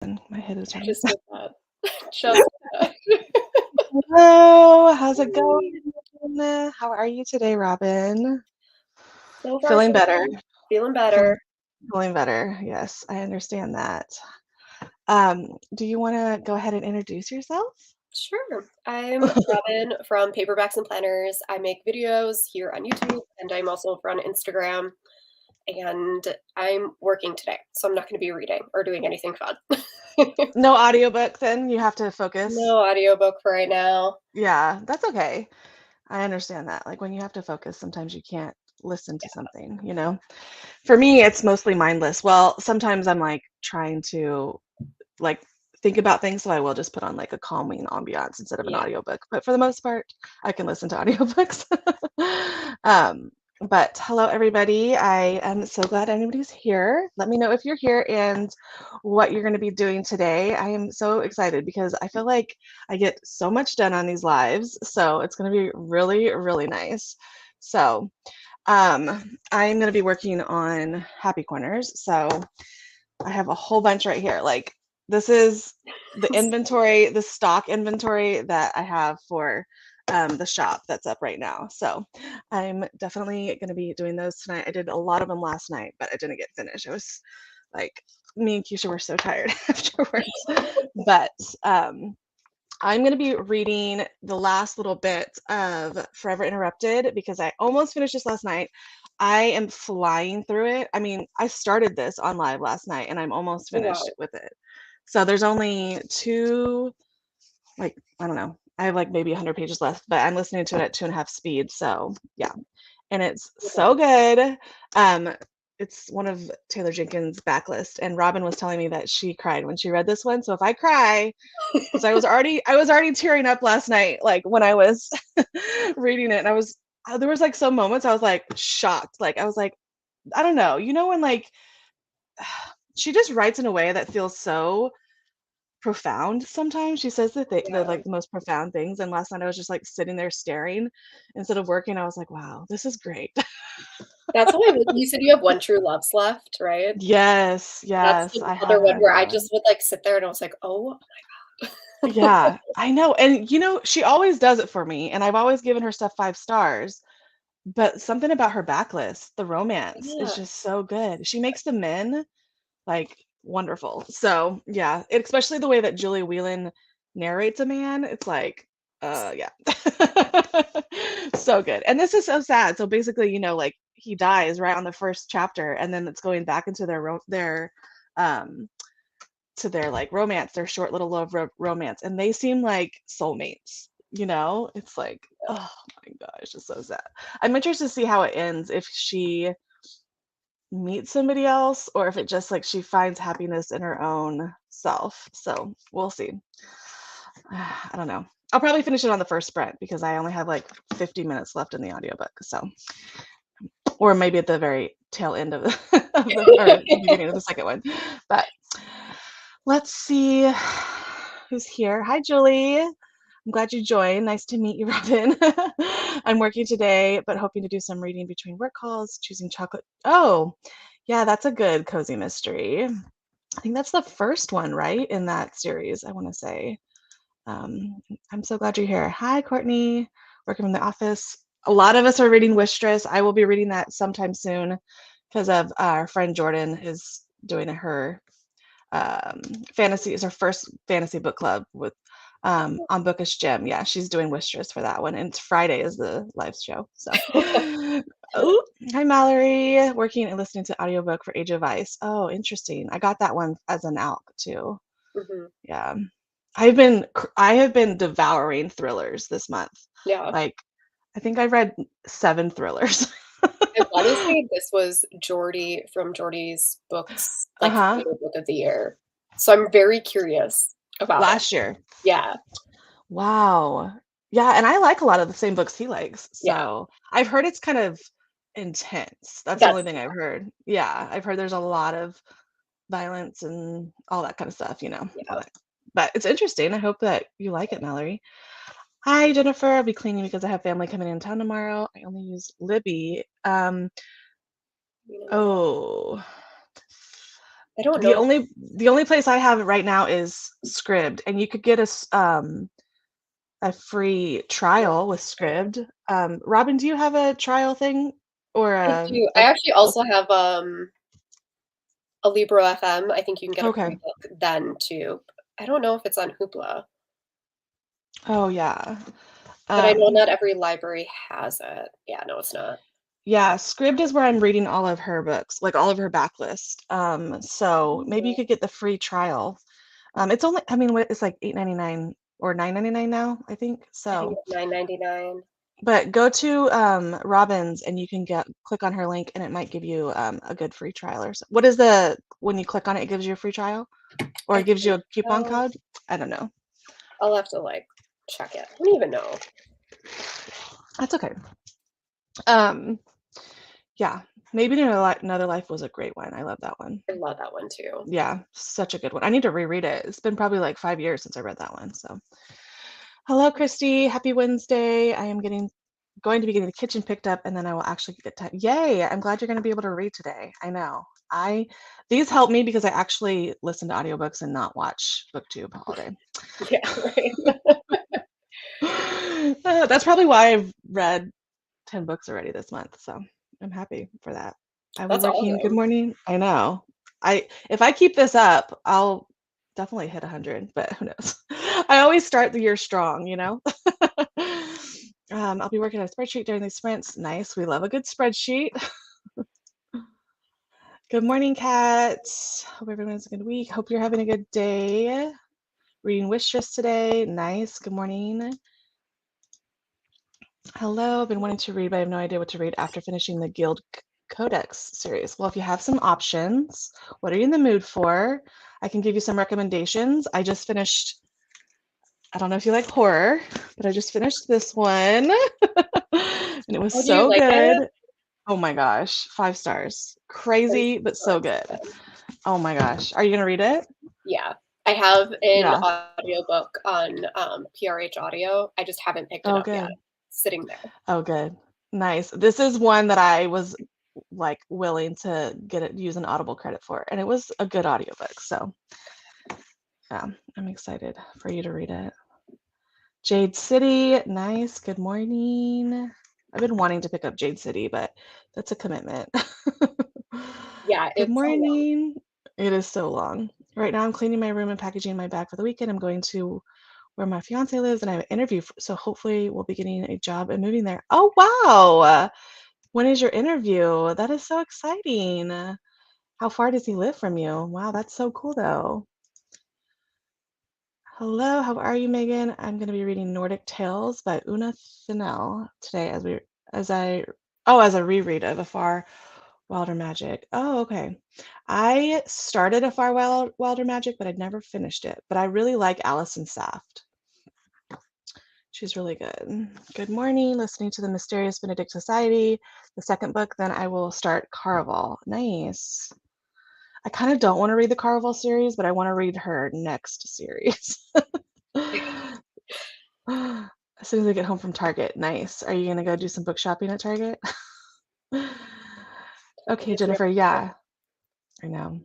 And my head is I hurting. just did that. Just did that. Hello, how's it going? How are you today, Robin? So far, Feeling so better. good. Feeling Feeling better. feeling better. Yes, I understand that. Do you want to go ahead and introduce yourself? Sure. I'm Robin from Paperbacks and Planners. I make videos here on YouTube, and I'm also on Instagram. And I'm working today, so I'm not going to be reading or doing anything fun. No audiobook then? You have to focus. No audiobook for right now. Yeah, that's okay. I understand that. Like when you have to focus, sometimes you can't listen to something. For me, it's mostly mindless. Well, sometimes I'm like trying to like think about things, so I will just put on like a calming ambiance instead of an Yeah. audiobook. But for the most part, I can listen to audiobooks. um, but hello, everybody. I am so glad anybody's here. Let me know if you're here and what you're going to be doing today. I am so excited because I feel like I get so much done on these lives. So it's going to be really, really nice. So I'm going to be working on Happy Corners. So I have a whole bunch right here. Like this is the inventory, the stock inventory that I have for the shop that's up right now. So I'm definitely going to be doing those tonight. I did a lot of them last night, but I didn't get finished. It was like me and Keisha were so tired afterwards. But I'm going to be reading the last little bit of Forever Interrupted because I almost finished this last night. I am flying through it. I mean, I started this on live last night and I'm almost finished Wow. with it. So there's only I don't know. I have like maybe 100 pages left, but I'm listening to it at 2.5 speed. So yeah, and it's so Okay. good. Um, it's one of Taylor Jenkins' backlist, and Robin was telling me that she cried when she read this one. So if I cry, because I was already tearing up last night, like when I was reading it, and there was like some moments I was like shocked, like I was like, I don't know, when like she just writes in a way that feels so profound. Sometimes she says the Yeah. like the most profound things, and last night I was just like sitting there staring instead of working. I was like, wow, this is great. That's how you said you have One True Loves left, right? Yes, That's yes, the I other one have, where I yeah. just would like sit there and I was like, oh my God. Yeah, I know. And she always does it for me, and I've always given her stuff 5 stars. But something about her backlist, the romance is Yeah. just so good. She makes the men like wonderful. So yeah, especially the way that Julia Whelan narrates a man, it's like, yeah. So good. And this is so sad. So basically, like he dies right on the first chapter, and then it's going back into their um to their like romance, their short little love romance, and they seem like soulmates. It's like, oh my gosh, it's so sad. I'm interested to see how it ends, if she meets somebody else or if it just like she finds happiness in her own self. So we'll see. I don't know. I'll probably finish it on the first sprint because I only have like 50 minutes left in the audiobook. So, or maybe at the very tail end of or the beginning of the second one. But let's see who's here. Hi, Julie. I'm glad you joined. Nice to meet you, Robin. I'm working today, but hoping to do some reading between work calls, choosing chocolate. Oh, yeah, that's a good cozy mystery. I think that's the first one, right, in that series, I want to say. I'm so glad you're here. Hi, Courtney. Working from the office. A lot of us are reading Wistress. I will be reading that sometime soon because of our friend Jordan is doing her fantasy. Is her first fantasy book club with on Bookish Gem. Yeah, she's doing Wistress for that one, and Friday is the live show. So, oh, hi Mallory, working and listening to audiobook for Age of Ice. Oh, interesting. I got that one as an ALC too. Mhm. Yeah, I have been devouring thrillers this month. Yeah. Like, I think I read 7 thrillers. I wanna say this was Jordy from Jordy's books, like, Uh-huh. favorite book of the year. So I'm very curious about it. Last year. Yeah. Wow. Yeah, and I like a lot of the same books he likes. Yeah. So I've heard it's kind of intense. That's the only That's thing I've heard. Yeah, I've heard there's a lot of violence and all that kind of stuff, all yeah. that. But it's interesting. I hope that you like it, Mallory. Hi, Jennifer. I'll be cleaning because I have family coming in town tomorrow. I only use Libby. You know, Oh, I don't The know. only place I have it right now is Scribd, and you could get a free trial with Scribd. Robin, do you have a trial thing or I do. I actually also have a Libro FM. I think you can get a okay? free book then too. I don't know if it's on Hoopla, Oh yeah. but I know Um, not every library has it. Yeah, no, it's not. yeah, Scribd is where I'm reading all of her books, like all of her backlist. So maybe you could get the free trial. It's only, I mean, it's like $8.99 or $9.99 now, I think. I think So, it's 9.99. but go to Robin's and you can click on her link and it might give you a good free trial or so. What is when you click on it, it gives you a free trial or I it gives you think a coupon so. code? I don't know. I'll have to like check it. I don't even know. That's okay. Um, yeah, maybe Another Life was a great one. I love that one. I love that one too. Yeah, such a good one. I need to reread it. It's been probably like 5 years since I read that one. So, hello, Christy. Happy Wednesday. I am going to be getting the kitchen picked up, and then I will actually get time. Yay! I'm glad you're going to be able to read today. I know. These help me because I actually listen to audiobooks and not watch BookTube all day. Yeah, right. That's probably why I've read 10 books already this month. So I'm happy for that. I'll be That's working. Good awesome. morning. I know. If I keep this up, I'll definitely hit 100, but who knows? I always start the year strong, you know? I'll be working on a spreadsheet during these sprints. Nice. We love a good spreadsheet. Good morning, cats. Hope everyone's a good week. Hope you're having a good day. Reading wish list today. Nice. Good morning. Hello. I've been wanting to read, but I have no idea what to read after finishing the Guild Codex series. Well, if you have some options, what are you in the mood for? I can give you some recommendations. I just finished, I don't know if you like horror, but I just finished this one. And it was Oh, do you so like it? good. Oh my gosh, 5 stars. Crazy, but so good. Oh my gosh. Are you going to read it? Yeah. I have an Yeah. audiobook on PRH Audio. I just haven't picked it Oh, up yet. good. Sitting there. Oh, good. Nice. This is one that I was like willing to use an Audible credit for, and it was a good audiobook. So, yeah, I'm excited for you to read it. Jade City, nice. Good morning. I've been wanting to pick up Jade City, but that's a commitment. Yeah, Good it's so long. morning. It is so long. Right now, I'm cleaning my room and packaging my bag for the weekend. I'm going to where my fiance lives, and I have an interview, so hopefully we'll be getting a job and moving there. Oh, wow. When is your interview? That is so exciting. How far does he live from you? Wow, that's so cool, though. Hello, how are you, Megan? I'm going to be reading Nordic Tales by Una Thinnell today as a reread of A Far Wilder Magic. Oh, okay. I started A Far Wilder Magic, but I'd never finished it. But I really like Alison Saft. She's really good. Good morning. Listening to the Mysterious Benedict Society, the second book. Then I will start Caraval. Nice. I kind of don't want to read the Caraval series, but I want to read her next series. As soon as I get home from Target. Nice. Are you going to go do some book shopping at Target? Okay, It's Jennifer. Yeah, I know.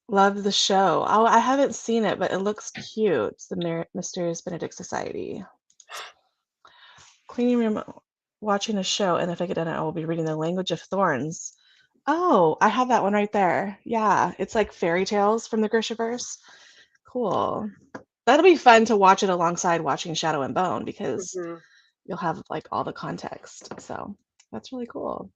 Love the show. Oh, I haven't seen it, but it looks cute. It's the Mysterious Benedict Society. Cleaning room, watching a show, and if I get done, I will be reading The Language of Thorns. Oh, I have that one right there. Yeah, it's like fairy tales from the Grishaverse. Cool. That'll be fun to watch it alongside watching Shadow and Bone because hmm you'll have like all the context. So that's really cool.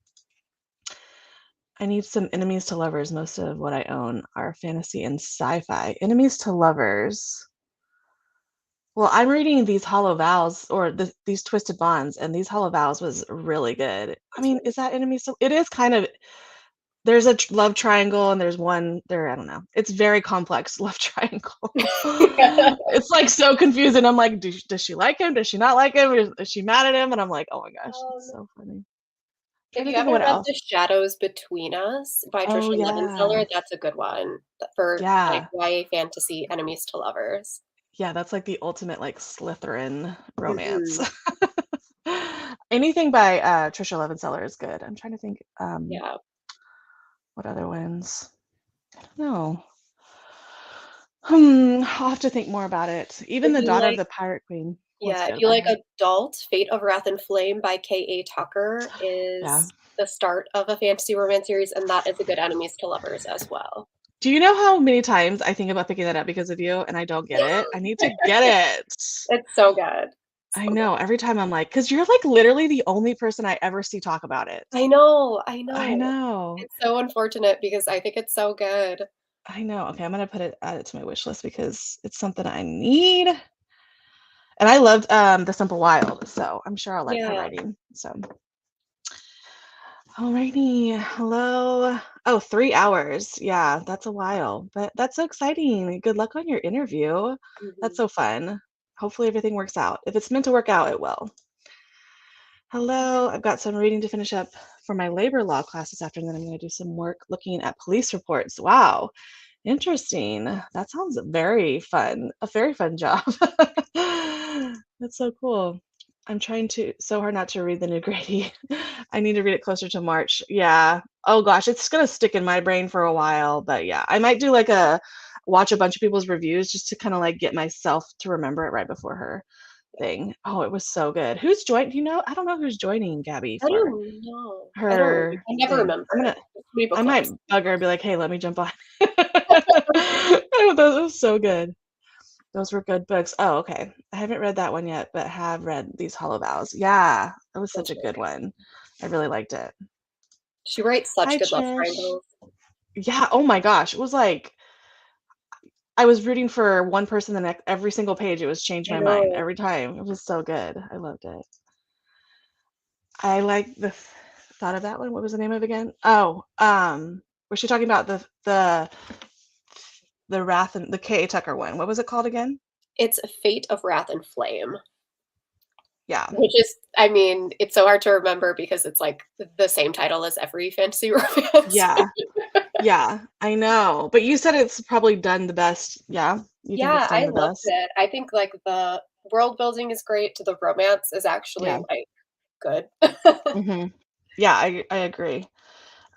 I need some enemies to lovers. Most of what I own are fantasy and sci-fi. Enemies to lovers. Well, I'm reading these Hollow Vows or these Twisted Bonds, and these Hollow Vows was really good. I It's mean, really is that enemies to? It is kind of. There's a love triangle, and there's one there. I don't know. It's very complex love triangle. yeah. It's like so confusing. I'm like, does she like him? Does she not like him? Is she mad at him? And I'm like, oh my gosh, it's Um, so funny. if Trying to you think of haven't what read else. The Shadows Between Us by Oh Trisha yeah, Levenseller, that's a good one for like yeah, YA fantasy enemies to lovers. yeah. That's like the ultimate like Slytherin romance. hmm Anything by Trisha Levenseller is good. I'm trying to think. Yeah. What other ones? No. I'll have to think more about it. Even If The you Daughter of like the Pirate Queen was Yeah, if good. you like adult, Fate of Wrath and Flame by K.A. Tucker Yeah. is the start of a fantasy romance series, and that is a good enemies to lovers as well. Do you know how many times I think about picking that up because of you and I don't get it? I need to get it. It's so good. I So good. know. Every time I'm like, because you're like literally the only person I ever see talk about it. I know, I I know. know. It's so unfortunate because I think it's so good. I know. Okay, I'm gonna add it to my wish list because it's something I need. And I loved The Simple Wild, so I'm sure I'll like her Yeah. writing. So alrighty. Hello. Oh, 3 hours. Yeah, that's a while. But that's so exciting. Good luck on your interview. That's Mhm. so fun. Hopefully everything works out. If it's meant to work out, it will. Hello. I've got some reading to finish up for my labor law class this afternoon. I'm going to do some work looking at police reports. Wow. Interesting. That sounds very fun. A very fun job. That's so cool. I'm trying to so hard not to read the new Grady. I need to read it closer to March. Yeah. Oh gosh, it's gonna stick in my brain for a while, but yeah, I might do like a watch a bunch of people's reviews just to kind of like get myself to remember it right before her thing. Oh, it was so good. Who's joined? Do you know? I don't know who's joining Gabby I for don't know. I don't remember. her I never thing. remember. There's too many book I might clubs. bug her and be like, "Hey, let me jump on." Oh, those were so good. Those were good books. Oh, okay. I haven't read that one yet, but have read These Hollow Vows. Yeah, that was such Those a were good great. one. I really liked it. She writes such Hi, good love Trish. triangles. Yeah, oh my gosh. It was like I was rooting for one person the next every single page. It was changed I my mind know. every time. It was so good. I loved it. I like the thought of that one. What was the name of it again? Oh, was she talking about the Wrath and the K. Tucker one? What was it called again? It's Fate of Wrath and Flame, Yeah. which is, I mean, it's so hard to remember because it's like the same title as every fantasy romance. Yeah. Yeah, I know. But you said it's probably done the best. Yeah? You think it's Yeah, done I the loved best? it. I think like the world building is great. The romance is actually Yeah. like good. Mhm. Yeah, I agree.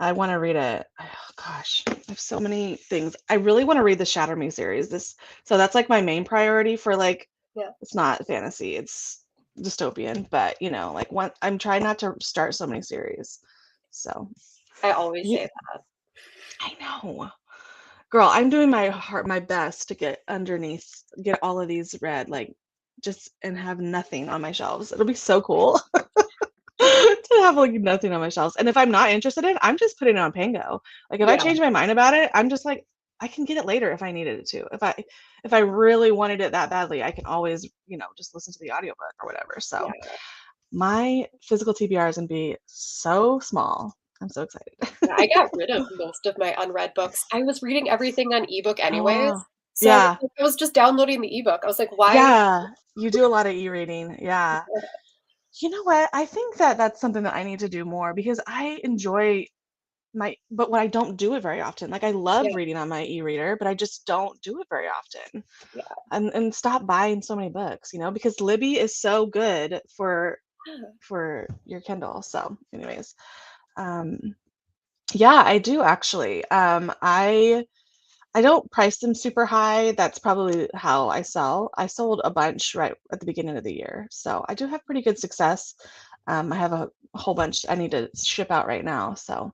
I wanna read it. Oh gosh, I have so many things. I really wanna read the Shatter Me series. So that's like my main priority for like Yeah, it's not fantasy, it's dystopian, but like one I'm trying not to start so many series. So, I always you say that. I know. Girl, I'm doing my best to get all of these read, like just and have nothing on my shelves. It'll be so cool to have like nothing on my shelves. And if I'm not interested in, I'm just putting it on Pango. Like if I Yeah, change my mind about it, I'm just like I can get it later if I needed it to. If I really wanted it that badly, I can always, just listen to the audiobook or whatever. So yeah, my physical TBR is gonna be so small. I'm so excited. yeah. I got rid of most of my unread books. I was reading everything on ebook Oh anyways, wow. so Yeah. I was just downloading the ebook. I was like, why? Yeah, you do a lot of e-reading. Yeah. You know what? I think that that's something that I need to do more because I enjoy but when I don't do it very often. Like I love Yeah, reading on my e-reader, but I just don't do it very often. yeah, And stop buying so many books, because Libby is so good yeah. for your Kindle. So, anyways, um, yeah, I do actually. I don't price them super high. That's probably how I sell. I sold a bunch right at the beginning of the year. So I do have pretty good success. I have a whole bunch I need to ship out right now. So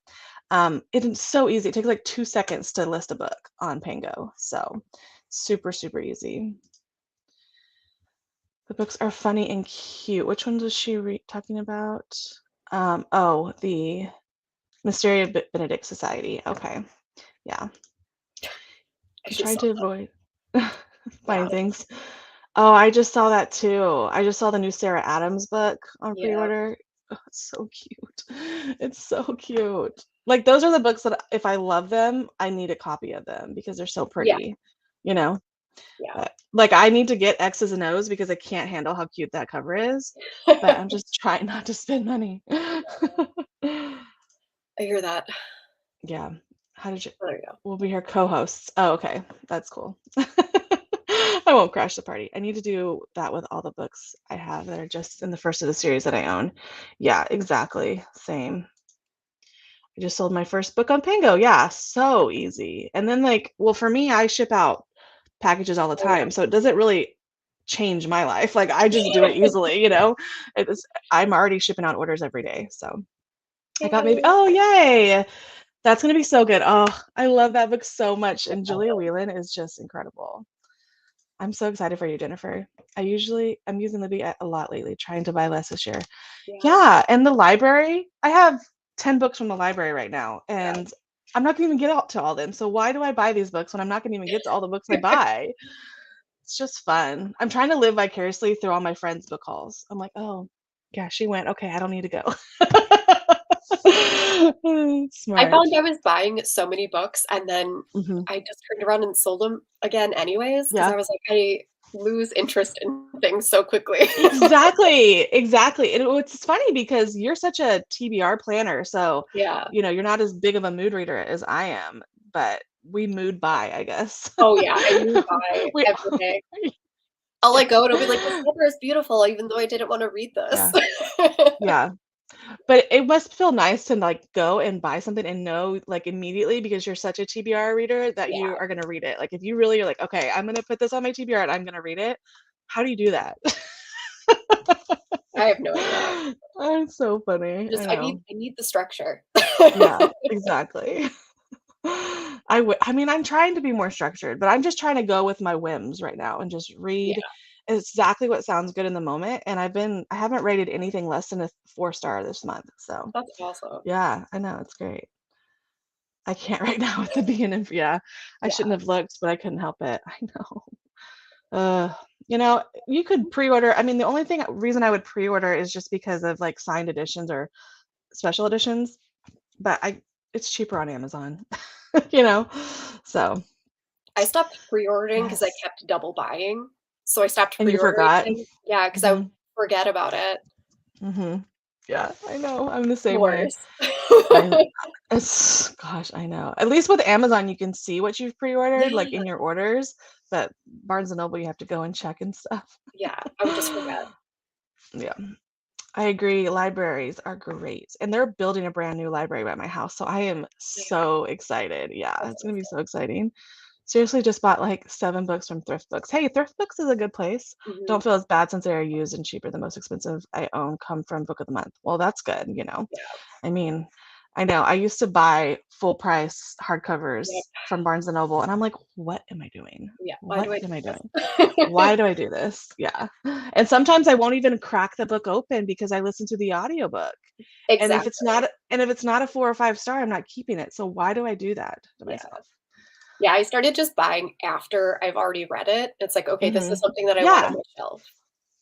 it is so easy. It takes like 2 seconds to list a book on Pango. So super, super easy. The books are funny and cute. Which ones was she talking about? Oh, the Mysteria Benedict Society. Okay. Yeah. I I'm should trying sell to them. avoid Yeah, buying things. Oh, I just saw that too. I just saw the new Sarah Adams book on yeah, pre-order. Oh, it's so cute. It's so cute. Like those are the books that if I love them, I need a copy of them because they're so yeah, pretty, you know? yeah. But like I need to get X's and O's because I can't handle how cute that cover is. But I'm just trying not to spend money. I hear that. Yeah. How did you There you go. We'll be her co-hosts. Oh, okay. That's cool. I won't crash the party. I need to do that with all the books I have that are just in the first of the series that I own. Yeah, exactly. Same. I just sold my first book on Pango. Yeah, so easy. And then like, well, for me, I ship out packages all the Oh, yeah. time, so it doesn't really change my life. Like I just do it easily, you know. I'm already shipping out orders every day. So I got maybe Yay. oh Yeah. yay. That's gonna be so good. Oh, I love that book so much. And Julia Whelan is just incredible. I'm so excited for you, Jennifer. I'm using Libby a lot lately, trying to buy less this year. Yeah. Yeah, and the library, I have 10 books from the library right now, Yeah. and I'm not gonna even get out to all of them. So why do I buy these books when I'm not gonna even get to all the books I buy? It's just fun. I'm trying to live vicariously through all my friends' book hauls. I'm like, oh, yeah, she went. Okay, I don't need to go. I Smart. found I was buying so many books, and then Hmm. I just turned around and sold them again anyways, because Yeah. I was like, I lose interest in things so quickly. Exactly, exactly. And it's funny because you're such a TBR planner, so Yeah. you're not as big of a mood reader as I am, but we mood buy, I guess. Oh, yeah, I move by We everything. I'll let go and I'll be like, "This yeah, cover is beautiful, even though I didn't wanna read this." yeah. But it must feel nice to like go and buy something and know like immediately because you're such a TBR reader that you Yeah, are gonna read it. Like if you really are like, okay, I'm gonna put this on my TBR and I'm gonna read it. How do you do that? I have no idea. That's so funny. I Just know. I need the structure. Yeah, exactly. I mean, I'm trying to be more structured, but I'm just trying to go with my whims right now and just Yeah, read exactly what sounds good in the moment. And I haven't rated anything less than a 4-star this month. So that's awesome. yeah, I know it's great. I can't right now with the being in, yeah. I Yeah. shouldn't have looked, but I couldn't help it. I know. Uh, you could pre-order. I mean, the only reason I would pre-order is just because of like signed editions or special editions, but it's cheaper on Amazon, you know? So, I stopped pre-ordering because I yes. kept double buying, so I stopped And you pre-ordering forgot? things. Yeah, because I would Mhm, forget about it. mhm. Yeah, I know. I'm the The same way. worst. I gosh, I know. At least with Amazon, you can see what you've pre-ordered, Yeah, like, in your orders, but Barnes& and Noble, you have to go and check and stuff. yeah, I would just forget. Yeah, I agree. Libraries are great, and they're building a brand new library by my house, so I am Yeah, so excited. Yeah, that's it's gonna be so awesome. exciting. Seriously, just bought, like, 7 books from Thrift Books. Hey, Thrift Books is a good place. Mhm. Don't feel as bad since they are used and cheaper. The most expensive I own come from Book of the Month. Well, that's good, you know? Yeah, I mean, I know I used to buy full price yep, hardcovers from Barnes& and Noble, and I'm like, "What am I doing? yeah, why What do I am I do doing? this? Why do I do this?" Yeah. And sometimes I won't even crack the book open because I listen to the audiobook. And Exactly, if it's not a 4 or 5 star, I'm not keeping it. So why do I do that to yeah. myself? Yeah, I started just buying after I've already read it. It's like, "Okay, this is Mhm. something that I want on Yeah. my shelf."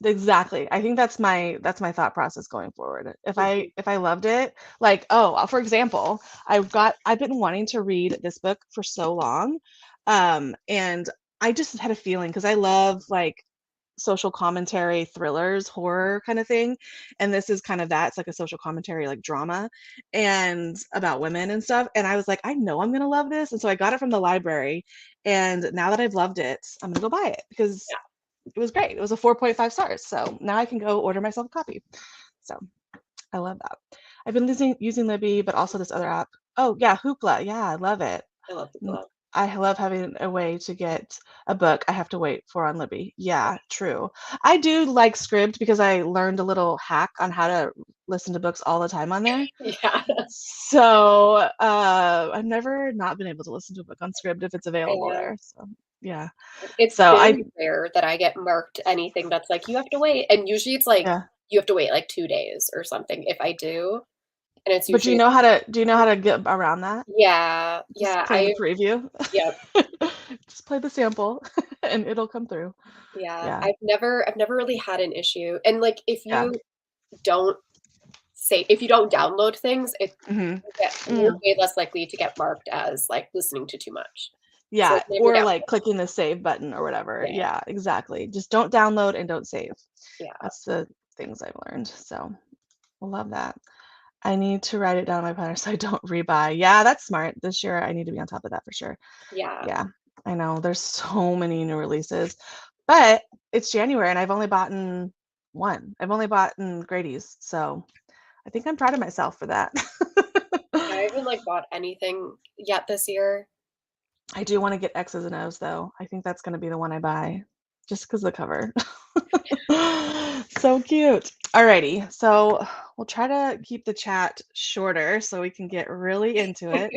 Exactly. I think that's my thought process going forward. Mhm. If I loved it, like, for example, I've been wanting to read this book for so long. And I just had a feeling because I love like social commentary thrillers, horror kind of thing. And this is kind of that. It's like a social commentary, like drama and about women and stuff. And I was like, I know I'm gonna love this. And so I got it from the library. And now that I've loved it, I'm gonna go buy it because Yeah, it was great. It was a 4.5 stars. So now I can go order myself a copy. So I love that. I've been using Libby, but also this other app. Oh yeah, Hoopla. Yeah, I love it. I love N- Hoopla. I love having a way to get a book I have to wait for on Libby. Yeah, true. I do like Scribd because I learned a little hack on how to listen to books all the time on there. Yeah, So I've never not been able to listen to a book on Scribd if it's available and there. So yeah. it's So I very rare that I get marked anything that's like, "You have to wait," and usually it's like, yeah. you have to wait, like, 2 days or something if I do, and it's But usually do you know how to get around that? Yeah, Just yeah, play the preview. yep, Just play the sample and it'll come through. yeah, Yeah, I've never really had an issue, and, like, yeah. don't if you don't download things, Mhm. you're Mm. way less likely to get marked as, like, listening to too much. So, Yeah, like, never or, like, download. clicking the save button or whatever. Yeah, Yeah, exactly. Just don't download and don't save. yeah, That's the things I've learned, so I love that. I need to write it down on my planner so I don't rebuy. Yeah, that's smart. This year, I need to be on top of that for sure. yeah, Yeah, I know, there's so many new releases, but it's January and I've only bought 1. I've only bought Grady's, so I think I'm proud of myself for that. I haven't, like, bought anything yet this year. I do wanna get X's and O's though. I think that's gonna be the one I buy just 'cause the cover. So cute. Alrighty, so we'll try to keep the chat shorter so we can get really into it.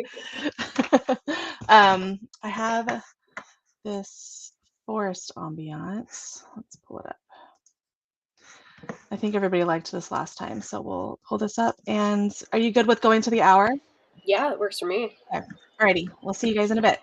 I have this forest ambiance. Let's pull it up. I think everybody liked this last time, so we'll pull this up. And are you good with going to the hour? Yeah, it works for me. Okay. Alrighty, we'll see you guys in a bit.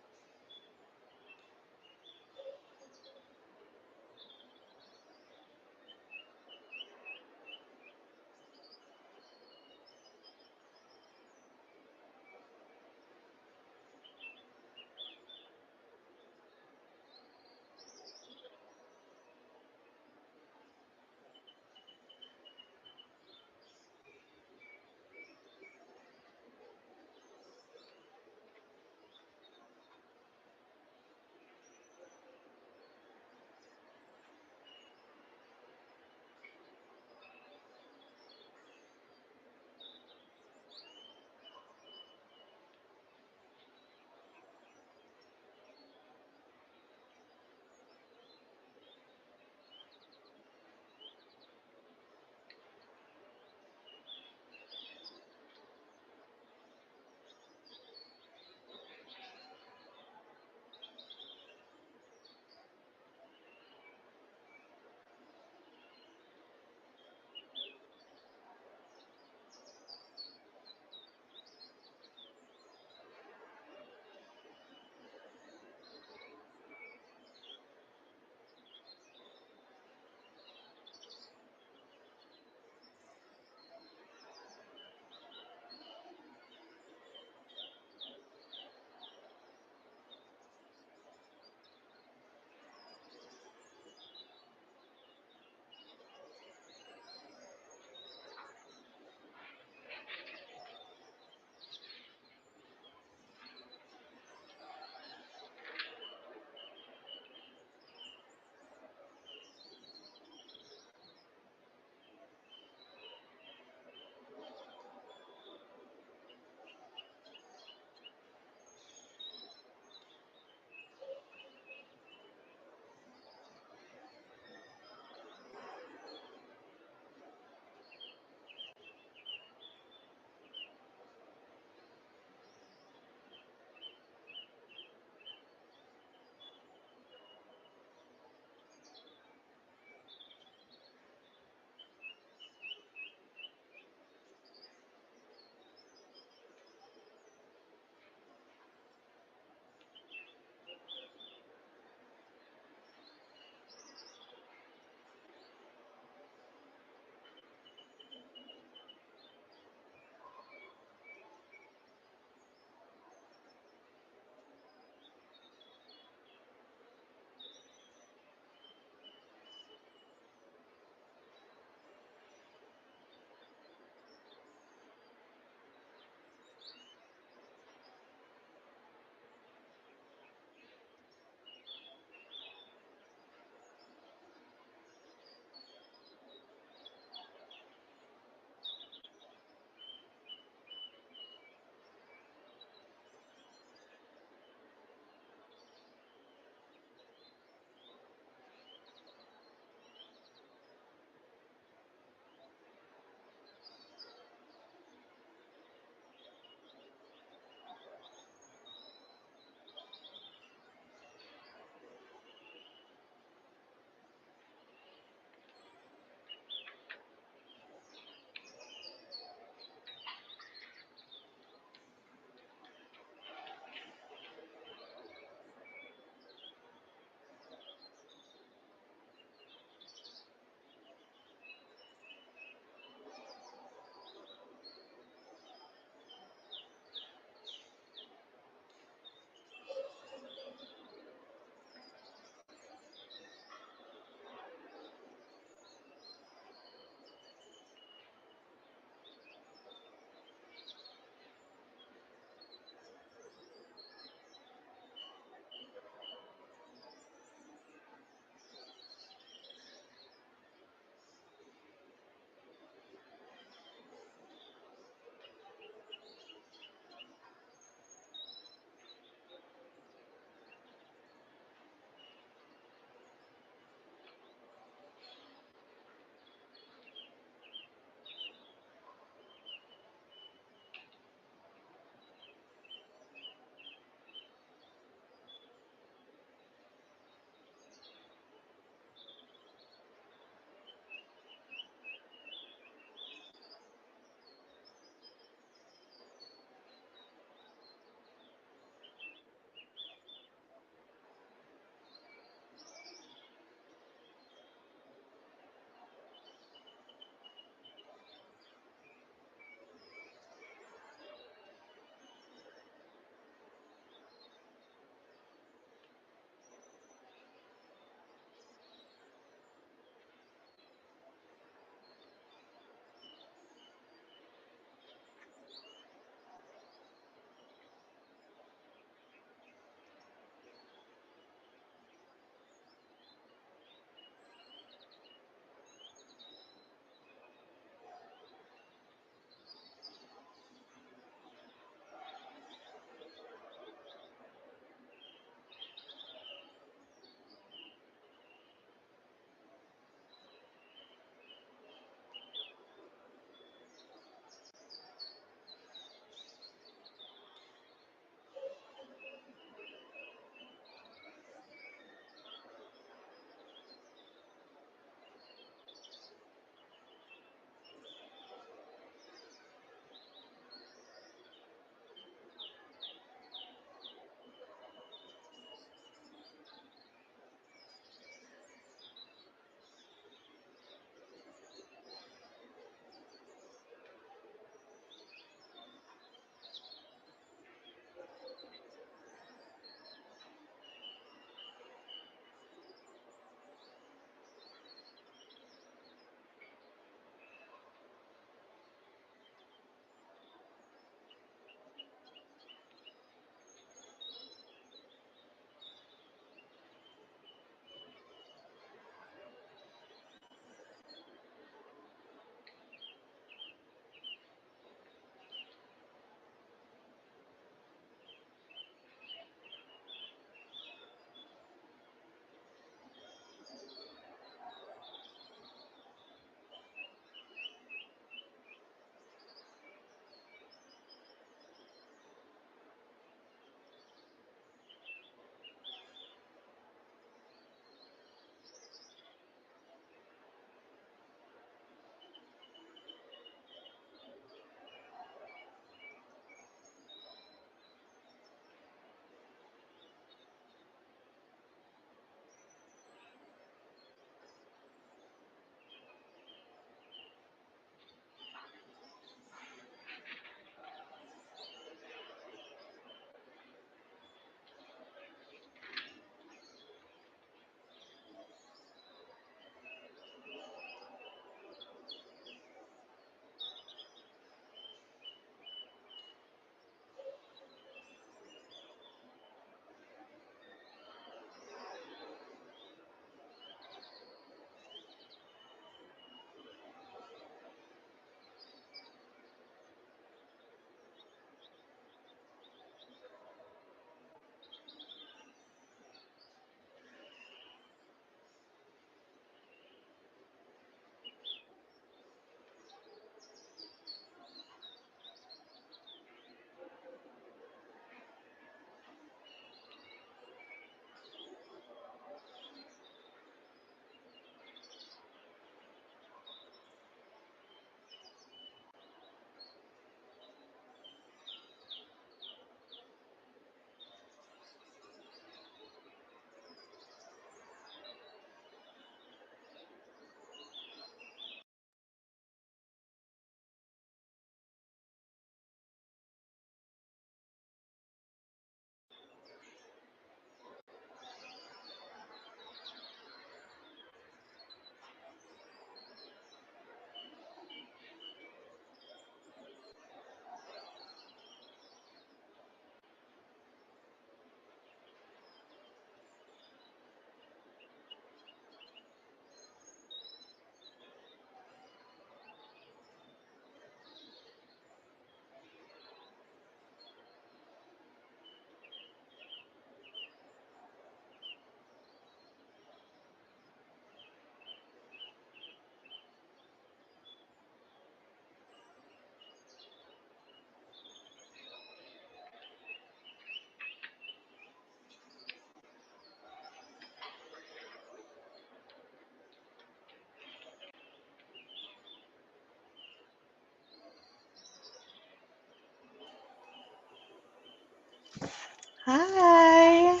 Hi.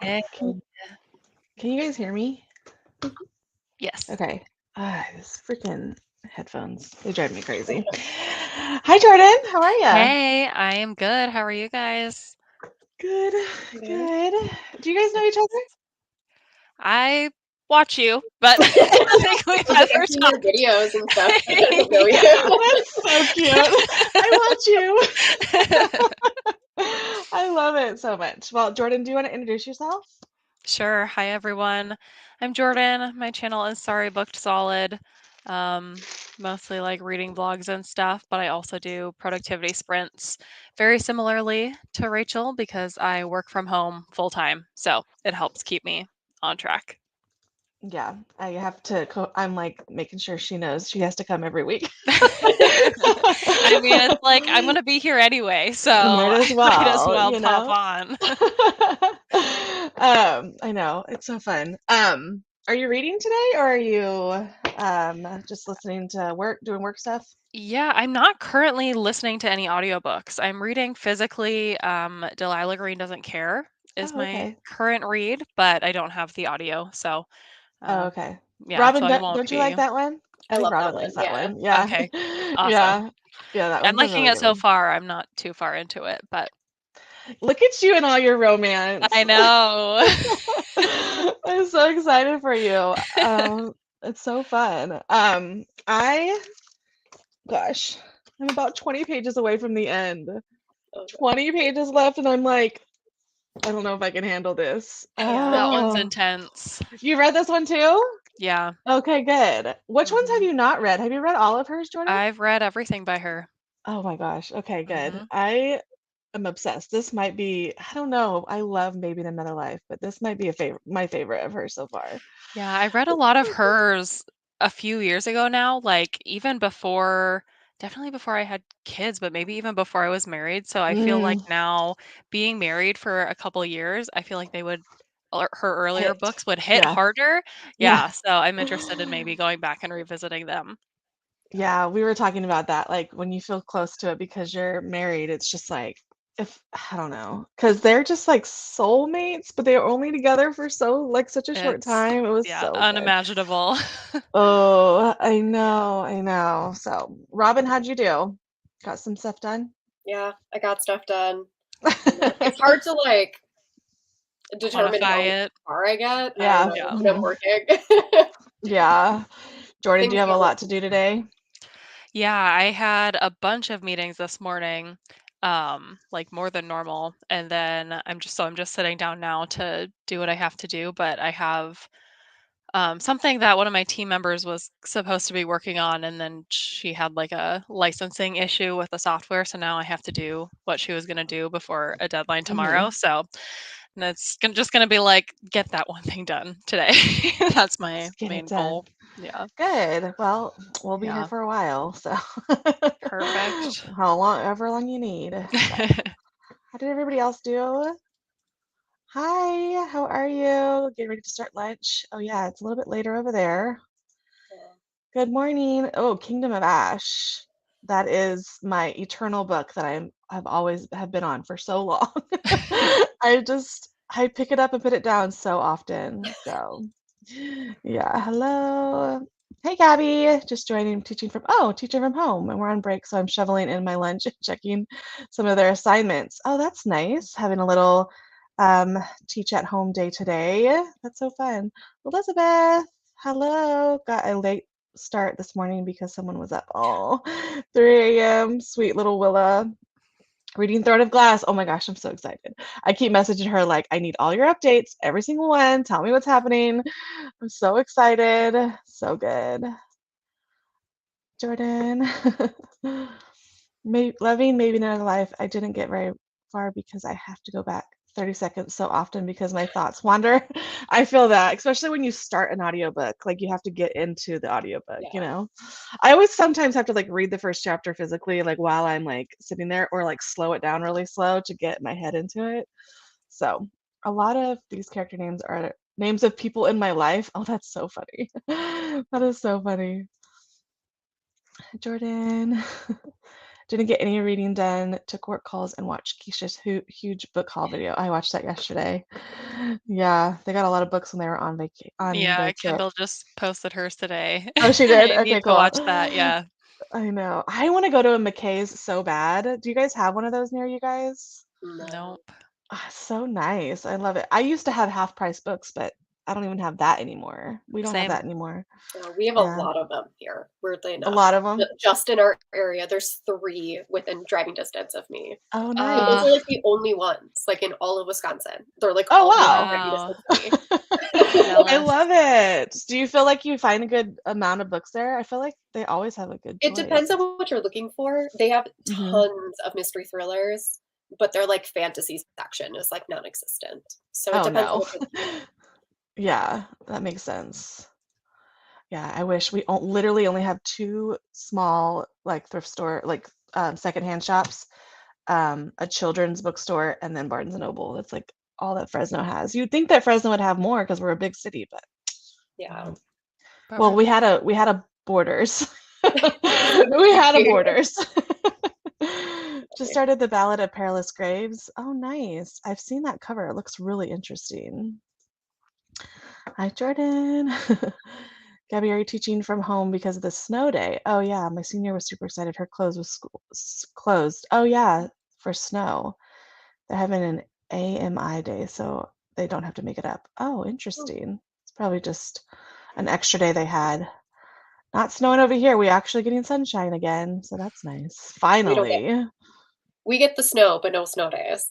Hey. Can you guys hear me? Yes. Okay. This freaking headphones. They drive me crazy. Hi, Jordan. How are you? Hey, I am good. How are you guys? Good. Good. Good. Do you guys know each other? I watch you, but I don't think we've I've ever seen your talked. videos and stuff, but I don't know Yeah. you. That's so cute. I watch you. I love it so much. Well, Jordan, do you want to introduce yourself? Sure. Hi, everyone. I'm Jordan. My channel is Sorry Booked Solid. Mostly like reading vlogs and stuff, but I also do productivity sprints very similarly to Rachel because I work from home full time. So it helps keep me on track. Yeah, I have to. I'm like making sure she knows she has to come every week. I mean, it's like I'm gonna be here anyway, so Might I as might as well, well you pop know. on. I know it's so fun. Are you reading today, or are you just listening to work, doing work stuff? Yeah, I'm not currently listening to any audiobooks. I'm reading physically. Delilah Green Doesn't Care is Oh, my okay. current read, but I don't have the audio, so Oh, uh, okay. yeah, so Robin, I won't don't you like be. that one? I I think love that Robin one. likes that Yeah. one. Yeah, Okay, awesome. yeah, yeah. That I'm one's a liking really it good so one. far. I'm not too far into it, but Look at you and all your romance. I know. I'm so excited for you. It's so fun. Gosh, I'm about 20 pages away from the end. Oh, 20 pages left, and I'm like, I don't know if I can handle this. Yeah, that one's Oh, intense. you read this one too? Yeah. Okay, good. Which ones have hmm you not read? Have you read all of hers, Jordan? I've read everything by her. Oh my gosh. Okay, good. hmm I'm obsessed. This might be, I don't know. I love Maybe in Another Life, but this might be my favorite of hers so far. Yeah, I read a lot of hers a few years ago now, like even before, definitely before I had kids, but maybe even before I was married. So I feel like Mm, now being married for a couple years, I feel like her earlier hit. books would hit Yeah. harder. Yeah. Yeah, so I'm interested in maybe going back and revisiting them. Yeah, we were talking about that. Like when you feel close to it because you're married, it's just like if I don't know, because they're just like soulmates, but they were only together for such a short It's, time. It was yeah, so good. unimaginable. Oh, I Yeah. know, I know. So, Robin, how'd you do? Got some stuff done? yeah, I got stuff done. It's hard to like determine Quantify how it. far I get, Yeah. Yeah. when I'm Mhm. working. Yeah. Jordan, do you Things have a never lot to do today? Yeah, I had a bunch of meetings this morning, like more than normal. And then I'm just sitting down now to do what I have to do. But I have something that one of my team members was supposed to be working on, and then she had like a licensing issue with the software. So now I have to do what she was going to do before a deadline Hmm. tomorrow. So and just going to be like, get that one thing done today. That's my Just get it main done. goal. Yeah. Good. Well, we'll be here Yeah. for a while, so Perfect. ever long you need. So, how did everybody else do? Hi, how are you? Getting ready to start lunch. Oh yeah, it's a little bit later over there. Good morning. Oh, Kingdom of Ash. That is my eternal book that I've always have been on for so long. I pick it up and put it down so often. So yeah, hello. Hey Gabby, just joining teaching from home, and we're on break, so I'm shoveling in my lunch and checking some of their assignments. Oh, that's nice. Having a little um teach at home day today. That's so fun. Elizabeth, hello. Got a late start this morning because someone was up. Oh, 3 a.m. Sweet little Willa. Reading Throne of Glass. Oh my gosh, I'm so excited. I keep messaging her like, I need all your updates, every single one. Tell me what's happening. I'm so excited. So good. Jordan. Loving Maybe Another Life. I didn't get very far because I have to go back 30 seconds so often because my thoughts wander. I feel that, especially when you start an audiobook, like you have to get into the audiobook, you Yeah. know? I always sometimes have to like read the first chapter physically, like while I'm like sitting there, or like slow it down really slow to get my head into it. So a lot of these character names are names of people in my life. Oh, that's so funny. That is so funny. Jordan. Didn't get any reading done. Took work calls and watched Keisha's huge book haul video. I watched that yesterday. Yeah, they got a lot of books when they were on Yeah, their trip. Kendall just posted hers today. Oh, she did? I Okay, need to cool. watch that, yeah. I know. I want to go to a McKay's so bad. Do you guys have one of those near you guys? No. Nope. So nice. I love it. I used to have half price books, but I don't even have that anymore. We don't have Same. that anymore. We have a Yeah. lot of them here, weirdly A enough. lot of them. Just in our area, there's 3 within driving distance of me. Oh, And nice. those are like the only ones, like in all of Wisconsin. They're like Oh, all wow. within driving distance of me. I Jealous. love it. Do you feel like you find a good amount of books there? I feel like they always have a good It choice. depends on what you're looking for. They have Mhm. tons of mystery thrillers, but their like fantasy section is like non-existent. So it Oh, depends on no. what you're looking for. Yeah, that makes sense. Yeah, I wish we literally only have 2 small, like, thrift store, like, secondhand shops, a children's bookstore, and then Barnes& and Noble. That's, like, all that Fresno has. You'd think that Fresno would have more because we're a big city, but Yeah. well, we had a Borders. We had a Borders. Just started The Ballad of Perilous Graves. Oh, nice. I've seen that cover. It looks really interesting. Hi, Jordan. Gabby, are you teaching from home because of the snow day? Oh, yeah. My senior was super excited. Her clothes was closed. Oh, yeah, for snow. They're having an AMI day, so they don't have to make it up. Oh, interesting. It's probably just an extra day they had. Not snowing over here. We're actually getting sunshine again, so that's nice. Finally. We get the snow, but no snow days.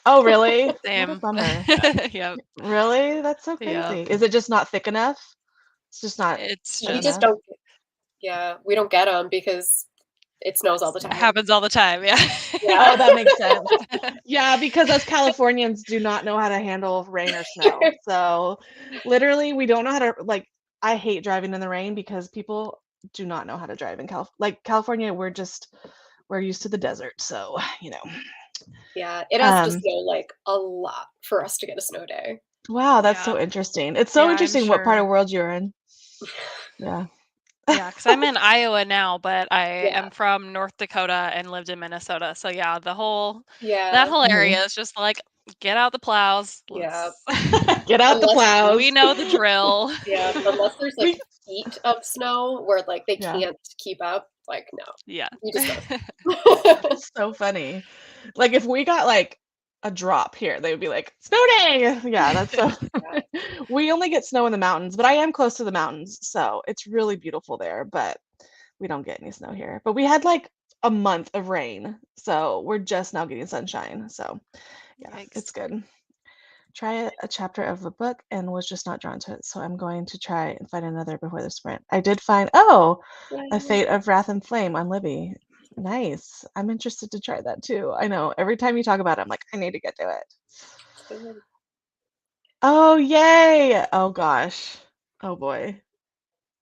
Oh, really? What a Same. bummer. Yep. Really? That's so Yep. crazy. Is it just not thick enough? It's just not It's We enough? just don't. Yeah, we don't get them because it snows all the It time. happens all the time, yeah. Oh, that makes sense. Yeah, because us Californians do not know how to handle rain or snow. So literally, we don't know how to, like, I hate driving in the rain because people do not know how to drive in California. We're used to the desert. So, Yeah, it has to Um, snow like a lot for us to get a snow day. wow, that's Yeah. so interesting. It's so Yeah, I'm interesting what part sure. of the world you're in. Yeah. Yeah, because I'm in Iowa now, but I Yeah. am from North Dakota and lived in Minnesota. So yeah, that whole Yeah. area is just like, get out the plows. Yeah. Get out the Unless plows. We know the drill. Yeah, unless there's like feet of snow where like they Yeah. can't keep up, like no. Yeah. We just go. That's so funny. Like if we got like a drop here, they would be like, snow day. Yeah, that's so we only get snow in the mountains, but I am close to the mountains, so it's really beautiful there, but we don't get any snow here. But we had like a month of rain, so we're just now getting sunshine. So yeah, Yikes. it's good. Try a chapter of a book and was just not drawn to it, so I'm going to try and find another before the sprint. I did find A Fate of Wrath and Flame on Libby. Nice. I'm interested to try that too. I know. Every time you talk about it, I'm like, I need to get to it. Oh, yay. Oh gosh. Oh boy.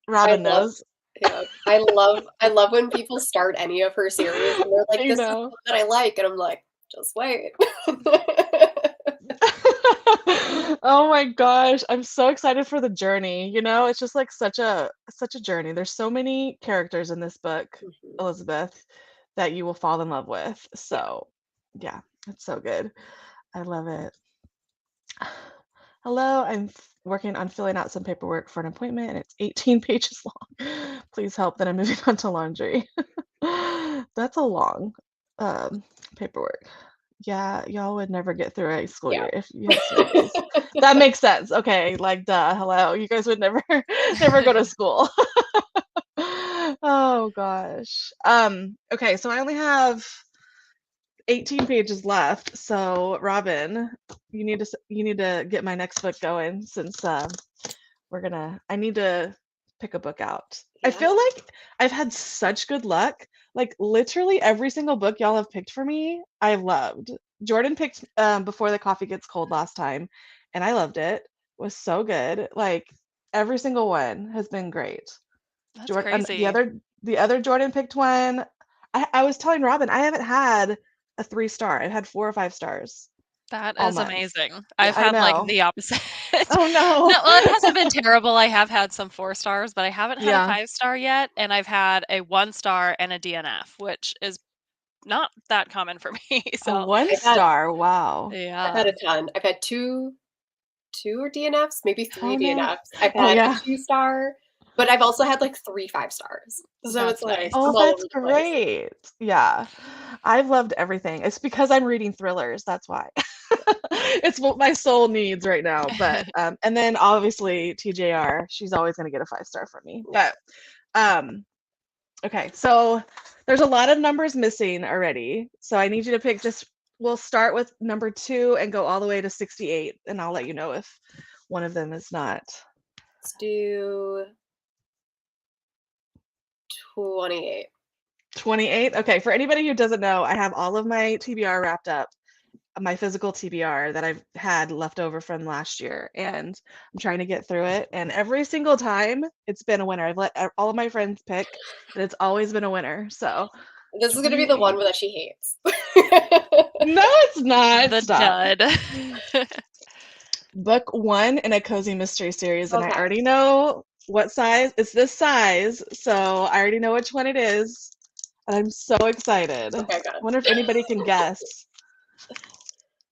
Robin knows. Yeah, I love when people start any of her series and they're like, this is the book that I like, and I'm like, just wait. Oh my gosh, I'm so excited for the journey. It's just like such a journey. There's so many characters in this book, Elizabeth, that you will fall in love with. So, yeah, it's so good. I love it. Hello, I'm working on filling out some paperwork for an appointment and it's 18 pages long. Please help, then I'm moving on to laundry. That's a long paperwork. Yeah, y'all would never get through a school year if you had snow days. That makes sense. Okay, like duh, hello. You guys would never go to school. Oh gosh. Okay, so I only have 18 pages left. So Robin, you need to get my next book going since I need to pick a book out. I feel like I've had such good luck. Like literally every single book y'all have picked for me, I loved. Jordan picked Before the Coffee Gets Cold last time, and I loved it. It was so good. Like every single one has been great. That's crazy. The other Jordan picked one. I was telling Robin, I haven't had a 3-star. I've had 4 or 5 stars. That all is month. amazing. Yeah, I've I had, like, know. the opposite. Oh, No, no. well, it hasn't been terrible. I have had some 4 stars, but I haven't had a Yeah. 5-star yet, and I've had a 1 star and a DNF, which is not that common for me, A so 1 I've had star, wow. I've had yeah. a ton. I've had 2 or DNFs, maybe Oh, 3 no. DNFs. I've Oh, had a yeah. 2-star, but I've also had, like, 3 5-stars. So it's That's like, nice. Oh, I'm all over that's the place. great. Yeah. I've loved everything. It's because I'm reading thrillers, that's why. It's what my soul needs right now, but, and then obviously TJR, she's always gonna get a 5-star from me. Yeah. But, okay, so there's a lot of numbers missing already. So I need you to pick just we'll start with number 2 and go all the way to 68, and I'll let you know if one of them is not. Let's do 28. 28? Okay, for anybody who doesn't know, I have all of my TBR wrapped up, my physical TBR that I've had left over from last year, and I'm trying to get through it. And every single time, it's been a winner. I've let all of my friends pick, and it's always been a winner. So This is gonna be the one 28. that she hates. No, it's not. The Stop. dud. Book 1 in a cozy mystery series, and I Okay. already know what size. It's this size, so I already know which one it is, and I'm so excited. I Okay, good. wonder if anybody can guess.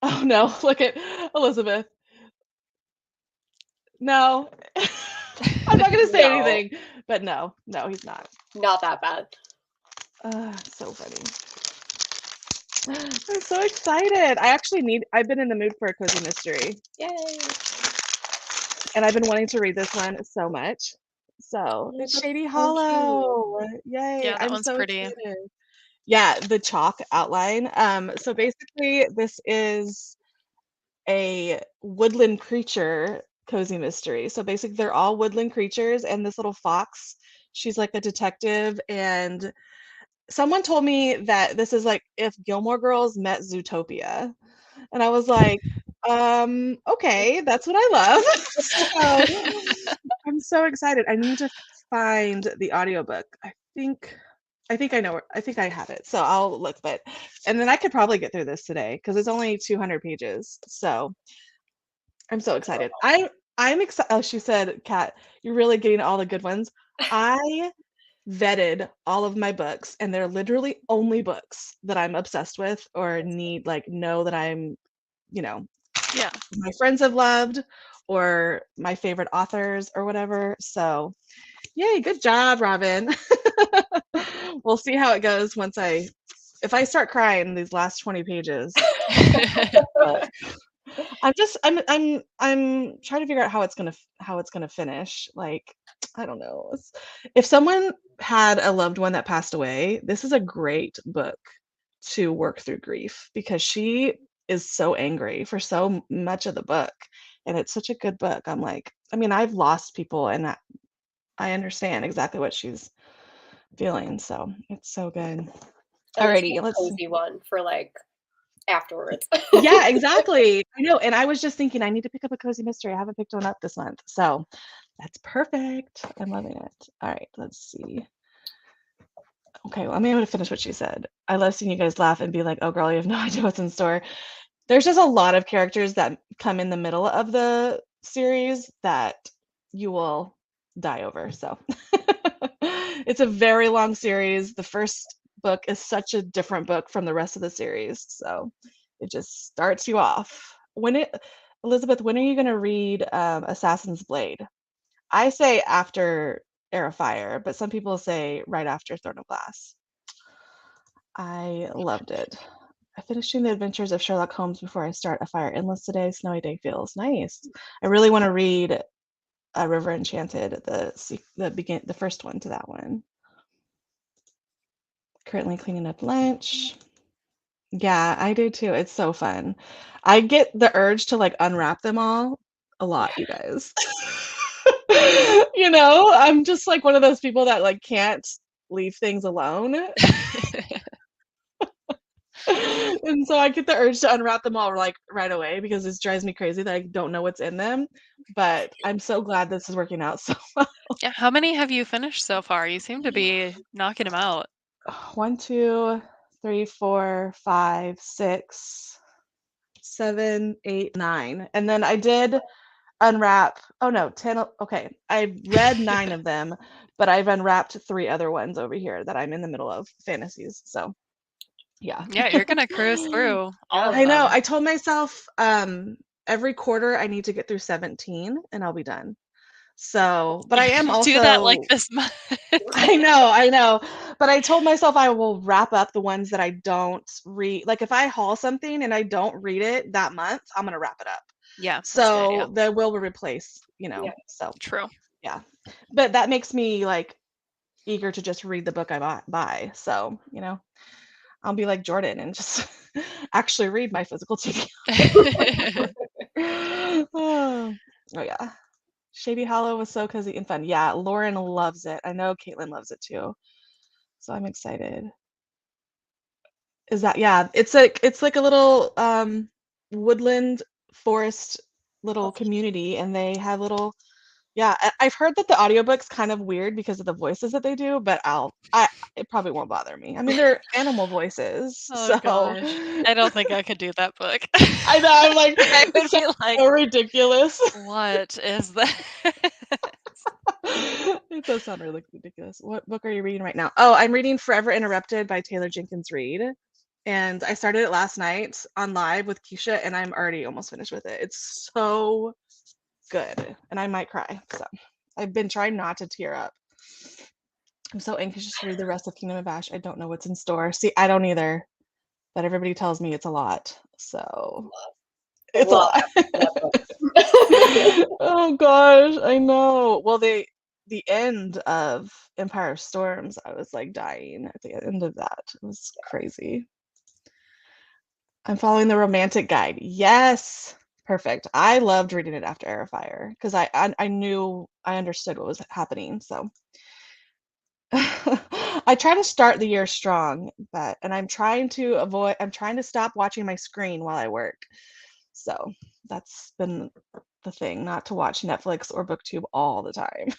Oh no, look at Elizabeth. No. I'm not gonna say No, anything, but no, he's not. not that bad. So funny. I'm so excited. I've been in the mood for a cozy mystery, Yay. and I've been wanting to read this one so much. So Oh, it's that's Shady so cute. Hollow. Yay. Yeah, that I'm one's so pretty. excited. Yeah, the chalk outline. So basically this is a woodland creature cozy mystery. So basically they're all woodland creatures, and this little fox, she's like a detective, and someone told me that this is like if Gilmore Girls met Zootopia. And I was like, okay, that's what I love. So I'm so excited. I need to find the audiobook. I think I think I have it. So I'll look, but and then I could probably get through this today because it's only 200 pages. So I'm so That's excited. adorable. I'm excited. Oh, she said, Kat, you're really getting all the good ones. I vetted all of my books, and they're literally only books that I'm obsessed with or need like know that I'm, you know, Yeah. my friends have loved or my favorite authors or whatever. So, yay, good job, Robin. We'll see how it goes if I start crying these last 20 pages. But I'm trying to figure out how it's gonna finish. Like, I don't know. If someone had a loved one that passed away, this is a great book to work through grief because she is so angry for so much of the book, and it's such a good book. I'm like, I mean, I've lost people, and I understand exactly what she's feeling. So it's so good. And it's a Alrighty, let's see. cozy one for like afterwards. Yeah, exactly. I know, and I was just thinking I need to pick up a cozy mystery. I haven't picked one up this month, so that's perfect. I'm loving it. All right, let's see. Okay, well, I'm able to finish what she said. I love seeing you guys laugh and be like, "Oh, girl, you have no idea what's in store." There's just a lot of characters that come in the middle of the series that you will die over. So it's a very long series. The first book is such a different book from the rest of the series. So it just starts you off. Elizabeth, when are you going to read Assassin's Blade? I say after Air of Fire, but some people say right after Throne of Glass. I loved it. I finishing the adventures of Sherlock Holmes before I start A Fire Endless today. Snowy Day feels nice. I really want to read River Enchanted, the first one to that one. Currently cleaning up lunch. Yeah, I do too. It's so fun. I get the urge to like unwrap them all a lot, you guys. I'm just like one of those people that like can't leave things alone. And so I get the urge to unwrap them all like right away because it drives me crazy that I don't know what's in them. But I'm so glad this is working out so well. Yeah, how many have you finished so far? You seem to be knocking them out. 1, 2, 3, 4, 5, 6, 7, 8, 9. And then I did unwrap, oh no, 10. Okay. I've read 9 of them, but I've unwrapped 3 other ones over here that I'm in the middle of, fantasies. So yeah. Yeah, you're gonna cruise through all Yeah. of I know. them. I told myself every quarter I need to get through 17 and I'll be done. So, but I am You'll do that like also, this month. I know. But I told myself I will wrap up the ones that I don't read. Like if I haul something and I don't read it that month, I'm gonna wrap it up. Yeah, that's a good idea. So the will replace, Yeah. So True. yeah. But that makes me like eager to just read the book I buy. So, I'll be like Jordan and just actually read my physical TV. Oh, yeah. Shady Hollow was so cozy and fun. Yeah, Lauren loves it. I know Caitlin loves it too. So I'm excited. Is that yeah, it's like a little woodland forest little community and they have little yeah, I've heard that the audiobook's kind of weird because of the voices that they do, but it probably won't bother me. I mean, they're animal voices, Oh so gosh. I don't think I could do that book. I know, I'm like, I would it's be like, so ridiculous. what is that? It does sound really ridiculous. What book are you reading right now? Oh, I'm reading Forever Interrupted by Taylor Jenkins Reid. And I started it last night on live with Keisha, and I'm already almost finished with it. It's so good, and I might cry. So I've been trying not to tear up. I'm so anxious to read the rest of Kingdom of Ash. I don't know what's in store. See, I don't either, but everybody tells me it's a lot. So it's a Love lot. that book. Oh gosh, I know. Well, the end of Empire of Storms, I was like dying at the end of that. It was crazy. I'm following the romantic guide. Yes. Perfect. I loved reading it after Air of Fire because I knew I understood what was happening. So I try to start the year strong, and I'm trying to stop watching my screen while I work. So that's been the thing, not to watch Netflix or BookTube all the time.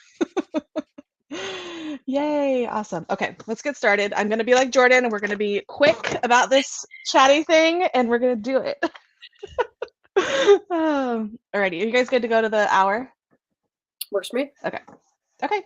Yay, awesome. Okay, let's get started. I'm going to be like Jordan and we're going to be quick about this chatty thing and we're going to do it. Alrighty, are you guys good to go to the hour? Works for me. Okay. Okay.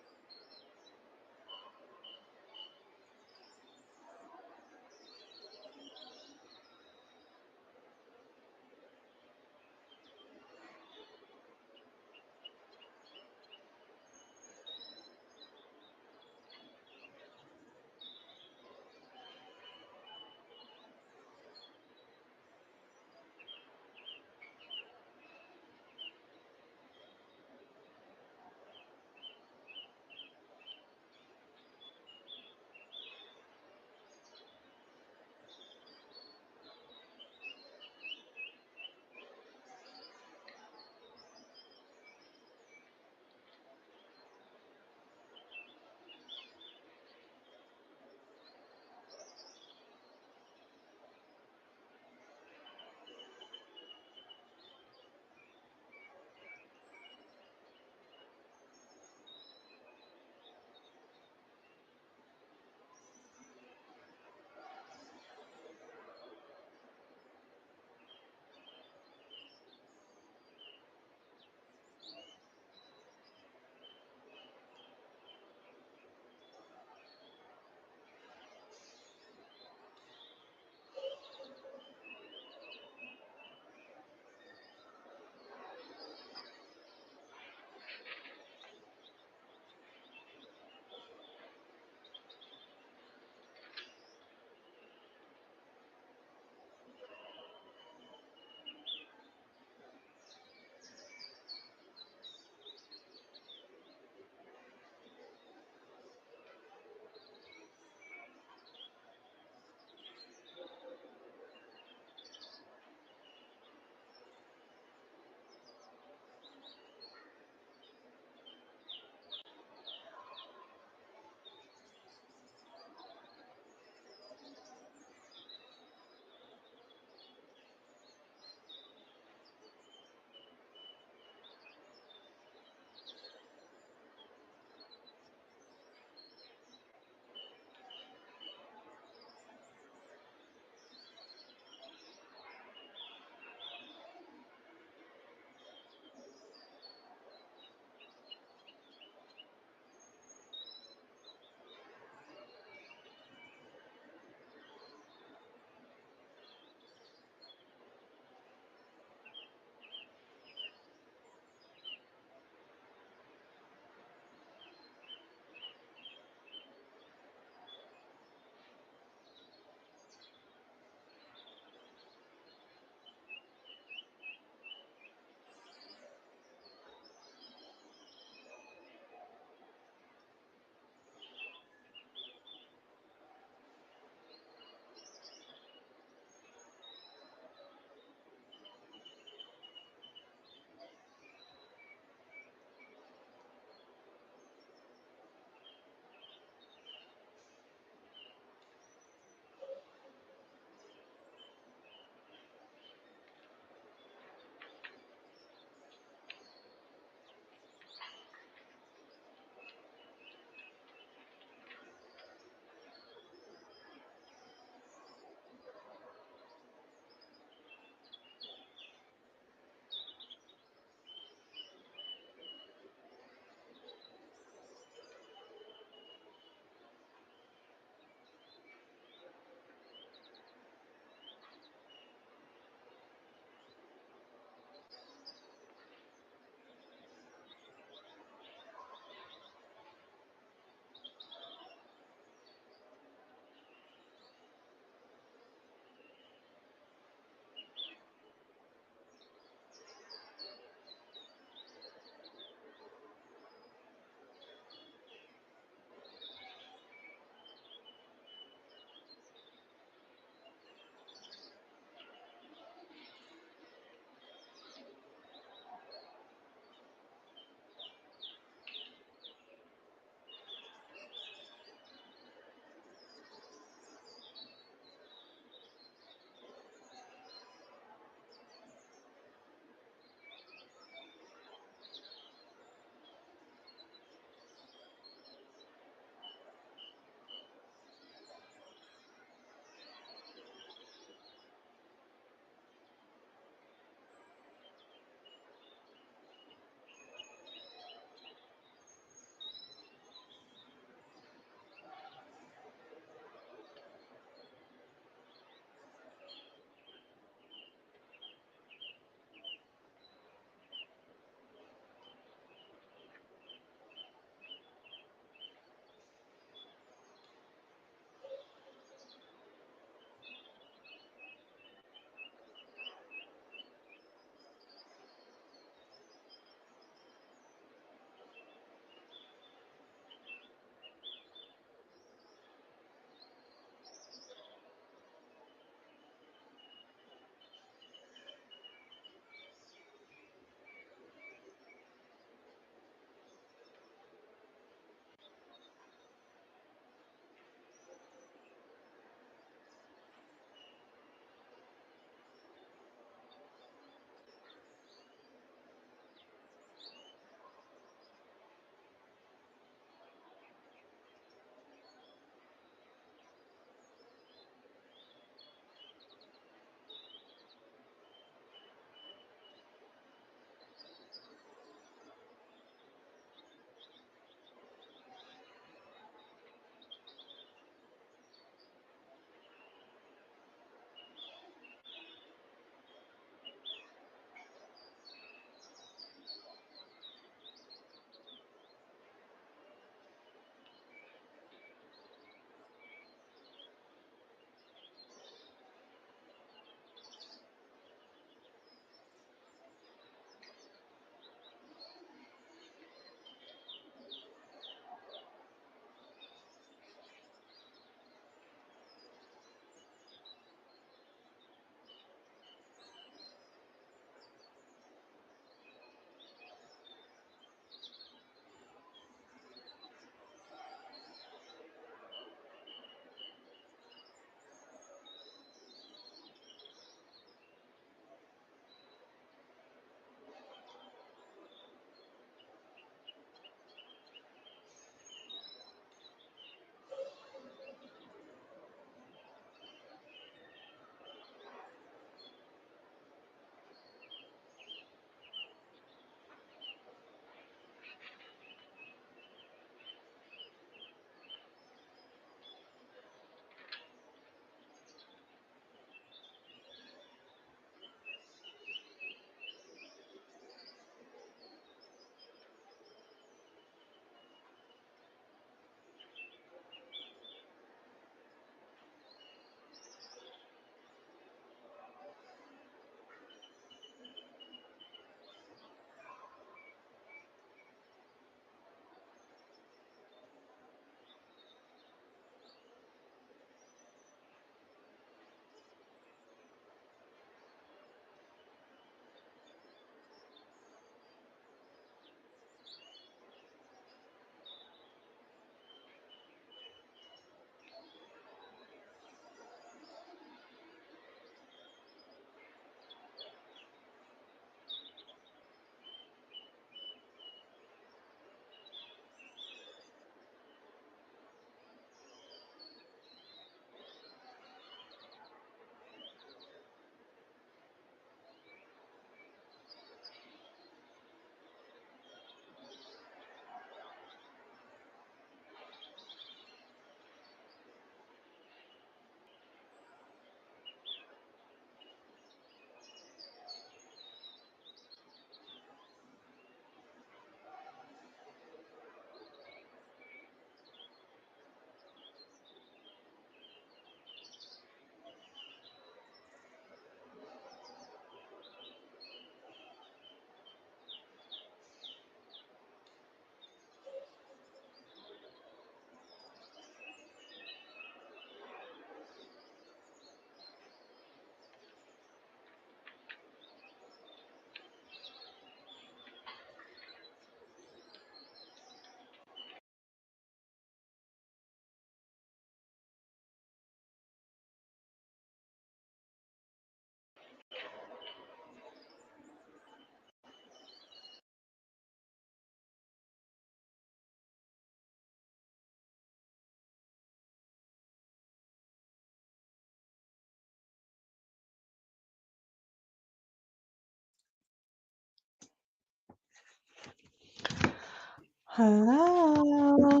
Hello.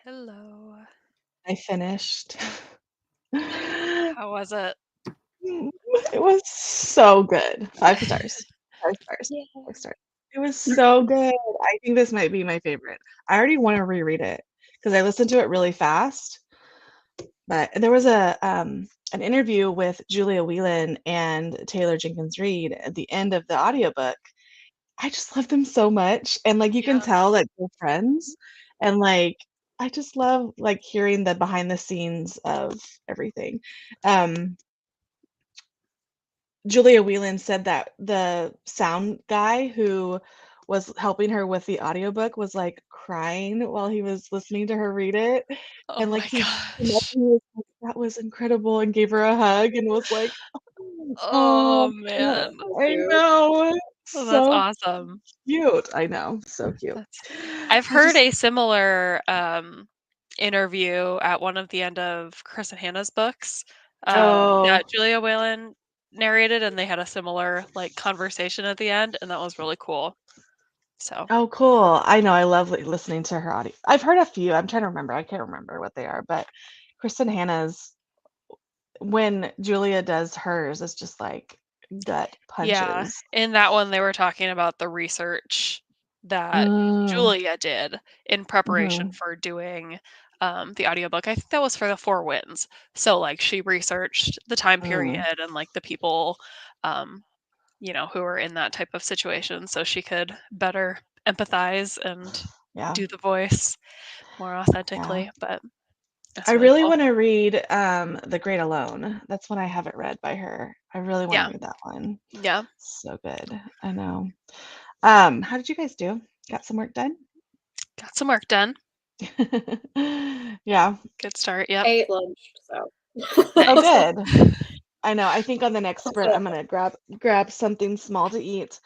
Hello. I finished. How was it? It was so good. 5 stars. 5 stars. Yeah. 5 stars. It was so good. I think this might be my favorite. I already want to reread it because I listened to it really fast. But there was an interview with Julia Whelan and Taylor Jenkins Reid at the end of the audiobook. I just love them so much, and, like, you can Yeah. tell that they're friends, and, like, I just love, like, hearing the behind the scenes of everything. Um, Julia Whelan said that the sound guy who was helping her with the audiobook was, like, crying while he was listening to her read it, Oh and, like, my he came up gosh. and he was like, "That was incredible," and gave her a hug and was like, Oh "Oh, man. I know, Oh, that's so awesome. cute." I know, so cute. That's I've I heard just a similar interview at one of the end of Chris and Hannah's books Oh, that Julia Whalen narrated, and they had a similar like conversation at the end, and that was really cool. So oh, cool. I know, I love listening to her audio. I've heard a few, I'm trying to remember, I can't remember what they are, but Kristen Hannah's when Julia does hers, it's just like gut yeah, punches. in that one they were talking about the research that Mm, Julia did in preparation mhm, for doing the audiobook. I think that was for the Four Winds. So like she researched the time period mm, and like the people um, who are in that type of situation so she could better empathize and yeah, do the voice more yeah. authentically. But I that's really really cool. wanna read, The Great Alone. That's one I haven't read by her. I really wanna Yeah. read that one. Yeah. So good. I know. How did you guys do? Got some work done? Got some work done. Yeah. Good start. Yep. I ate lunch, so Oh, Nice. good. I know. I think on the next that's sprint, what I'm gonna grab something small to eat.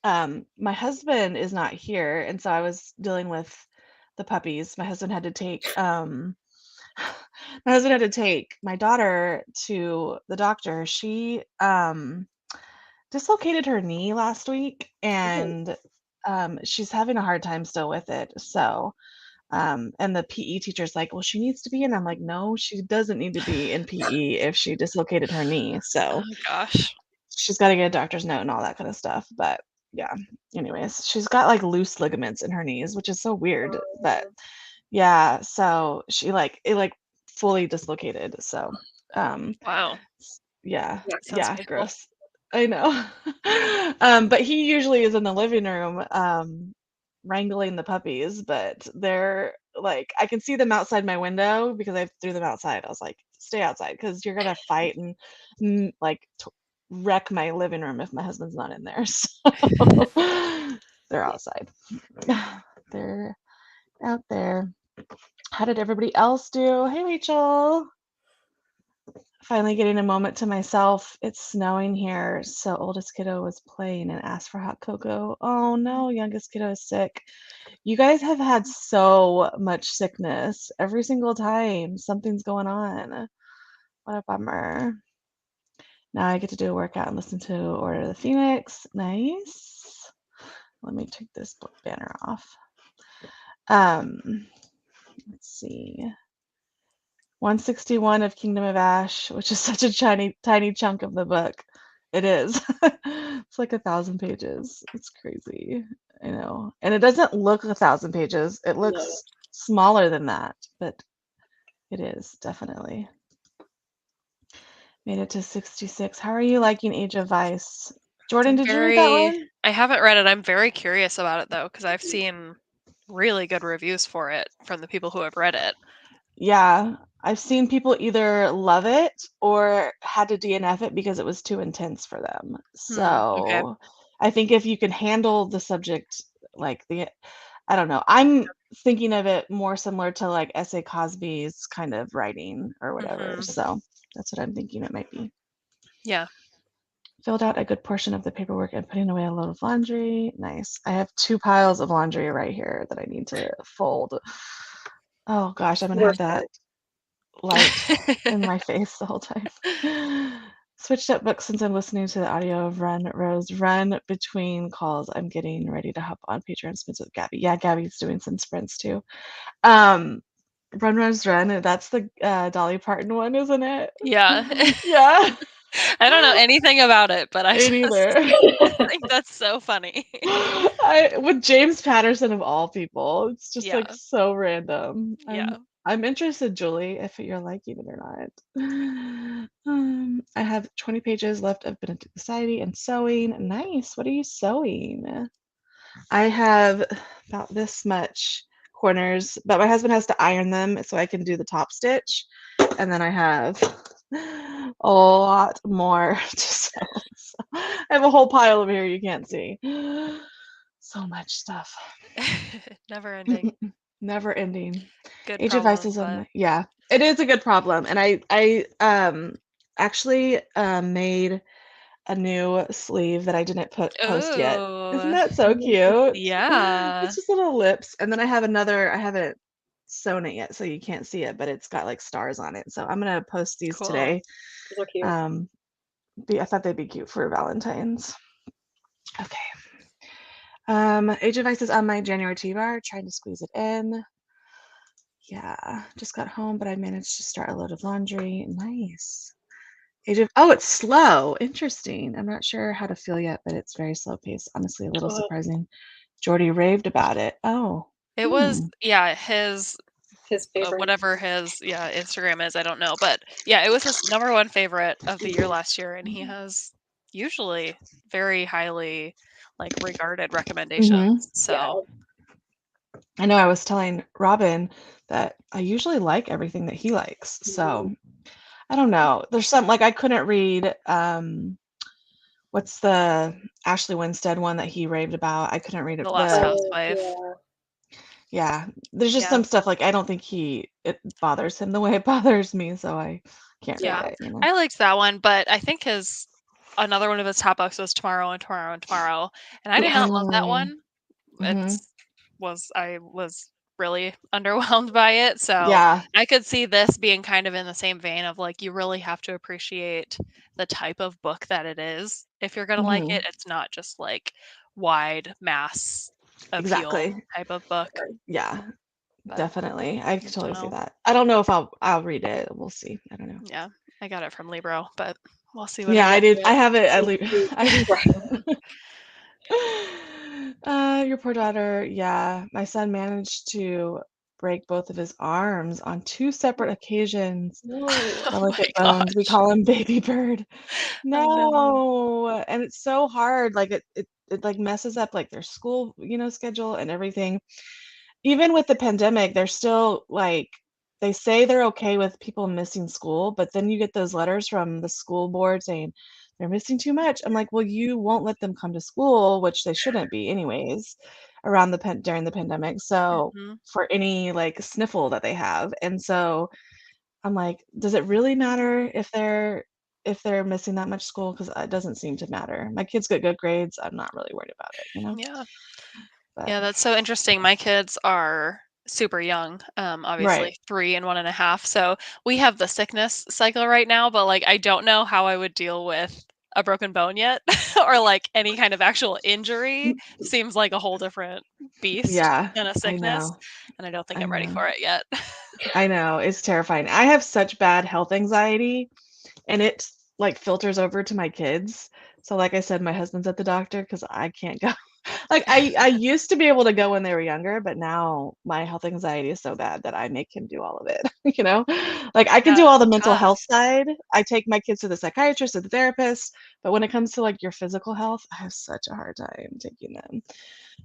My husband is not here, and so I was dealing with the puppies. My husband had to take my husband had to take my daughter to the doctor. She dislocated her knee last week, Ooh, and she's having a hard time still with it. So and the PE teacher's like, "Well, she needs to be in." I'm like, "No, she doesn't need to be in PE if she dislocated her knee." So Oh gosh. she's got to get a doctor's note and all that kind of stuff. But yeah, anyways, she's got like loose ligaments in her knees, which is so weird. But yeah, so she like it like fully dislocated. So um Wow. yeah, yeah. Sounds yeah, painful. gross. I know. But he usually is in the living room, wrangling the puppies, but they're like I can see them outside my window because I threw them outside. I was like, "Stay outside because you're gonna fight and like wreck my living room if my husband's not in there." So they're outside. They're out there. How did everybody else do? Hey, Rachel. Finally getting a moment to myself. It's snowing here, so oldest kiddo was playing and asked for hot cocoa. Oh no, youngest kiddo is sick. You guys have had so much sickness every single time something's going on. What a bummer. Now I get to do a workout and listen to Order of the Phoenix. Nice. Let me take this book banner off. Let's see. 161 of Kingdom of Ash, which is such a tiny chunk of the book. It is. It's like 1,000 pages. It's crazy. I know. And it doesn't look 1,000 pages. It No, looks smaller than that, but it is definitely. Made it to 66. How are you liking Age of Vice? Jordan, did you read that one? I haven't read it. I'm very curious about it though, because I've seen really good reviews for it from the people who have read it. Yeah, I've seen people either love it or had to DNF it because it was too intense for them. Okay. So, I think if you can handle the subject, like I don't know. I'm thinking of it more similar to like S.A. Cosby's kind of writing or whatever. Mhm. So, that's what I'm thinking it might be. Yeah. Filled out a good portion of the paperwork and putting away a load of laundry. Nice. I have 2 piles of laundry right here that I need to fold. Oh gosh, I'm gonna have worse that part. light in my face the whole time. Switched up books since I'm listening to the audio of Run, Rose, Run between calls. I'm getting ready to hop on Patreon sprints with Gabby. Yeah, Gabby's doing some sprints too. Run, Rose, Run. That's the Dolly Parton one, isn't it? Yeah. Yeah. I don't know anything about it, but I Me just neither. think that's so funny. With James Patterson of all people, it's just like Yeah. so random. Yeah. I'm interested, Julie, if you're liking it or not. I have 20 pages left of Benedict Society and sewing. Nice. What are you sewing? I have about this much corners, but my husband has to iron them so I can do the top stitch. And then I have a lot more to sew. So I have a whole pile over here you can't see. So much stuff. Never ending. Never ending. Good Age of problem, Vices on but my, yeah, it is a good problem. And I actually made a new sleeve that I didn't post yet. Isn't oh, that so cute? yeah. It's just little lips. And then I have another, I haven't sewn it yet, so you can't see it, but it's got like stars on it. So I'm gonna post these Cool. today. Those are cute. I thought they'd be cute for Valentine's. Okay. Age of Ice is on my January T-bar, trying to squeeze it in. Yeah, just got home, but I managed to start a load of laundry. Nice. Oh, it's slow. Interesting. I'm not sure how to feel yet, but it's very slow paced. Honestly, a little surprising. Jordy raved about it. Oh. It was, his favorite. whatever his Instagram is, I don't know, but yeah, it was his #1 favorite of the year last year, and he has usually very highly like regarded recommendations. So I know I was telling Robin that I usually like everything that he likes. So I don't know. There's some like I couldn't read what's the Ashley Winstead one that he raved about? I couldn't read it. The Last Housewife. Yeah, there's just some stuff like I don't think it bothers him the way it bothers me, so I can't read it. You know? I liked that one, but I think another one of his top books was Tomorrow and Tomorrow and Tomorrow, and I did not love that one. I was really underwhelmed by it, so I could see this being kind of in the same vein of like you really have to appreciate the type of book that it is if you're gonna like it. It's not just like wide mass appeal type of book. Yeah, But definitely. I can totally see that. I don't know if I'll read it. We'll see. I don't know. Yeah, I got it from Libro, but we'll see what Yeah, I did. do. I have it at least. Your poor daughter. Yeah, my son managed to break both of his arms on 2 separate occasions. Delicate bones. We call him Baby Bird. Oh, no. No, and it's so hard. Like it like messes up like their school, schedule and everything. Even with the pandemic, they're still like they say they're okay with people missing school, but then you get those letters from the school board saying they're missing too much. I'm like, well, you won't let them come to school, which they shouldn't be anyways, during the pandemic. So for any like sniffle that they have, and so I'm like, does it really matter if they're missing that much school? Because it doesn't seem to matter. My kids get good grades. I'm not really worried about it. Yeah. But, Yeah, that's so interesting. My kids are super young, obviously 3 and 1.5. So we have the sickness cycle right now, but like I don't know how I would deal with a broken bone yet or like any kind of actual injury. Seems like a whole different beast than a sickness. And I don't think I'm ready for it yet. I know. It's terrifying. I have such bad health anxiety and it like filters over to my kids. So like I said, my husband's at the doctor because I can't go. Like I used to be able to go when they were younger, but now my health anxiety is so bad that I make him do all of it. Like I can do all the mental health side. I take my kids to the psychiatrist, to the therapist, but when it comes to like your physical health, I have such a hard time taking them.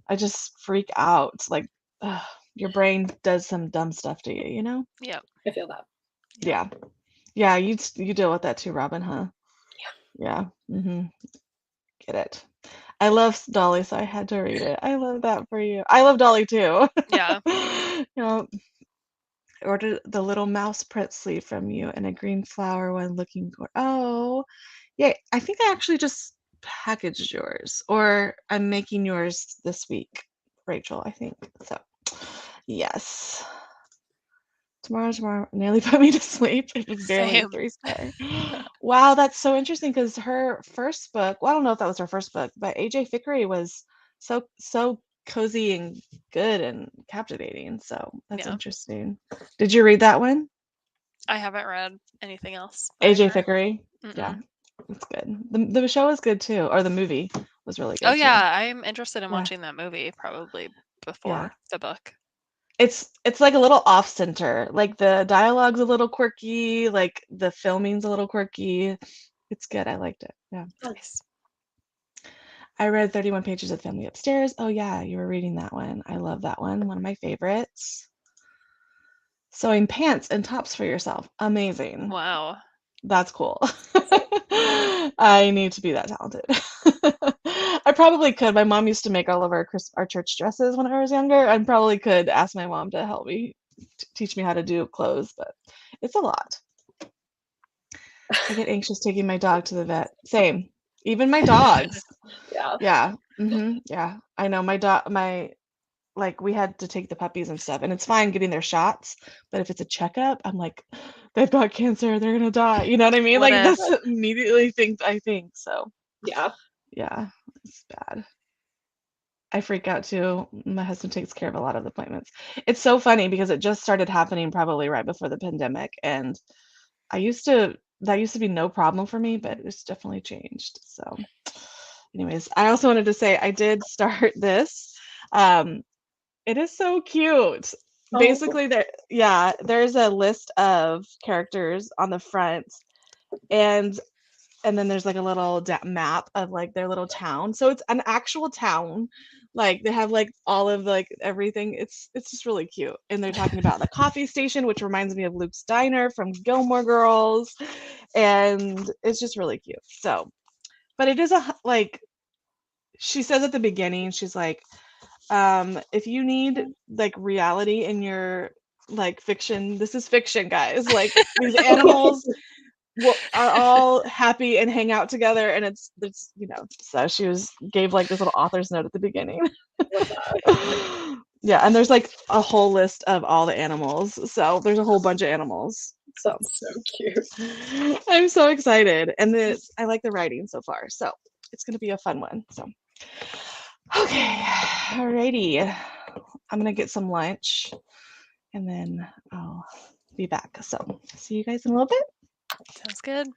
I just freak out. Like your brain does some dumb stuff to you. Yeah, I feel that. Yeah, you deal with that too, Robin, huh? Yeah. Get it. I love Dolly, so I had to read it. I love that for you. I love Dolly too. Yeah. I ordered the little mouse print sleeve from you and a green flower one looking for. Oh, yeah. I think I actually just packaged yours, or I'm making yours this week, Rachel, I think. So, yes. Tomorrow nearly put me to sleep. It was barely a Same. 3-star. Wow, that's so interesting because her first book, well, I don't know if that was her first book, but AJ Fickery was so cozy and good and captivating. So that's Yeah. interesting. Did you read that one? I haven't read anything else by AJ her. Fickery? Yeah, Mm-mm. it's good. The show was good too, or the movie was really Oh good too. yeah, I'm interested in Yeah, watching that movie probably yeah. before the book. It's like a little off center. Like the dialogue's a little quirky, like the filming's a little quirky. It's good. I liked it. Yeah. Nice. I read 31 Pages of Family Upstairs. Oh yeah, you were reading that one. I love that one. One of my favorites. Sewing pants and tops for yourself. Amazing. Wow. That's cool. I need to be that talented. I probably could. My mom used to make all of our church dresses when I was younger. I probably could ask my mom to help me teach me how to do clothes, but it's a lot. I get anxious taking my dog to the vet. Same. Even my dogs. Yeah. Yeah. Yeah. I know my dog, like we had to take the puppies and stuff, and it's fine getting their shots, but if it's a checkup, I'm like, they've got cancer, they're gonna die. You know what I mean? What Like if? that's immediately things I think. So Yeah. yeah, it's bad. I freak out too. My husband takes care of a lot of the appointments. It's so funny because it just started happening probably right before the pandemic, and that used to be no problem for me, but it's definitely changed. So anyways, I also wanted to say I did start this. Um, it is so cute. Oh, Basically, there's a list of characters on the front, and then there's like a little map of like their little town. So it's an actual town. Like they have like all of like everything. It's just really cute. And they're talking about the coffee station, which reminds me of Luke's Diner from Gilmore Girls, and it's just really cute. So, but it is like she says at the beginning, she's like, if you need like reality in your like fiction, this is fiction, guys. Like these animals are all happy and hang out together, and it's so gave like this little author's note at the beginning. love that. Yeah, and there's like a whole list of all the animals, so there's a whole bunch of animals, so That's so cute. I'm so excited, and I like the writing so far, so it's gonna be a fun one. So okay, alrighty, I'm gonna get some lunch and then I'll be back, so see you guys in a little bit. Sounds good.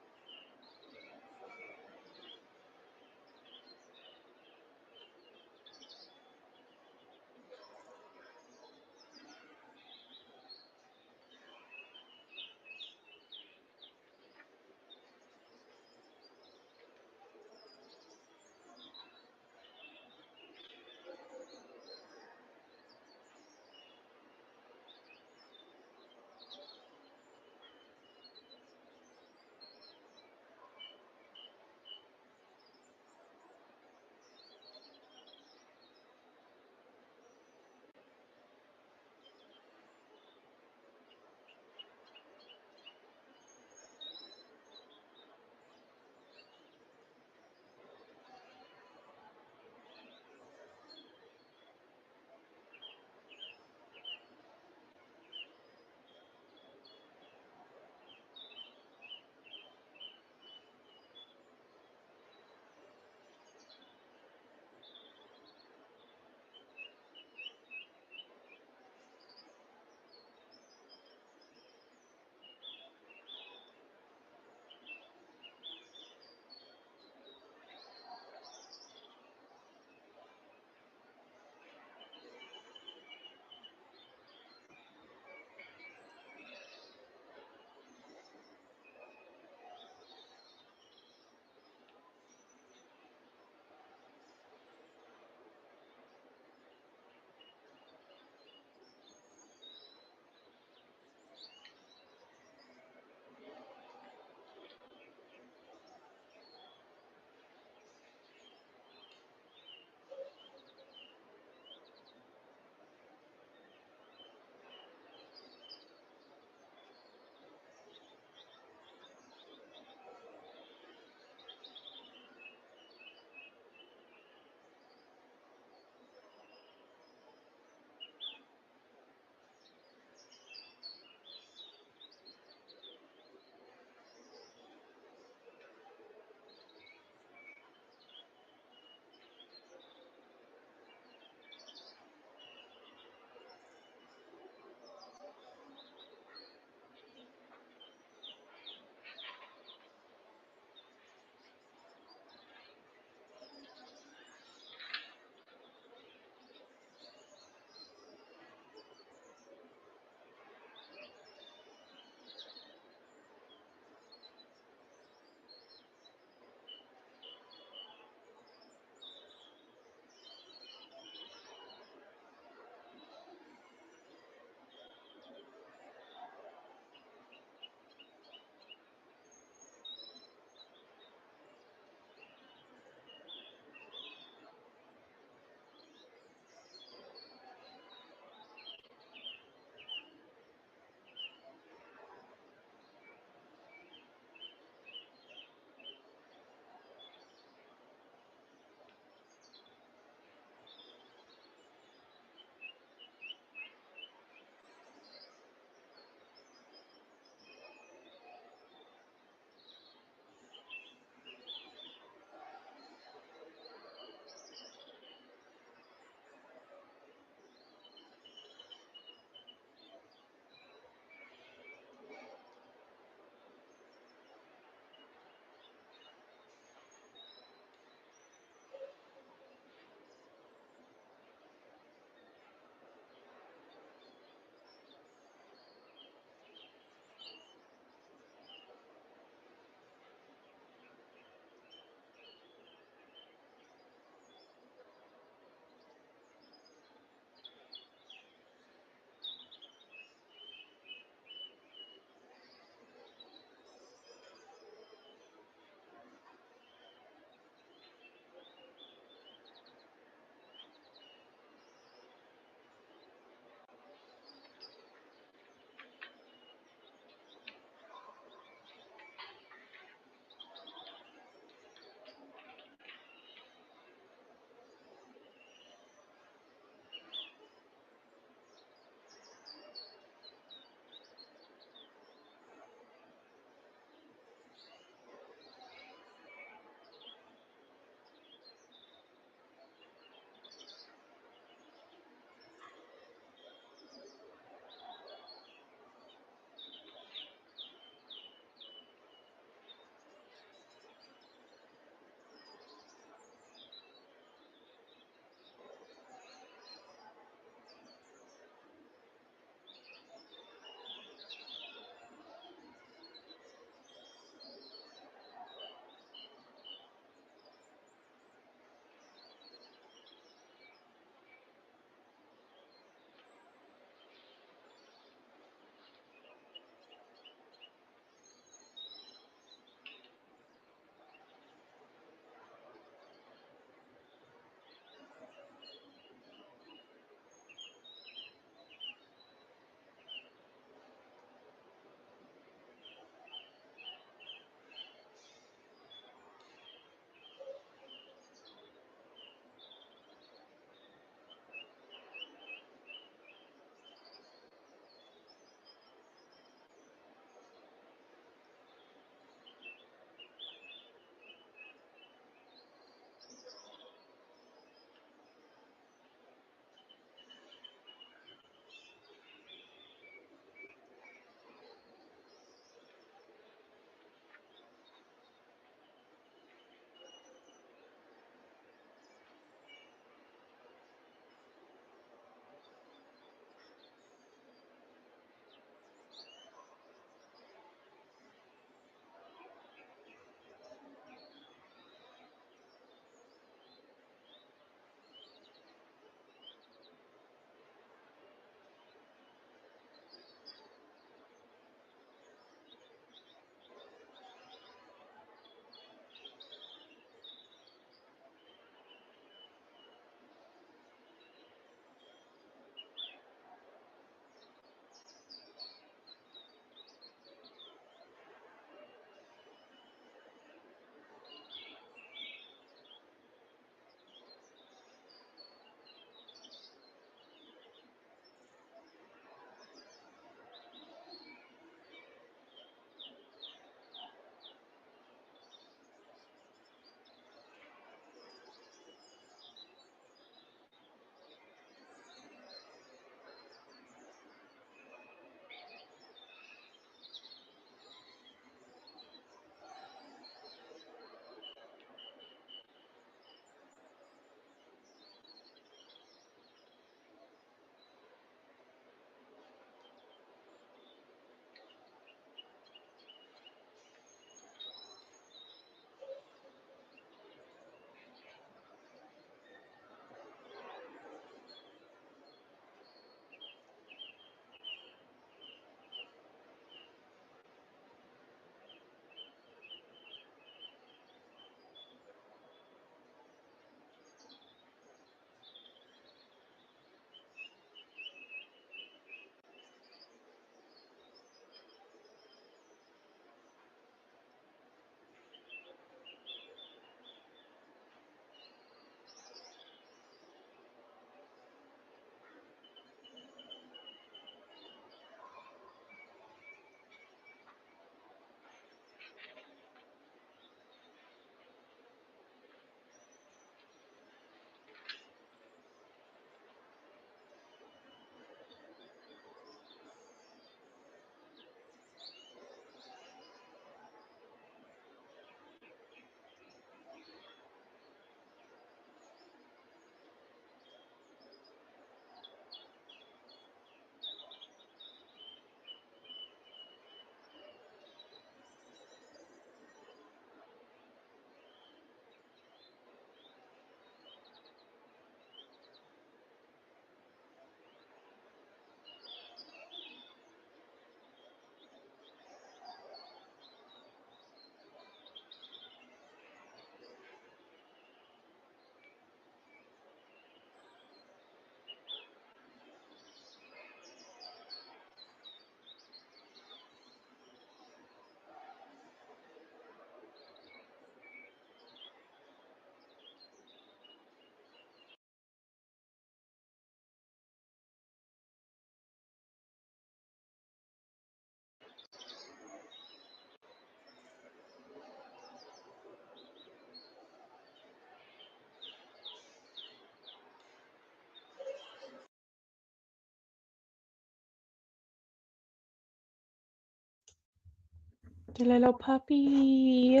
The little puppy.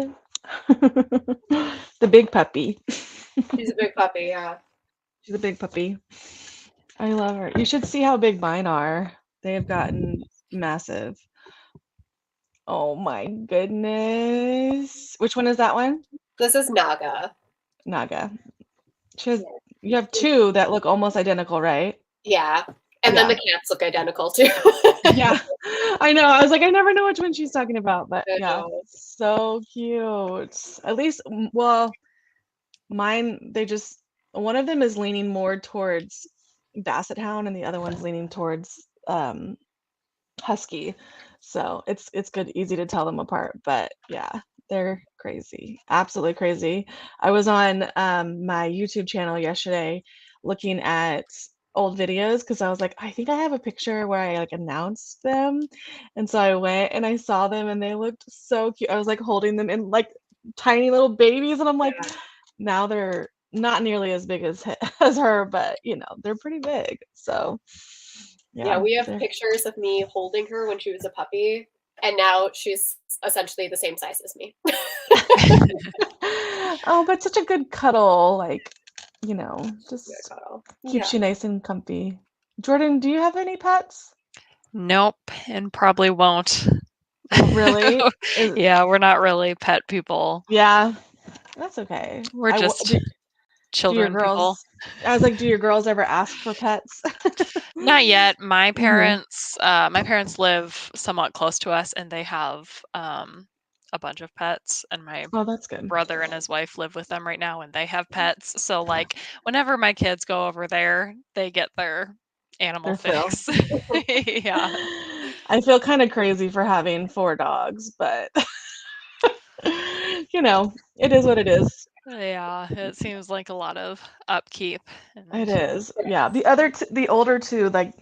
The big puppy. She's a big puppy, yeah. She's a big puppy. I love her. You should see how big mine are. They have gotten massive. Oh my goodness. Which one is that one? This is Naga. Naga. She has, Yeah. you have two that look almost identical, right? Yeah. And then Yeah. the cats look identical too. Yeah. I know. I was like, I never know which one she's talking about, but I yeah. know. So cute. At least, well, mine, they just, one of them is leaning more towards Basset Hound and the other one's leaning towards Husky. So it's good, easy to tell them apart. But yeah, they're crazy, absolutely crazy. I was on my YouTube channel yesterday looking at old videos because I was like, I think I have a picture where I like announced them. And so I went and I saw them and they looked so cute. I was like holding them in like tiny little babies, and I'm like, Yeah. now they're not nearly as big as as her, but you know, they're pretty big. So Yeah, yeah, we have they're pictures of me holding her when she was a puppy, and now she's essentially the same size as me. oh, but such a good cuddle, like, you know, Good just cuddle. keeps Yeah. you nice and comfy. Jordan, do you have any pets? Nope, and probably won't. Really? Is- Yeah, we're not really pet people. yeah, that's okay. We're just Do your children people. girls, I was like, do your girls ever ask for pets? Not yet. My Mhm. parents live somewhat close to us, and they have a bunch of pets. And my Oh, that's good. brother and his wife live with them right now, and they have pets. So like, whenever my kids go over there, they get their animal Their fill. fix. Yeah. I feel kind of crazy for having 4 dogs, but you know, it is what it is. Yeah, it seems like a lot of upkeep. It And is. Yeah. The older two, like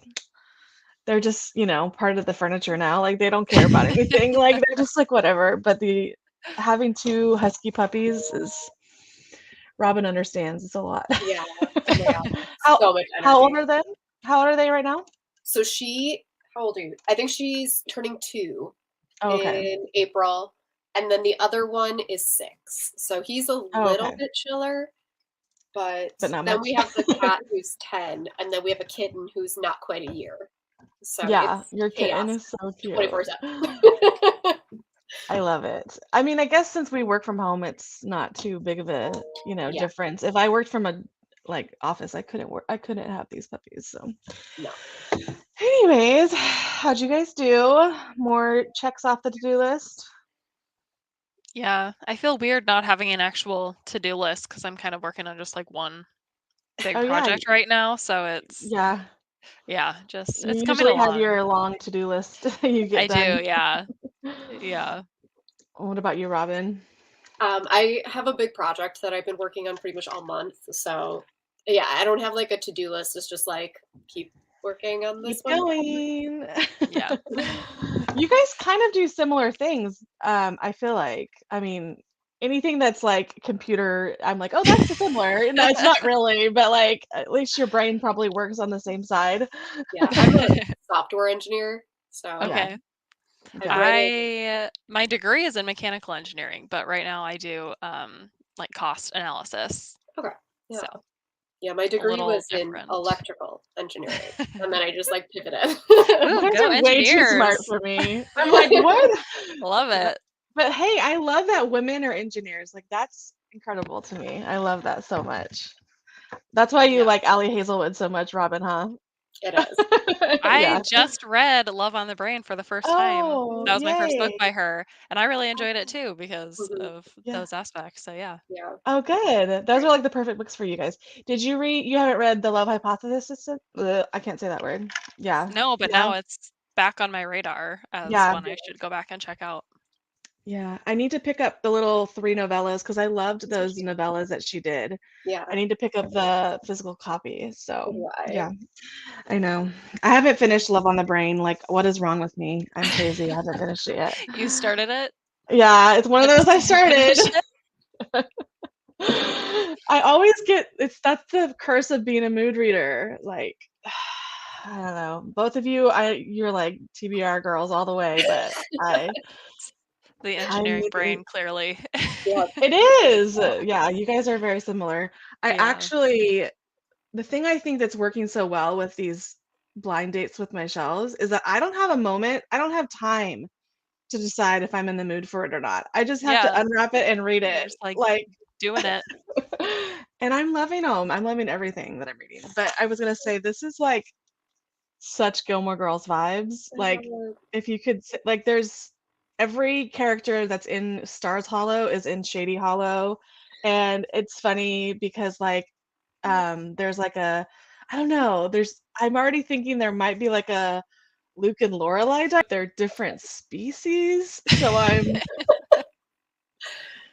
they're just, you know, part of the furniture now. Like they don't care about anything. Like they're just like whatever. But the having 2 husky puppies is Robin understands. It's a lot. Yeah. Oh my God. How So much how old energy. are they? How old are they right now? So how old are you? I think she's turning 2 Oh, okay. in April. And then the other one is 6. So he's a Oh, little okay. bit chiller. But But not then much. we have the cat who's 10, and then we have a kitten who's not quite a year. So Yeah, it's your kitten chaos is so cute. 24/7. I love it. I mean, I guess since we work from home, it's not too big of a, Yeah, difference. If I worked from a like office, I couldn't have these puppies. So, no. anyways, how'd you guys do? More checks off the to-do list? yeah, I feel weird not having an actual to-do list because I'm kind of working on just like one big Oh yeah, project right now. So it's, yeah. yeah, just You it's coming usually have along. your long to-do list you I get do, done. yeah. Yeah. What about you, Robin? I have a big project that I've been working on pretty much all month. So yeah, I don't have like a to-do list. It's just like keep working on this Keep one. going. Yeah. You guys kind of do similar things, I feel like. I mean, anything that's like computer, I'm like, oh, that's similar. No, it's not really, but like at least your brain probably works on the same side. Yeah, I'm a software engineer. So Yeah, Okay. I've written, My degree is in mechanical engineering, but right now I do like cost analysis. okay. Yeah. So Yeah, my a degree little was in different. electrical engineering. And then I just like pivoted. you Ooh, guys go are way too smart engineers. for me. I'm like, what? Love But, it. but hey, I love that women are engineers. Like that's incredible to me. I love that so much. That's why you Yeah. like Allie Hazelwood so much, Robin, huh? It is. I Yeah. just read Love on the Brain for the first time. Oh, That was my first book yay. by her, and I really enjoyed it too because Mhm. of Yeah. those aspects. So yeah. Yeah. Oh, good. Those are like the perfect books for you guys. Did you read? You haven't read The Love Hypothesis? I can't say that word. Yeah. No, but Yeah. now it's back on my radar as Yeah. one I should go back and check out. Yeah. I need to pick up the little 3 novellas because I loved So those cute. novellas that she did. Yeah. I need to pick up the physical copy. So So, do I. yeah, I know. I haven't finished Love on the Brain. Like, what is wrong with me? I'm crazy. I haven't finished it yet. You started it, Yeah, it's one of but those I just didn't started. finish it. I always get that's the curse of being a mood reader. Like, I don't know. Both of you, you're like TBR girls all the way, but I The I'm engineering making brain, clearly. Yeah. it is. Yeah, you guys are very similar. I Yeah. actually the thing I think that's working so well with these blind dates with my shells is that I don't have a moment, I don't have time to decide if I'm in the mood for it or not. I just have to Yeah. unwrap it and read You're it. just, like, Like, doing it. and I'm loving them. I'm loving everything that I'm reading. But I was gonna say this is like such Gilmore Girls vibes. I love Like, it. if you could, like, there's every character that's in Stars Hollow is in Shady Hollow, and it's funny because like, there's like a, I don't know, there's, I'm already thinking there might be like a Luke and Lorelai they're different species, so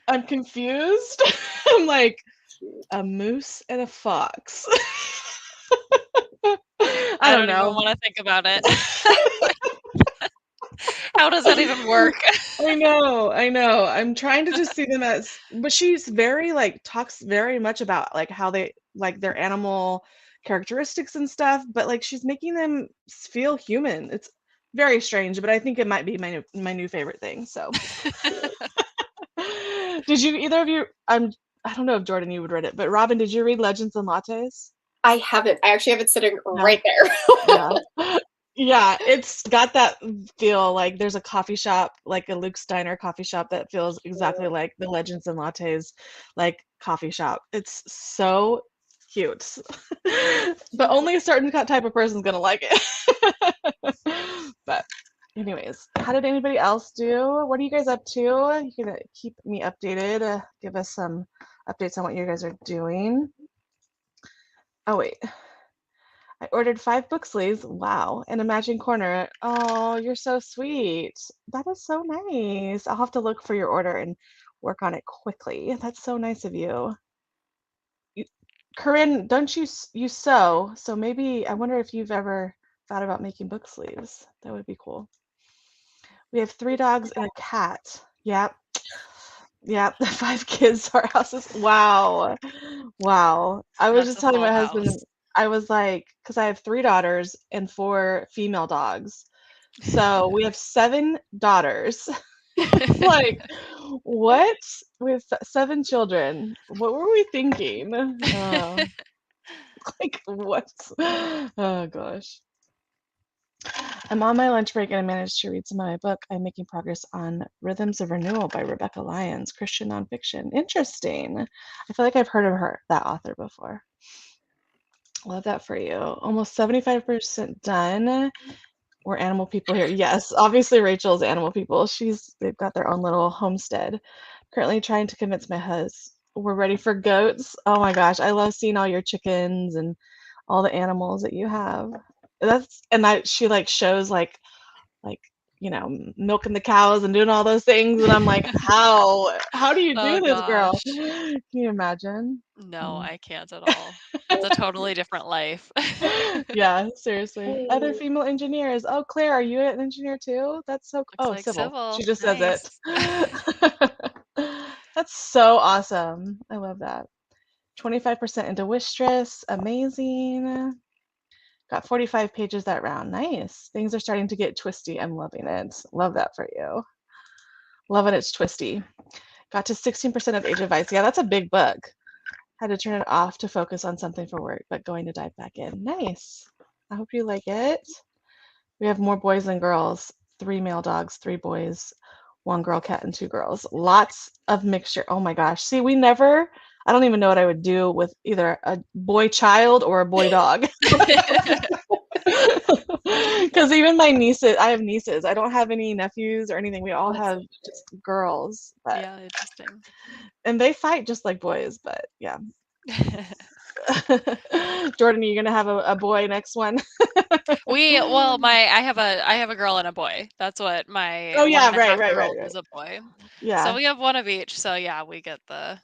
I'm confused. I'm like Cute. a moose and a fox. I I don't don't even know. wanna think about it. How does that even work? I know, I know. I'm trying to just see them as, but she's very like talks very much about like how they like their animal characteristics and stuff, but like she's making them feel human. It's very strange, but I think it might be my new favorite thing. So, did you either of you? I don't know if Jordan you would read it, but Robin, did you read Legends and Lattes? I haven't. I actually have it sitting No. right there. Yeah. Yeah, it's got that feel like there's a coffee shop, like a Luke Steiner coffee shop that feels exactly like the Legends and Lattes like coffee shop. It's so cute. But only a certain type of person's gonna like it. But anyways, how did anybody else do? What are you guys up to? You can keep me updated, give us some updates on what you guys are doing. Oh wait. I ordered 5 book sleeves. Wow. And a matching corner. Oh, you're so sweet. That is so nice. I'll have to look for your order and work on it quickly. That's so nice of you. You Corinne, don't you sew? So maybe I wonder if you've ever thought about making book sleeves. That would be cool. We have 3 dogs and a cat. Yep. Yep. 5 kids, our house is wow. Wow. I was That's just a telling full my house. husband, I was like, because I have 3 daughters and 4 female dogs. So we have 7 daughters. It's like, what? We have 7 children. What were we thinking? Like, what? Oh, gosh. I'm on my lunch break and I managed to read some of my book. I'm making progress on Rhythms of Renewal by Rebecca Lyons, Christian nonfiction. Interesting. I feel like I've heard of her, that author, before. Love that for you. Almost 75% done. We're animal people here. Yes, obviously Rachel's animal people. They've got their own little homestead. Currently trying to convince my husband we're ready for goats. Oh my gosh, I love seeing all your chickens and all the animals that you have. She like shows like milking the cows and doing all those things, and I'm like, how do you Oh do this, girl? gosh. Can you imagine? No, Mm. I can't at all. It's a totally different life. Yeah, seriously. Other Hey. female engineers. Oh, Claire, are you an engineer too? That's so Looks oh, like civil. civil. She just says it. Nice. That's so awesome. I love that. 25% into Wistress. Amazing. Got 45 pages that round. Nice. Things are starting to get twisty. I'm loving it. Love that for you. Loving it's twisty. Got to 16% of Age of Vice. Yeah, that's a big book. Had to turn it off to focus on something for work, but going to dive back in. Nice. I hope you like it. We have more boys than girls. 3 male dogs, 3 boys, 1 girl cat, and 2 girls. Lots of mixture. Oh my gosh. See, I don't even know what I would do with either a boy child or a boy dog. Because even my nieces, I have nieces. I don't have any nephews or anything. We all Oh, that's have so just girls, but Yeah, interesting. and they fight just like boys, but yeah. Jordan, are you gonna have a boy next one? Well, I have a girl and a boy. That's what my Oh one yeah, and a right, half right, year right, old right. is a boy. So Yeah, we have one of each. So yeah, we get the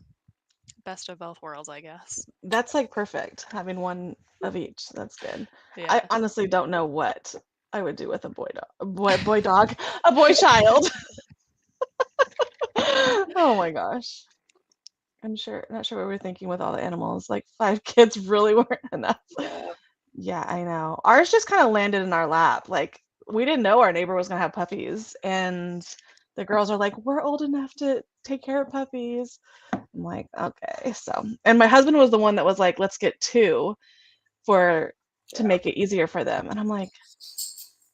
best of both worlds, I guess. that's like perfect. Having one of each. That's good. I Yeah. honestly don't know what I would do with a boy dog, boy dog, a boy child. Oh my gosh. Not sure what we're thinking with all the animals. Like 5 kids really weren't enough. Yeah. Yeah, I know. Ours just kind of landed in our lap. Like we didn't know our neighbor was gonna have puppies, and the girls are like, we're old enough to take care of puppies. I'm like, okay. So, and my husband was the one that was like, let's get two to Yeah. make it easier for them. And I'm like,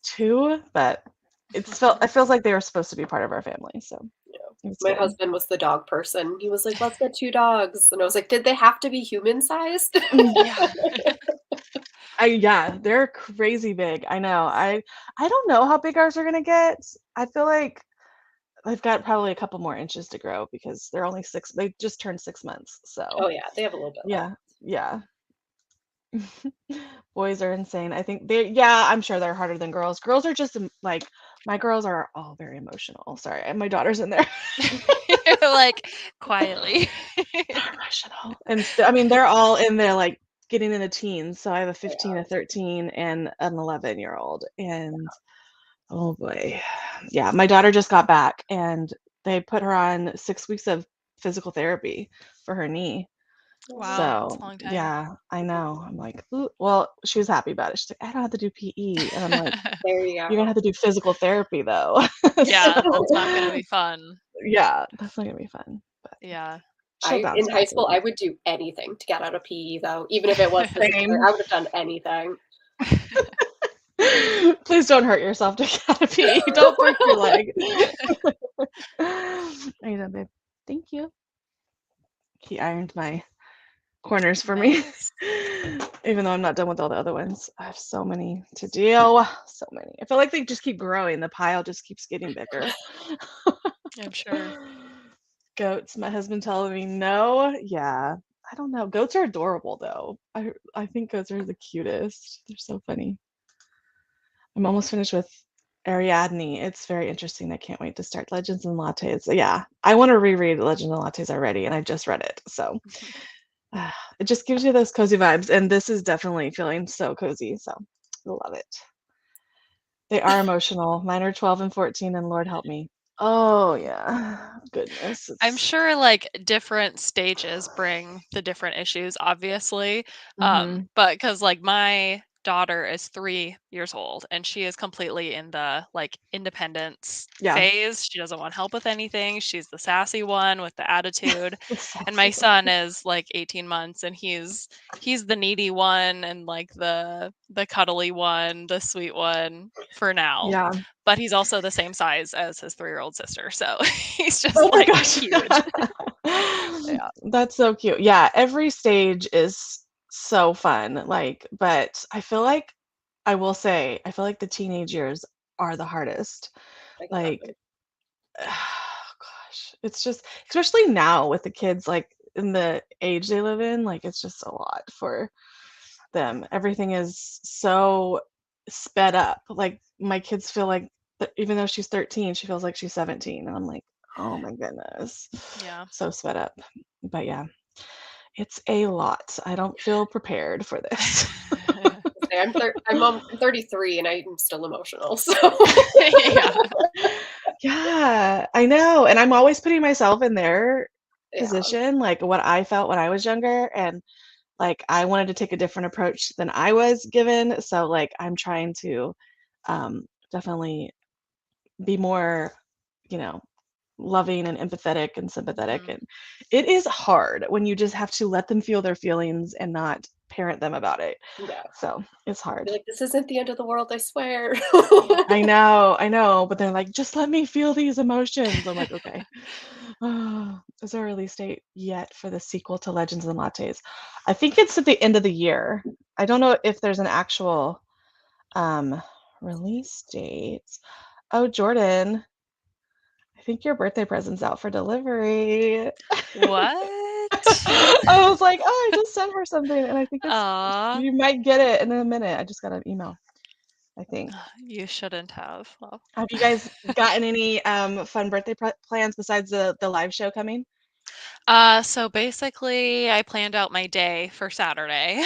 two? But it feels like they were supposed to be part of our family. So Yeah. it's My good. husband was the dog person. He was like, let's get 2 dogs. And I was like, did they have to be human sized? Yeah. Yeah, they're crazy big. I know. I don't know how big ours are gonna get. I feel like they've got probably a couple more inches to grow because they're only six. They just turned 6 months. So Oh yeah, they have a little bit left. yeah. Boys are insane. I think yeah, I'm sure they're harder than girls. Girls are just like, my girls are all very emotional. Sorry, and my daughter's in there. Like quietly. They're emotional. And I mean, they're all in there like getting in the teens. So I have a 15, Yeah. a 13, and an 11-year-old. And oh boy. Yeah, my daughter just got back and they put her on 6 weeks of physical therapy for her knee. Wow, So, that's a long time. yeah, I know. I'm like, ooh. Well, she was happy about it. She's like, I don't have to do PE. And I'm like, There you you're go. gonna have to do physical therapy though. Yeah, So, that's not gonna be fun. yeah, that's not gonna be fun. But Yeah. she'll bounce In high back. school, I would do anything to get out of PE though, even if it was physical Same. therapy, I would have done anything. Please don't hurt yourself to get out of PE. Don't break your leg. I know, babe. Thank you. He ironed my corners for me. Nice. Even though I'm not done with all the other ones. I have so many to do. So many. I feel like they just keep growing. The pile just keeps getting bigger. I'm sure. Goats. My husband telling me no. Yeah. I don't know. Goats are adorable though. I think goats are the cutest. They're so funny. I'm almost finished with Ariadne. It's very interesting. I can't wait to start Legends and Lattes. Yeah, I want to reread Legends and Lattes already, and I just read it. So it just gives you those cozy vibes, and this is definitely feeling so cozy. So I love it. They are emotional. Mine are 12 and 14, and Lord help me. Oh yeah, goodness. I'm sure like different stages bring the different issues, obviously. Mhm. But because like my daughter is 3 years old and she is completely in the like independence Yeah. phase. She doesn't want help with anything. She's the sassy one with the attitude. The And my sassy one. son is like 18 months and he's the needy one and like the cuddly one, the sweet one for now. Yeah. But he's also the same size as his 3-year-old sister. So he's just Oh my like gosh. huge. Yeah. That's so cute. Yeah, every stage is so fun. Like, but I feel like I will say, I feel like the teenage years are the hardest. I can Like, imagine. gosh, it's just, especially now with the kids, like in the age they live in, like it's just a lot for them. Everything is so sped up. Like my kids feel like even though she's 13, she feels like she's 17. And I'm like, oh my goodness. Yeah. So sped up. But yeah, it's a lot. I don't feel prepared for this. I'm 33 and I'm still emotional. So Yeah. Yeah, I know. And I'm always putting myself in their yeah. position, like what I felt when I was younger. And like I wanted to take a different approach than I was given. So like I'm trying to definitely be more, you know, loving and empathetic and sympathetic. Mhm. And it is hard when you just have to let them feel their feelings and not parent them about it. Yeah. So it's hard. You're like, this isn't the end of the world, I swear. I know, but they're like, just let me feel these emotions. I'm like, okay. Is there a release date yet for the sequel to Legends and Lattes? I think it's at the end of the year. I don't know if there's an actual um release date. Oh, Jordan, I think your birthday present's out for delivery. What? I was like, oh, I just sent her something, and I think Aw. you might get it in a minute. I just got an email, I think. You shouldn't have. Well, Have you guys gotten any fun birthday plans besides the live show coming? so basically, I planned out my day for Saturday.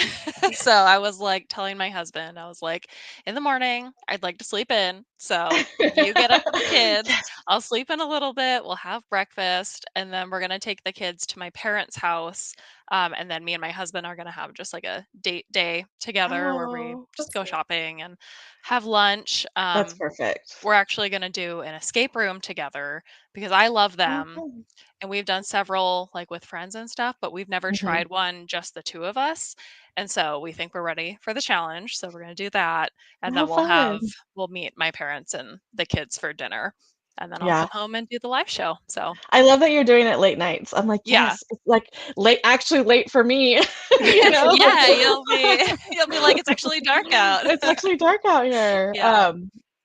So I was like telling my husband, I was like, in the morning, I'd like to sleep in. So you get up with the kids. Yes. I'll sleep in a little bit. We'll have breakfast. And then we're going to take the kids to my parents' house And then me and my husband are going to have just like a date day together where we Oh, just That's go sweet. shopping and have lunch. that's perfect. We're actually going to do an escape room together because I love Oh, them. fun. And we've done several like with friends and stuff, but we've never Mhm. tried one just the two of us. And so we think we're ready for the challenge. So we're going to do that. And How then fun. we'll meet my parents and the kids for dinner. And then I'll Yeah. come home and do the live show. So I love that you're doing it late nights. I'm like, yeah. "Yes." It's like late actually late for me, you know? Like Yeah, you'll be like, it's actually dark out. it's actually dark out here. Yeah.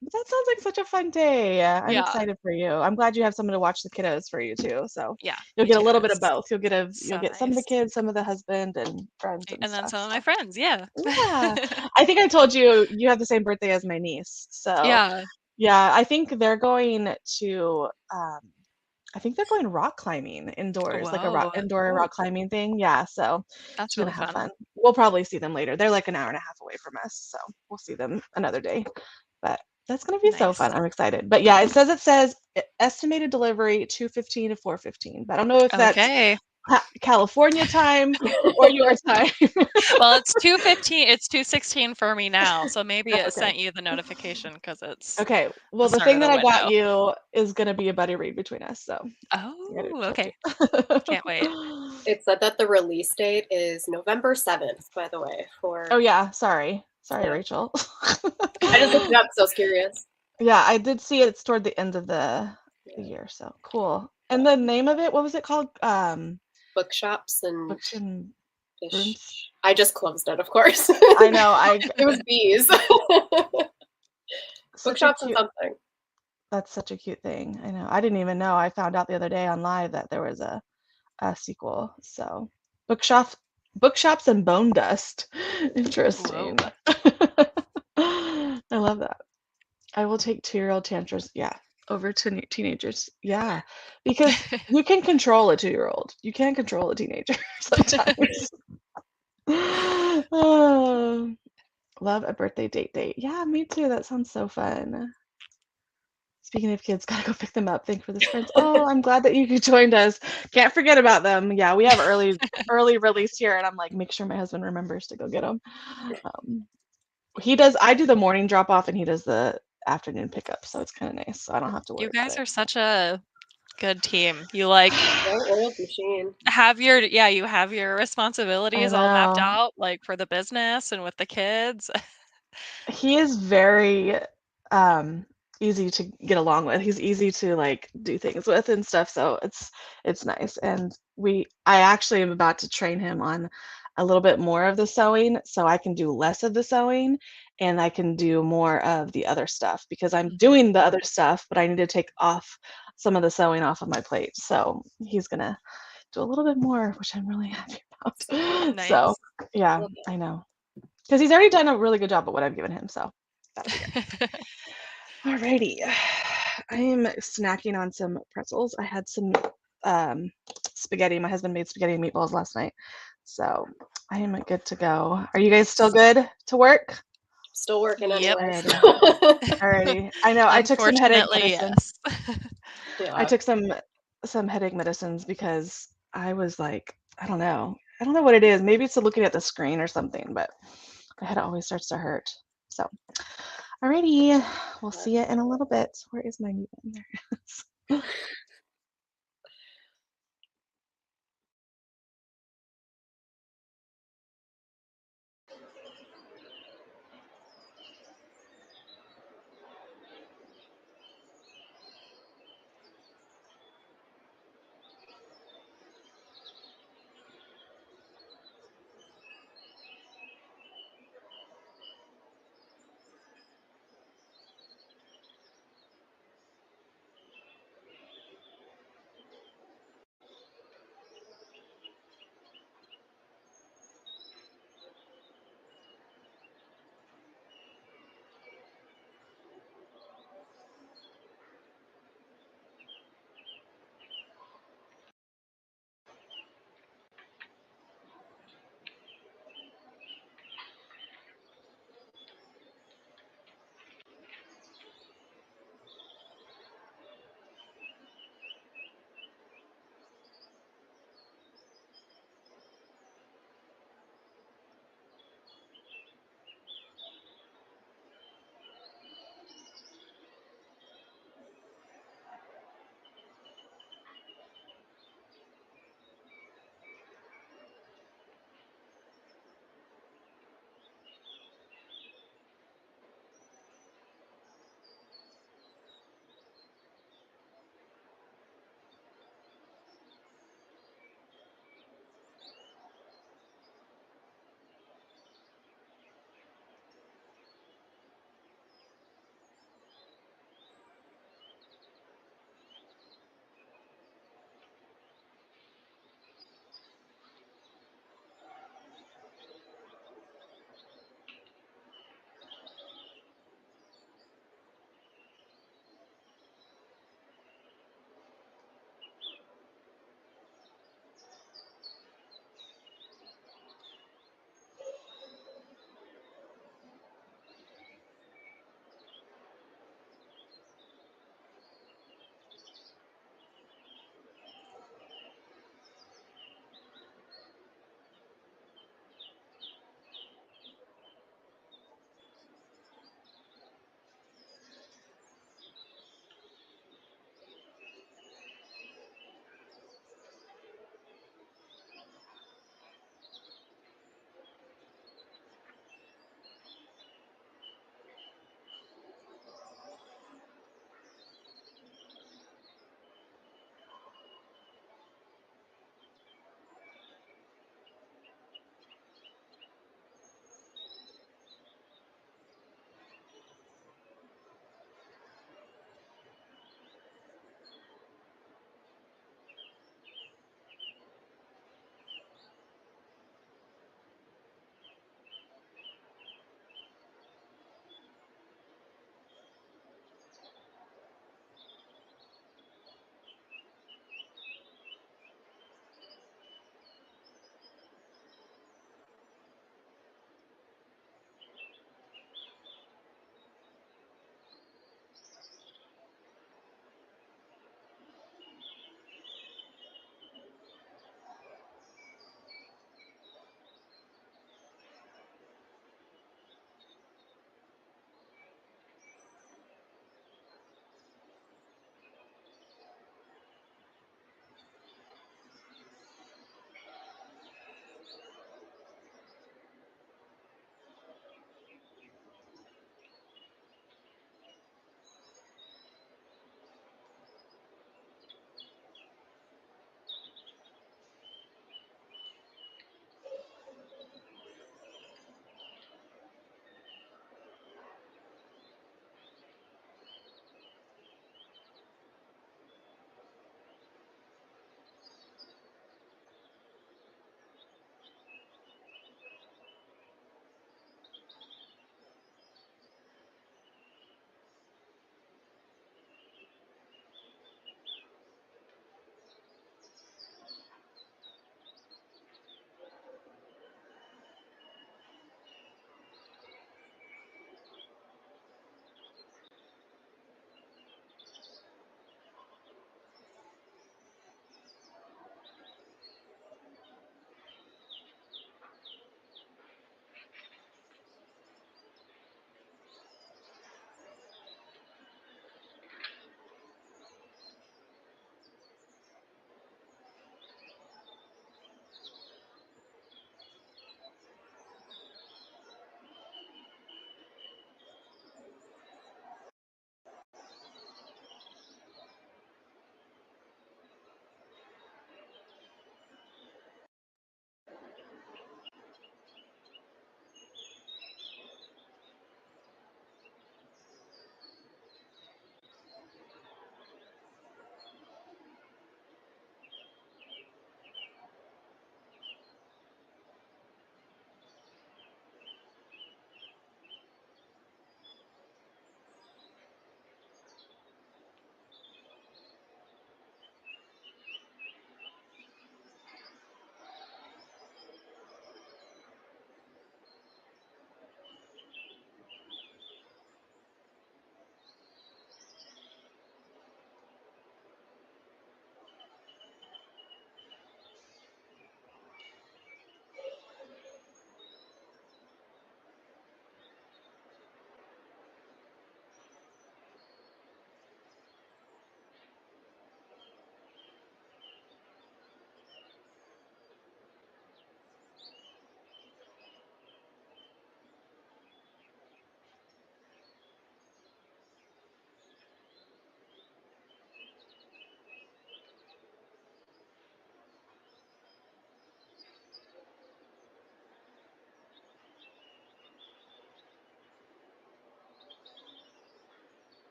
But that sounds like such a fun day. I'm Yeah. excited for you. I'm glad you have someone to watch the kiddos for you too, so Yeah. you'll Me get a too. little bit of It's both. You'll so get some of the nice. kids, some of the husband and friends and And then stuff, some of my so friends. Yeah. yeah. I think I told you you have the same birthday as my niece, so Yeah. yeah, I think they're going to, I think they're going rock climbing indoors, like a Whoa. indoor Oh, rock climbing thing. Yeah, so That's she's gonna really have fun. fun. We'll probably see them later. They're like an hour and a half away from us, so we'll see them another day. But that's gonna be so Nice. fun. I'm excited. But yeah, it says estimated delivery 2:15 to 4:15. But I don't know if that's Okay. California time or your time. Well, it's 2:15, it's 2:16 for me now, so maybe it Okay. sent you the notification because it's Okay. the Well, the start thing of that the I got window. you is gonna be a buddy read between us, so I gotta Oh, trust okay. Can't wait. you. it said that the release date is November 7th, by the way, Oh for yeah, sorry. Sorry, yeah. Rachel. I just looked it up, so I was curious. Yeah, I did see it's toward the end of the Yeah. year, so cool. And But the name of it, what was it called? bookshops and Books and fish. Rooms. I just closed it, of course. I know, It was bees. such a Bookshops and cute something. that's such a cute thing. I know. I didn't even know. I found out the other day on live that there was a sequel. So, bookshops bookshops and bone dust. Whoa. Interesting. I love that. I will take 2-year-old tantrums, yeah, over to teenagers. Yeah, because you can control a 2-year-old. You can't control a teenager sometimes. Oh, love a birthday date. Yeah, me too. That sounds so fun. Speaking of kids, gotta go pick them up. Thanks for the sprints. Oh, I'm glad that you joined us. Can't forget about them. Yeah, we have early release here, and I'm like, make sure my husband remembers to go get them. Um, he does. I do the morning drop off, and he does the afternoon pickup, so it's kind of nice. So I don't have to You worry about guys it. are such a good team. You like Well-oiled machine. you have your I responsibilities all mapped know. out like for the business and with the kids. He is very um easy to get along with. He's easy to like do things with and stuff, so it's nice. And I actually am about to train him on a little bit more of the sewing so I can do less of the sewing and I can do more of the other stuff because I'm Mhm. doing the other stuff, but I need to take off some of the sewing off of my plate. So he's gonna do a little bit more, which I'm really happy about. So Nice. yeah, Love it. I know. Because he's already done a really good job at what I've given him, so that'll be good. Alrighty. I am snacking on some pretzels. I had some um, spaghetti. My husband made spaghetti and meatballs last night. So I am good to go. Are you guys still Nice. good to work? Still working Yep. anyways. Alrighty. Alrighty. I know I took some headache Unfortunately, medicine. yes. I Yeah. took some headache medicines because I was like, I don't know. I don't know what it is. Maybe it's looking at the screen or something, but my head always starts to hurt. So alrighty, we'll see you in a little bit. Where is my mute button? There it is.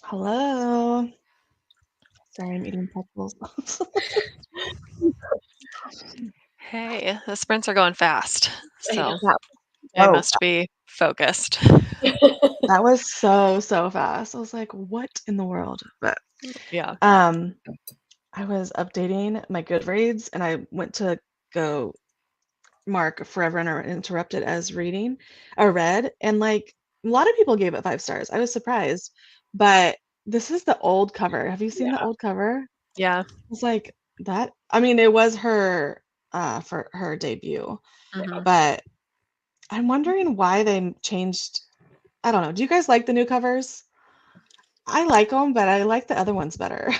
Hello. Sorry, I'm eating pretzels. Hey, the sprints are going fast, I know. so I Oh, must be focused. that was so fast. I was like, what in the world? But Yeah. I was updating my Goodreads and I went to go mark Forever Uninterrupted as read, and like a lot of people gave it 5 stars. I was surprised, but this is the old cover. Have you seen the Yeah. old cover? Yeah. It's like that. I mean, it was her for her debut, Mhm. but I'm wondering why they changed. I don't know. Do you guys like the new covers? I like them, but I like the other ones better.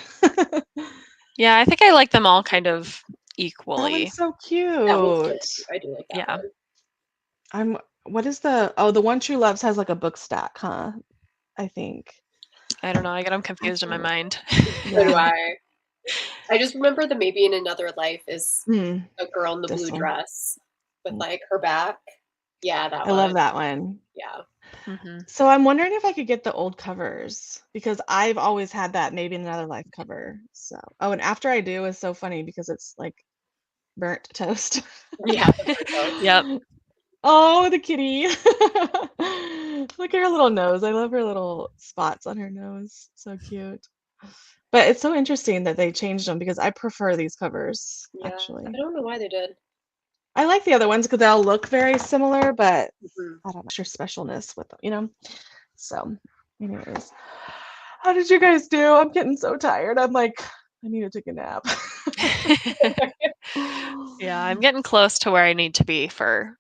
Yeah, I think I like them all kind of That equally. one's so That one's really cute. cute. I do like that Yeah. one. What is the One True Loves has like a book stack, huh? I think. I don't know, I get them confused in my Actually, mind. So do yeah. I. I just remember the Maybe in Another Life is Mm, a girl in the this blue one. dress with like her back. Yeah, that I love one. that one. Yeah. Mhm. So I'm wondering if I could get the old covers because I've always had that Maybe in Another Life cover. So, and After I Do is so funny because it's like burnt toast. Yeah, the photos. Yep. Oh, the kitty. Look at her little nose. I love her little spots on her nose. So cute. But it's so interesting that they changed them because I prefer these covers, Yeah. actually. I don't know why they did. I like the other ones because they'll look very similar, but Mhm. I don't know, extra specialness with them. So, anyways, how did you guys do? I'm getting so tired. I'm like, I need to take a nap. Yeah, I'm getting close to where I need to be for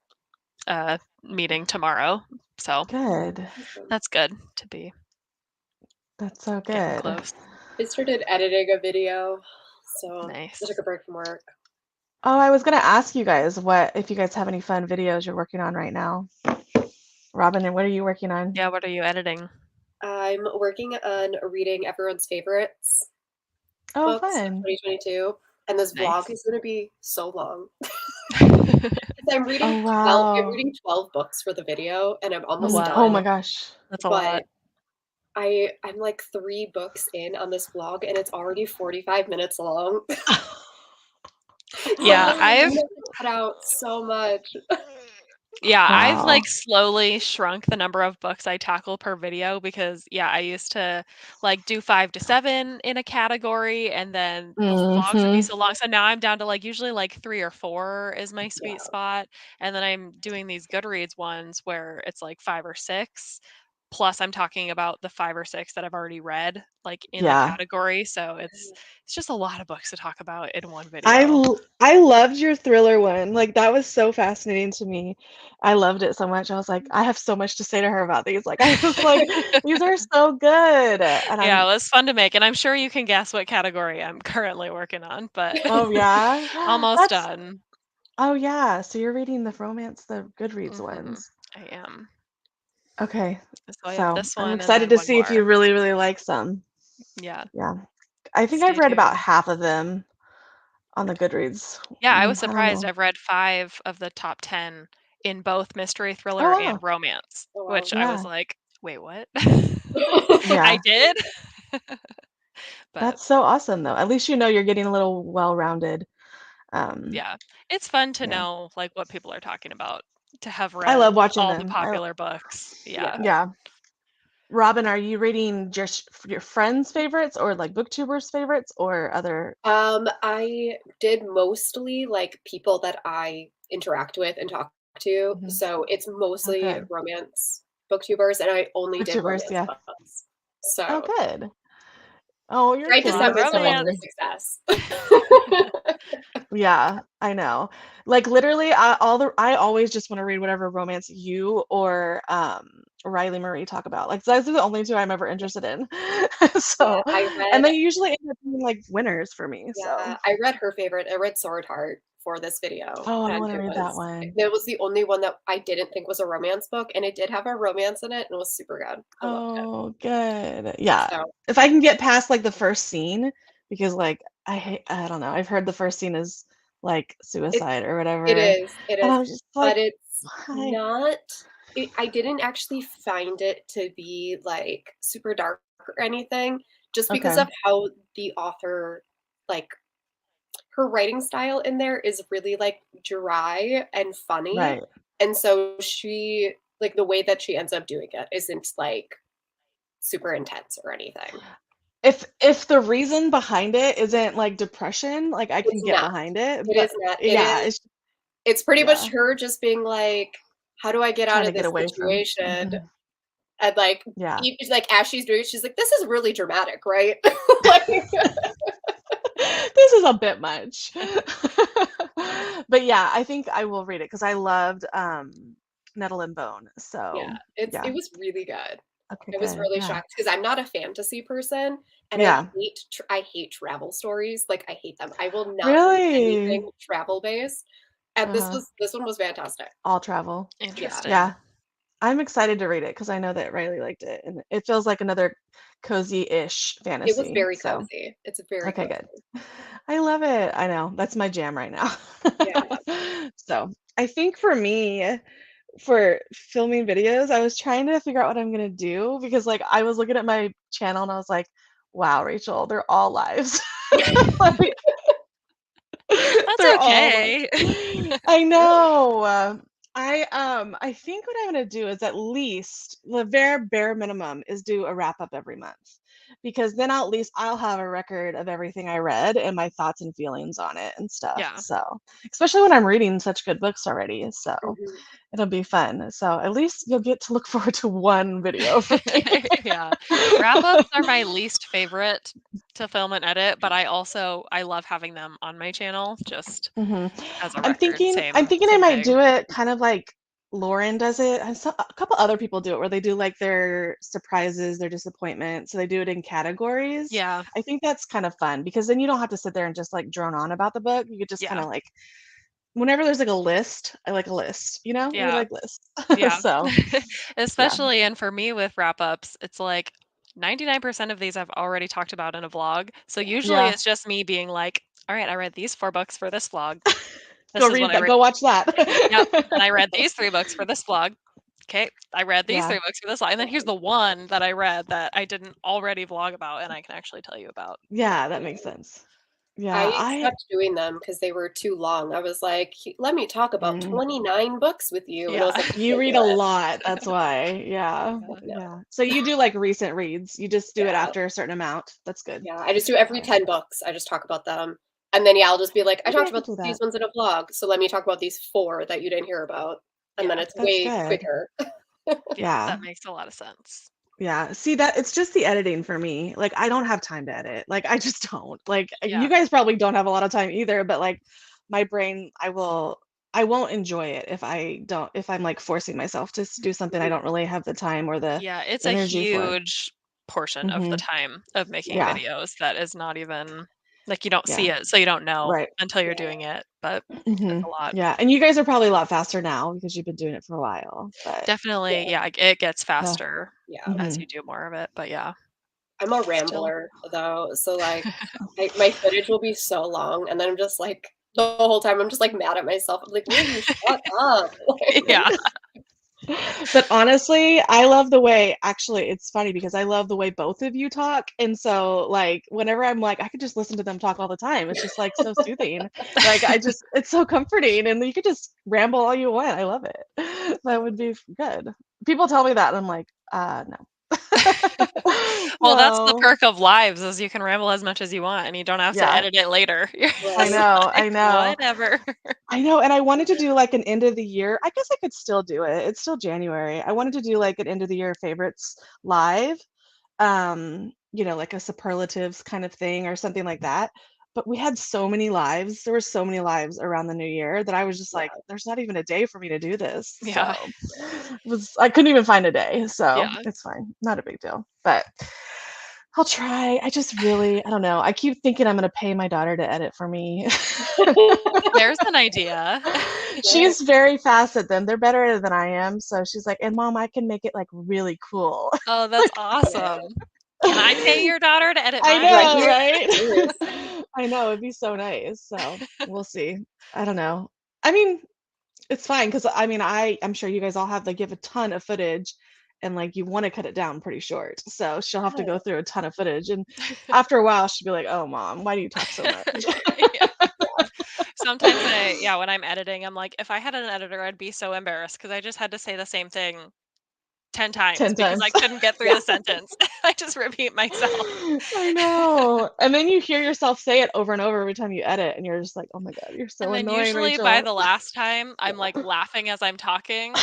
a meeting tomorrow, so Good. Awesome. that's good to be That's so getting good. close. I started editing a video, so I Nice. took a break from work. Oh, I was gonna ask you guys if you guys have any fun videos you're working on right now. Robin, and what are you working on? Yeah, what are you editing? I'm working on reading everyone's favorites Oh, books of fun. 2022, and this vlog Nice. is going to be so long. I'm reading Oh, 12. I'm wow. reading 12 books for the video, and I'm almost Oh done. my Wow. gosh. That's a lot. But I'm like 3 books in on this vlog, and it's already 45 minutes long. So Yeah, I'm gonna have to cut out so much. I've Wow. like slowly shrunk the number of books I tackle per video because I used to like do 5 to 7 in a category and then the vlogs would be Mm-hmm. so long. So now I'm down to like usually like 3 or 4 is my Yeah. sweet spot. And then I'm doing these Goodreads ones where it's like 5 or 6. Plus I'm talking about the 5 or 6 that I've already read like in the Yeah. category. So it's just a lot of books to talk about in one I video. l- I loved your thriller one. Like that was so fascinating to me. I loved it so much. I was like, I have so much to say to her about these. Like I was like, these are so good. And Yeah, I'm it was fun to make, and I'm sure you can guess what category I'm currently working on, but oh yeah. almost That's done. oh yeah. So you're reading the Goodreads Mhm. ones. I am. Okay. So I have So this I'm one and excited then to one see if you more. really like some. Yeah, Yeah. I think I've stay read about tuned. half of them on the Goodreads. Yeah, I was I don't surprised. know. I've read 5 of the top 10 in both mystery, Oh thriller, wow. and romance, Oh, wow. which I was Yeah. like, "Wait, what?" I Yeah. did? But That's so awesome though. At least you know you're getting a little well-rounded. Um, yeah, it's fun to yeah. know, like, what people are talking about, to have I read love watching all the them. popular books. Yeah. Yeah. Yeah. Robin, are you reading just your friends' favorites or like booktubers' favorites or other? I did mostly like people that I interact with and talk to. Mhm. So it's Oh, mostly good. romance booktubers, and I only did Booktubers, romance yeah. books. Oh, So good. Oh, you're tried A to lot set of kidding. myself up for romance. success. Yeah, I know. Like literally, I always just want to read whatever romance you or Riley Marie talk about. Like those are the only two I'm ever interested in. Yeah, So, I and read they usually end up being like winners for me. So, yeah, I read her favorite. I read Sword Heart for this video, oh, I and want to read that one. it was the only one that I didn't think was a romance book, and it did have a romance in it, and it was super good. I loved it. Oh, good. Yeah. So If I can get past like the first scene, because like I don't know. I've heard the first scene is like it suicide or it whatever. is, it And is, I'm just like, but it's why? not. I didn't actually find it to be like super dark or anything, just because Okay. of how the author, like, her writing style in there is really, like, dry and funny, Right. and so she like, the way that she ends up doing it isn't, like, super intense or anything. If the reason behind it isn't like depression, like I can It's get not. behind it, It but is not. It yeah, is it's pretty much yeah, her just being like, "How do I get out trying to of get this away from. situation?" Mhm. And, like, Yeah. it's like, as she's doing it, she's like, "This is really dramatic, right?" Like This is a bit much. But yeah, I think I will read it because I loved Nettle and Bone. Yeah, So it yeah. was really good. Okay, I was good. really Yeah. shocked because 'cause I'm not a fantasy person, and Yeah. I hate travel stories, like, I hate them. I will not read Really? anything travel-based, and Uh-huh. this one was fantastic. All travel. Yeah. Interesting. Yeah. I'm excited to read it because I know that Riley liked it and it feels like another cozy-ish It was fantasy. very So cozy. It's very okay, good. cozy. I love it. I know. That's my jam right now. Yeah. So I think for me, for filming videos, I was trying to figure out what I'm gonna do because like I was looking at my channel and I was like, wow, Rachel, they're all lives. Like That's they're all okay. lives. I know. I think what I'm gonna do is at least the very bare minimum is do a wrap up every month. Because then at least I'll have a record of everything I read and my thoughts and feelings on it and stuff. Yeah. So, especially when I'm reading such good books already. So, Mhm. it'll be fun. So at least you'll get to look forward to one video from me. Yeah. Wrap-ups are my least favorite to film and edit, but I love having them on my channel just Mhm. as a I'm record. thinking I'm Same thinking I same might thing. do it kind of like Lauren does it. And so a couple other people do it where they do like their surprises, their disappointments. So they do it in categories. Yeah. I think that's kind of fun because then you don't have to sit there and just like drone on about the book. You could just kind Yeah. of like whenever there's like a list, I like a list, you know? We Yeah. like lists. Yeah. So, yeah. Especially and for me with wrap-ups, it's like 99% of these I've already talked about in a vlog. So usually Yeah. it's just me being like, "All right, I read these 4 books for this vlog. Go This is what read I that. read." Go watch that. Yep. And I read these 3 books for this vlog. Okay, I read these Yeah. 3 books for this vlog. And then here's the one that I read that I didn't already vlog about and I can actually tell you about. Yeah, that makes sense. Yeah, I stopped doing them because they were too long. I was like, "Let me talk about mm. 29 books with you," and I was Yeah. like, "I You can't read do a it." lot, that's why. Yeah, Yeah. No. yeah. So you do, like, recent reads, you just do it Yeah. after a certain amount? That's good. Yeah, I just do every Alright. 10 books, I just talk about them, and then, yeah, I'll just be like, "I Maybe talked I could about do these that. ones in a vlog, so let me talk about these 4 that you didn't hear about," and then Yeah. it's That's way good. quicker. Yeah, Yeah, that makes a lot of sense. yeah. See, that it's just the editing for me, like, I don't have time to edit, like, I just don't. Like, you Yeah. guys probably don't have a lot of time either, but, like, my brain, I won't enjoy it if I'm, like, forcing myself to do something I Mhm. don't really have the time or the Yeah, it's a energy for. huge portion of the Mhm. time of making Yeah, videos that is not even like, you don't see yeah. it, so you don't know Right. until you're Yeah. doing it, but it's a Mhm. lot. Yeah, and you guys are probably a lot faster now because you've been doing it for a while, but Definitely, Yeah. yeah, it gets yeah. faster Yeah. as Mhm. you do more of it, but yeah, I'm a still rambler, though, so, like, my footage will be so long, and then I'm just, like the whole time, I'm just, like, mad at myself. I'm like, "Will you shut up?" Like yeah. But honestly, I love the way actually, it's funny because I love the way both of you talk, and so, like, whenever I'm like, I could just listen to them talk all the time, it's just, like, so soothing. Like, it's so comforting, and you could just ramble all you want, I love it. That would be good. People tell me that, and I'm like, no." Well, that's the No. perk of lives is you can ramble as much as you want and you don't have to Yeah. edit it later. You're I just Right. know, like, I know. "Whatever." I know, and I wanted to do, like, an end of the year I guess I could still do it, it's still January. I wanted to do, like, an end of the year favorites live, like a superlatives kind of thing or something like that, but we had so many lives there were so many lives around the new year that I was just like, Yeah. "There's not even a day for me to do this," Yeah. so, I couldn't even find a day, so Yeah. it's fine, not a big deal, but I'll try. I just really I don't know, I keep thinking I'm gonna pay my daughter to edit for me. There's an idea. Sure. She's very fast at them. They're better than I am, so she's like, "And mom, I can make it, like, really cool." Oh, that's Yeah. awesome. Can I pay your daughter to edit I mine? know, Right? right? Seriously. I know, it'd be so nice, so we'll see. I don't know. I mean, it's fine because I mean, I'm sure you guys all have, like, you have a ton of footage, and like you want to cut it down pretty short. So she'll have to go through a ton of footage, and after a while she'll be like, "Oh, mom, why do you talk so much?" Yeah. Sometimes when I'm editing, I'm like, if I had an editor, I'd be so embarrassed because I just had to say the same thing 10 times 10 because times. I couldn't get through the sentence. I just repeat myself. I know. And then you hear yourself say it over and over every time you edit, and you're just like, "Oh my god, you're so And then annoying, usually by Rachel." the last time, I'm, like, laughing as I'm talking,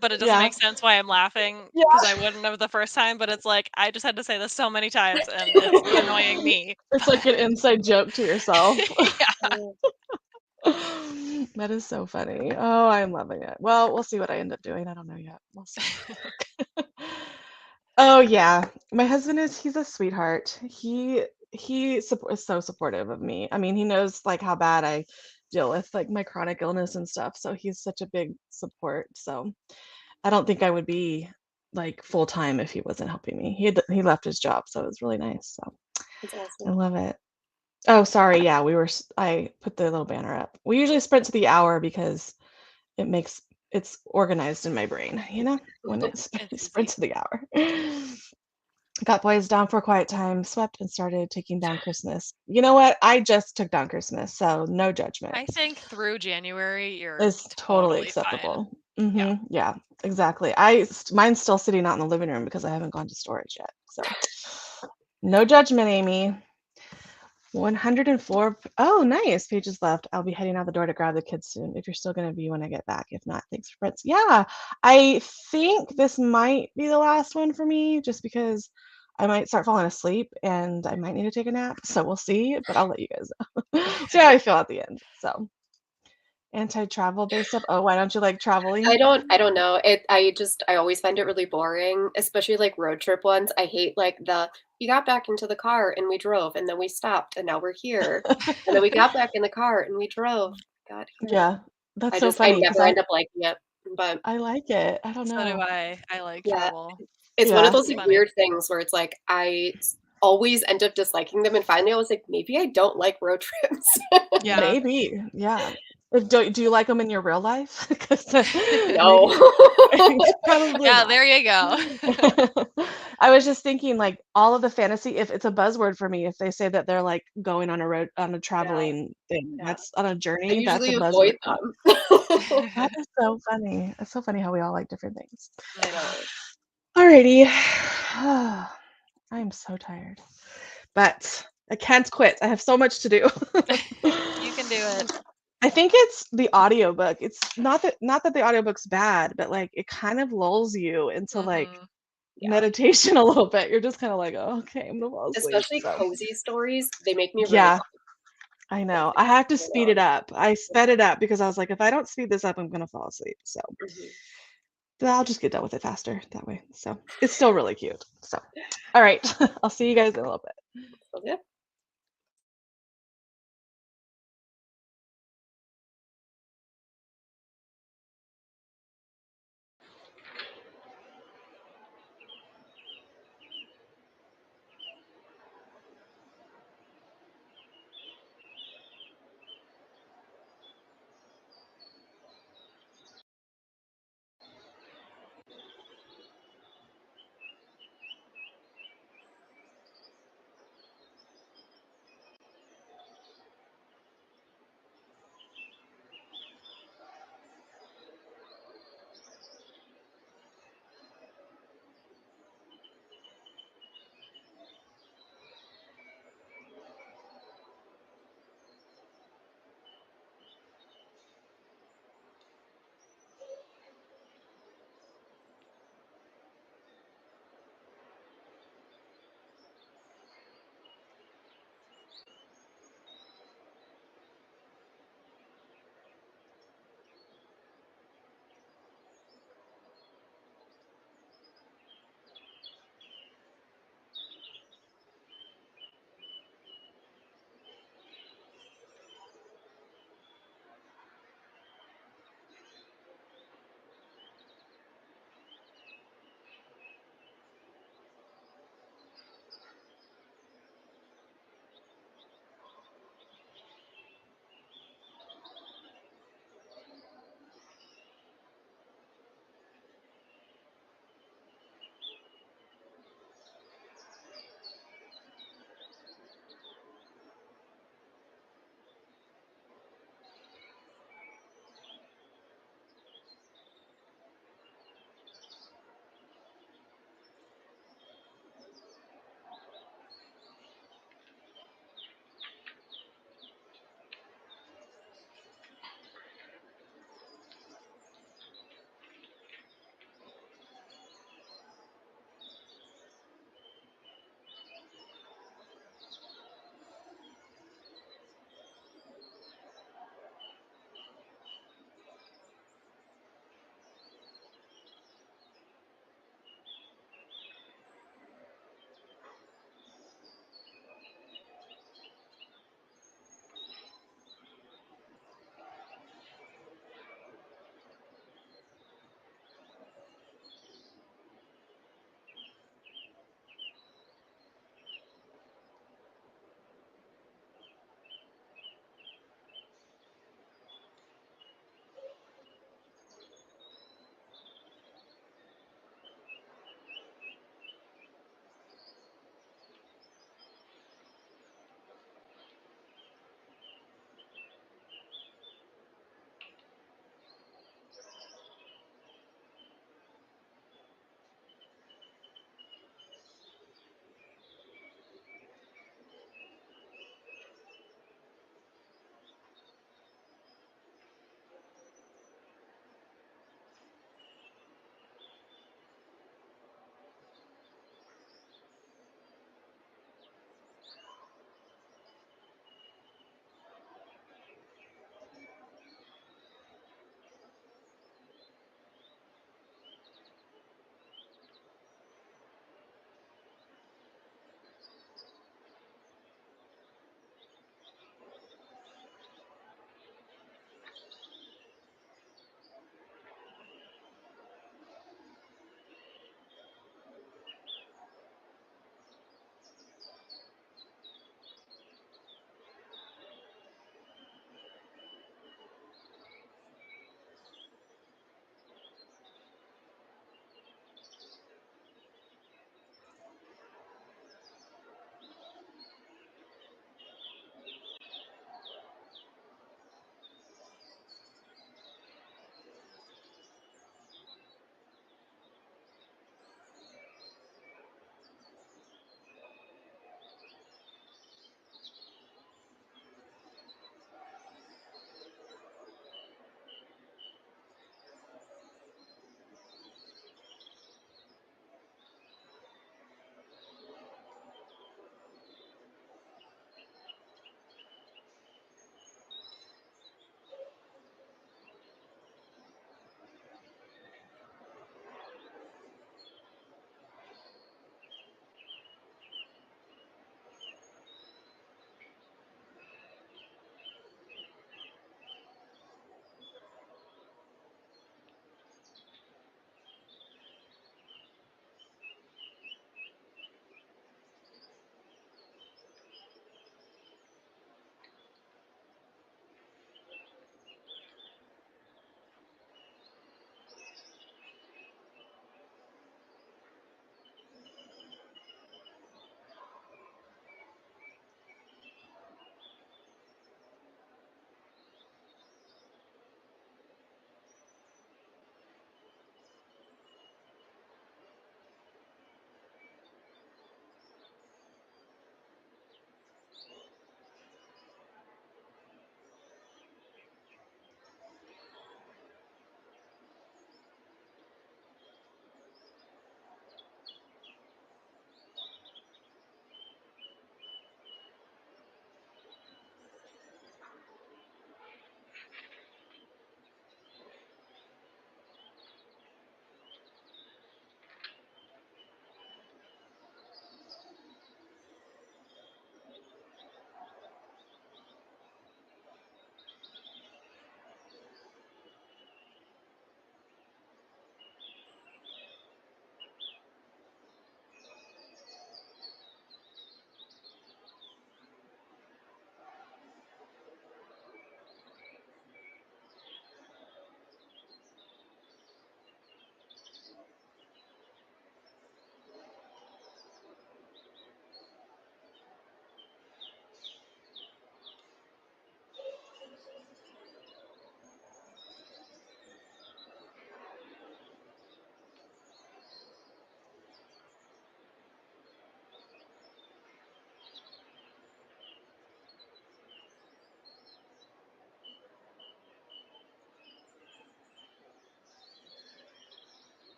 but it doesn't Yeah. make sense why I'm laughing Yeah. because I wouldn't have the first time, but it's like, I just had to say this so many times, and it's annoying me. It's like an inside joke to yourself. Yeah. That is so funny. Oh, I'm loving it. Well, we'll see what I end up doing. I don't know yet. We'll see. Oh yeah, my husband he's a sweetheart. Is so supportive of me. I mean, he knows like how bad I deal with like my chronic illness and stuff, so he's such a big support. So I don't think I would be like full time if he wasn't helping me. He left his job, so it was really nice. So That's I awesome. love it. Oh, sorry. Yeah, I put the little banner up. We usually sprint to the hour because it makes it's organized in my brain, when it It's easy. sprints to the hour. Got boys down for a quiet time, swept and started taking down Christmas. You know what? I just took down Christmas, so no judgment. I think through January, you're It's totally totally fine. acceptable. Yeah. Yeah, exactly. Mine's still sitting out in the living room because I haven't gone to storage yet. So no judgment, Amy. 104. Oh, nice. Pages left. I'll be heading out the door to grab the kids soon. If you're still going to be when I get back. If not, thanks for Fritz. Yeah, I think this might be the last one for me just because I might start falling asleep and I might need to take a nap. So we'll see, but I'll let you guys know. See how I feel at the end. So anti-travel based stuff. Oh, why don't you like traveling? I don't know. I always find it really boring, especially like road trip ones. I hate like we got back into the car and we drove and then we stopped and now we're here. And then we got back in the car and we drove. Got here. Yeah, that's I so just I funny because never end up liking it. But I like it. I don't So do know. I. I like yeah, travel. it's one of Yeah, those It's like funny. weird things where it's like always end up disliking them and finally I was like, maybe I don't like road trips. Yeah. maybe. Yeah. Do you like them in your real life? Because No. maybe probably Yeah, not. there you go. I was just thinking, like, all of the fantasy, if it's a buzzword for me, if they say that they're, like, going on a Yeah, traveling thing, yeah. that's on a I journey, that's a usually buzzword avoid for me. them. That is so funny. It's so funny how we all like different things. I know. Alrighty. I'm so tired, but I can't quit. I have so much to do. You can do it. I think it's the audiobook. It's not that the audiobook's bad, but, like, it kind of lulls you into, like, Mhm. Yeah. meditation a little bit. You're just kinda like, "Oh, okay, I'm gonna fall asleep." Especially So, cozy stories, they make me really yeah, happy I if know. they I have to go speed long. it up. I sped it up because I was like, "If I don't speed this up, I'm gonna fall asleep." So, Mhm. but I'll just get done with it faster that way. So, it's still really cute. So, alright. I'll see you guys in a little bit. So, yeah.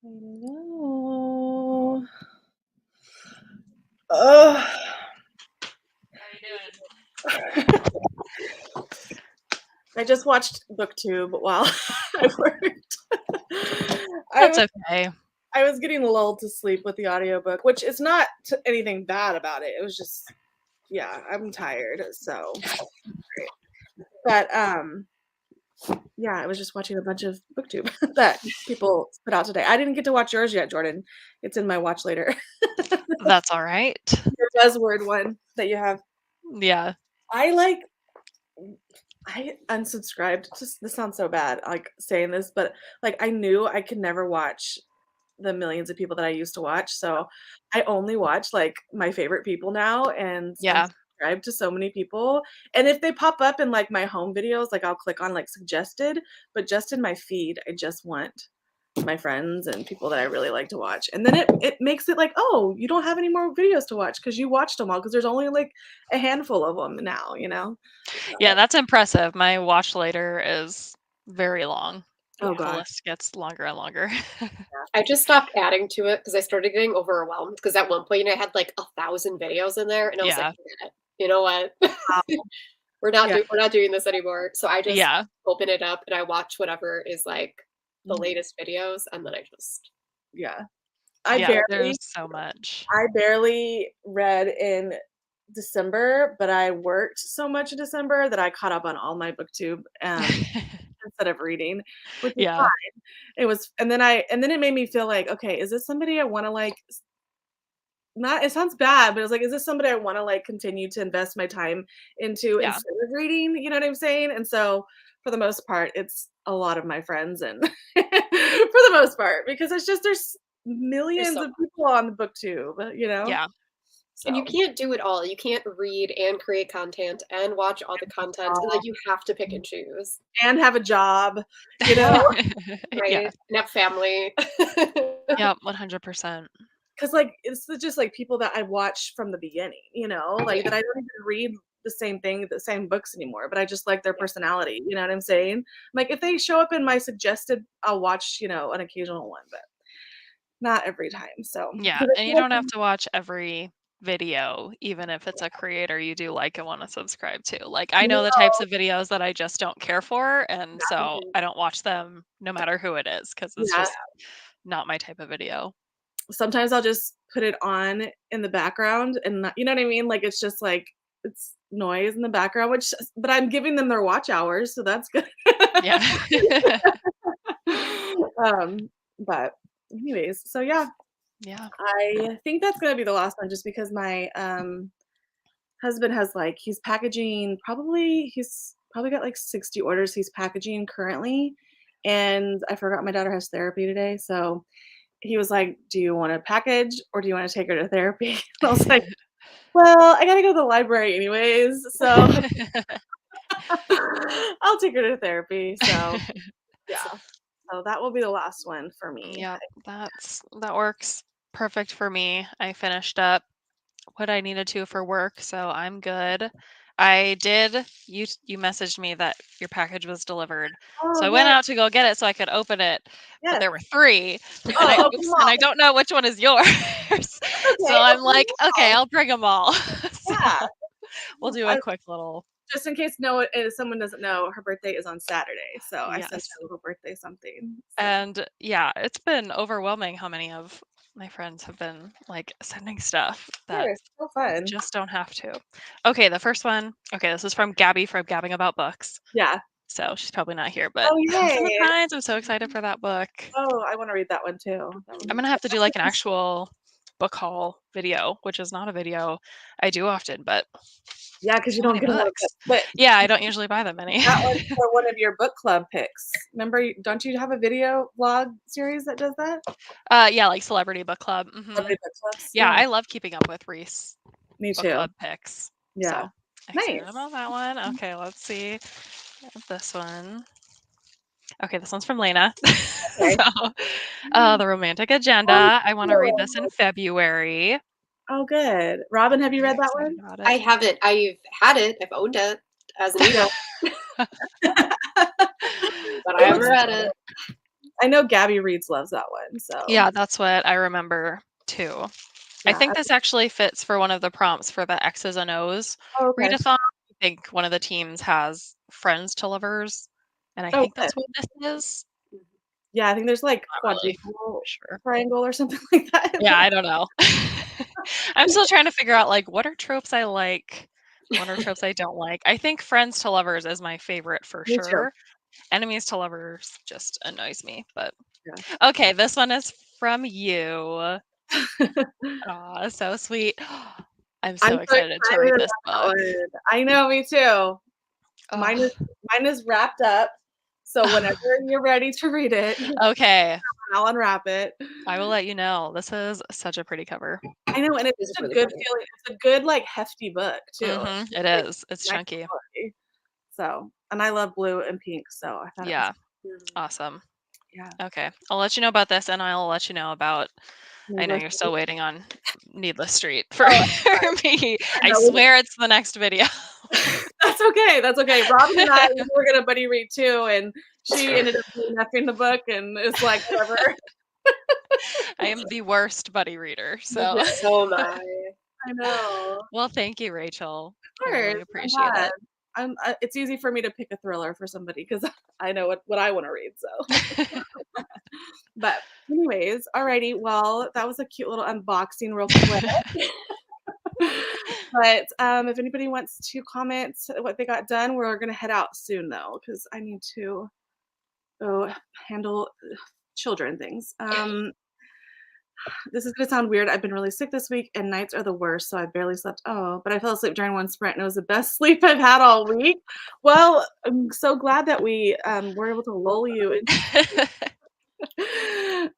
I know. Ugh. How you doing? I just watched BookTube while I worked. That's okay. I was getting lulled to sleep with the audiobook, which is not anything bad about it. It was just, yeah, I'm tired, so great. But yeah, I was just watching a bunch of BookTube that people put out today. I didn't get to watch yours yet, Jordan. It's in my watch later. That's all right. Your buzzword one that you have. Yeah. I unsubscribed. This sounds so bad, like saying this, but like I knew I could never watch the millions of people that I used to watch. So I only watch like my favorite people now and Yeah. unsubscribe to so many people. And if they pop up in like my home videos, like I'll click on like suggested, but just in my feed, I just want my friends and people that I really like to watch. And then it makes it like, oh, you don't have any more videos to watch because you watched them all because there's only like a handful of them now, you know? Yeah, that's impressive. My watch later is very long. Oh The god. list gets longer and longer. I just stopped adding to it because I started getting overwhelmed because at one point I had like 1,000 videos in there and I was like, Yeah. "Forget it. You know what? Wow. Yeah. We're not doing this anymore." So I just Yeah. open it up and I watch whatever is like the Mhm. latest videos and then I just Yeah. Yeah, there's so much. I barely read in December, but I worked so much in December that I caught up on all my booktube instead of reading, which is Yeah. fine. It was and then it made me feel like, okay, is this somebody I wanna like not it sounds bad, but it was like, is this somebody I wanna like continue to invest my time into Yeah. instead of reading? You know what I'm saying? And so for the most part, it's a lot of my friends and for the most part, because it's just there's there's millions so of much. people on the booktube, you know? Yeah. And you So can't do it all. You can't read and create content and watch all the content. Like you have to pick and choose, and have a job, you know? Yeah. right? And have family. Yep, 100%. Because like, it's just, like, people that I watched from the beginning, you know? Like, that I don't even read the same books anymore, but I just like their Yeah. personality, you know what I'm saying? Like, if they show up in my suggested, I'll watch, an occasional one, but not every time, so Yeah, 'cause I and you feel like don't have to watch every video, even if it's a creator you do like and wanna subscribe to. Like, I know the types of videos that I just don't care for, and so Mhm. I don't watch them no matter who it is because it's yeah, just not my type of video. sometimes I'll just put it on in the background and not you know what I mean? Like, it's just, like, it's noise in the background, but I'm giving them their watch hours, so that's good. Yeah. Um, but anyways, so yeah, Yeah. I think that's gonna be the last one just because my, husband has, like he's probably got, like, 60 orders he's packaging currently, and I forgot my daughter has therapy today, so he was like, "Do you wanna package or do you wanna take her to therapy?" And I was like, "Well, I gotta go to the library anyways, so I'll take her to therapy." So, yeah. So that will be the last one for me. Yep, that works perfect for me. I finished up what I needed to for work, so I'm good. I did you messaged me that your package was delivered. Oh, So I went yeah. out to go get it so I could open it, but Yes. there were 3 and Oh, I open them oops, and I all. don't know which one is yours. So Okay, I'm open them like, "Okay, all. I'll bring them all." So Yeah. we'll do a I quick little just in case someone doesn't know, her birthday is on Saturday, so I sent yes. her a little birthday something. So And yeah, it's been overwhelming how many of my friends have been like sending stuff that sure, so fun. just don't have to. Okay, the first one. Okay, this is from Gabby from Gabbing About Books. Yeah. So she's probably not here, but Oh, House in the yay. Pines. I'm so excited for that book. Oh, I wanna read that one too. That would I'm be gonna fun. have to do like an actual book haul video, which is not a video I do often, but Yeah, 'cause you so don't many get a lot of books. but Yeah, I don't usually buy that many. that one's for one of your book club picks. Remember, don't you have a video vlog series that does that? Yeah, like Celebrity Book Club. Celebrity book clubs? Yeah, Yeah. I love keeping up with Reese Me book too. club picks. Yeah. So excited Nice. about that one. Okay, let's see this one. Okay, this one's from Lena. Okay. So, The Romantic Oh, Agenda. I want to read this in cool. February. Oh, good. Robin, have you Very read that excited one? about I it. haven't. I've had it. I've owned it as an ebook, but I It haven't looks read it. I know Gabby Reeds loves that one. So Yeah, that's what I remember too. I yeah. think this actually fits for one of the prompts for the X's and O's Oh, okay. readathon. I think one of the teams has friends to lovers, and I Oh, think good. that's what this is. Yeah, I think there's like Not really quadruple sure. triangle or something like that. Yeah, I don't know. I'm still trying to figure out like what are tropes I like, what are tropes I don't like. I think friends to lovers is my favorite for Me too. sure. Enemies to lovers just annoys me, but Yeah. okay, this one is from you. Aw, so sweet. I'm so I'm so excited to excited read about this that book. one. I know, me too. Mine is Oh, mine is wrapped up. So whenever you're ready to read it, okay, I'll unwrap it. I will let you know. This is such a pretty cover. I know, and it's This is such a really good funny. feeling. It's a good, like, hefty book too. It's It like is. It's nice chunky. quality. So, and I love blue and pink, so I thought it was Yeah, Mhm. awesome. yeah. Okay, I'll let you know about this, and I'll let you know about. I know Needless you're to still say. waiting on Needless Street for Oh, me. I I know. swear it's the next video. That's okay. That's okay. Robin and I, we were gonna buddy read too, and she ended up DNFing the book, and it's like whatever. I am the worst buddy reader. So, Yeah, So am I. I know. well, thank you, Rachel. I Of course, really I'm appreciate glad. it. It's easy for me to pick a thriller for somebody because I know what I want to read. So, but anyways, alrighty. Well, that was a cute little unboxing, real quick. But if anybody wants to comment what they got done, we're gonna head out soon though, because I need to go handle children things. This is gonna sound weird. I've been really sick this week, and nights are the worst, so I barely slept. Oh, but I fell asleep during one sprint, and it was the best sleep I've had all week. Well, I'm so glad that we were able to lull you into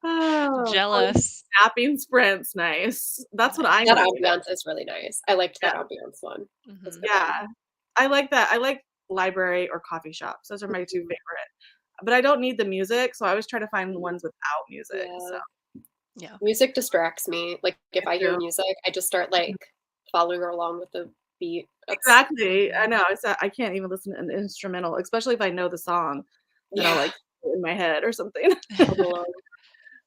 oh, Jealous. napping sprints. Nice. That's what I That need. ambiance is really nice. I liked Yeah, that ambiance one. That's a good yeah. one. I like that. I like library or coffee shops. Those are my two Mhm. favorite. But I don't need the music, so I always try to find the ones without music. So Yeah. Yeah. Music distracts me. Like if me I hear too. music, I just start like following along with the beat. That's Exactly. I Mhm. know. I can't even listen to an instrumental, especially if I know the song, then I'll yeah. like in my head or something. Home Alone.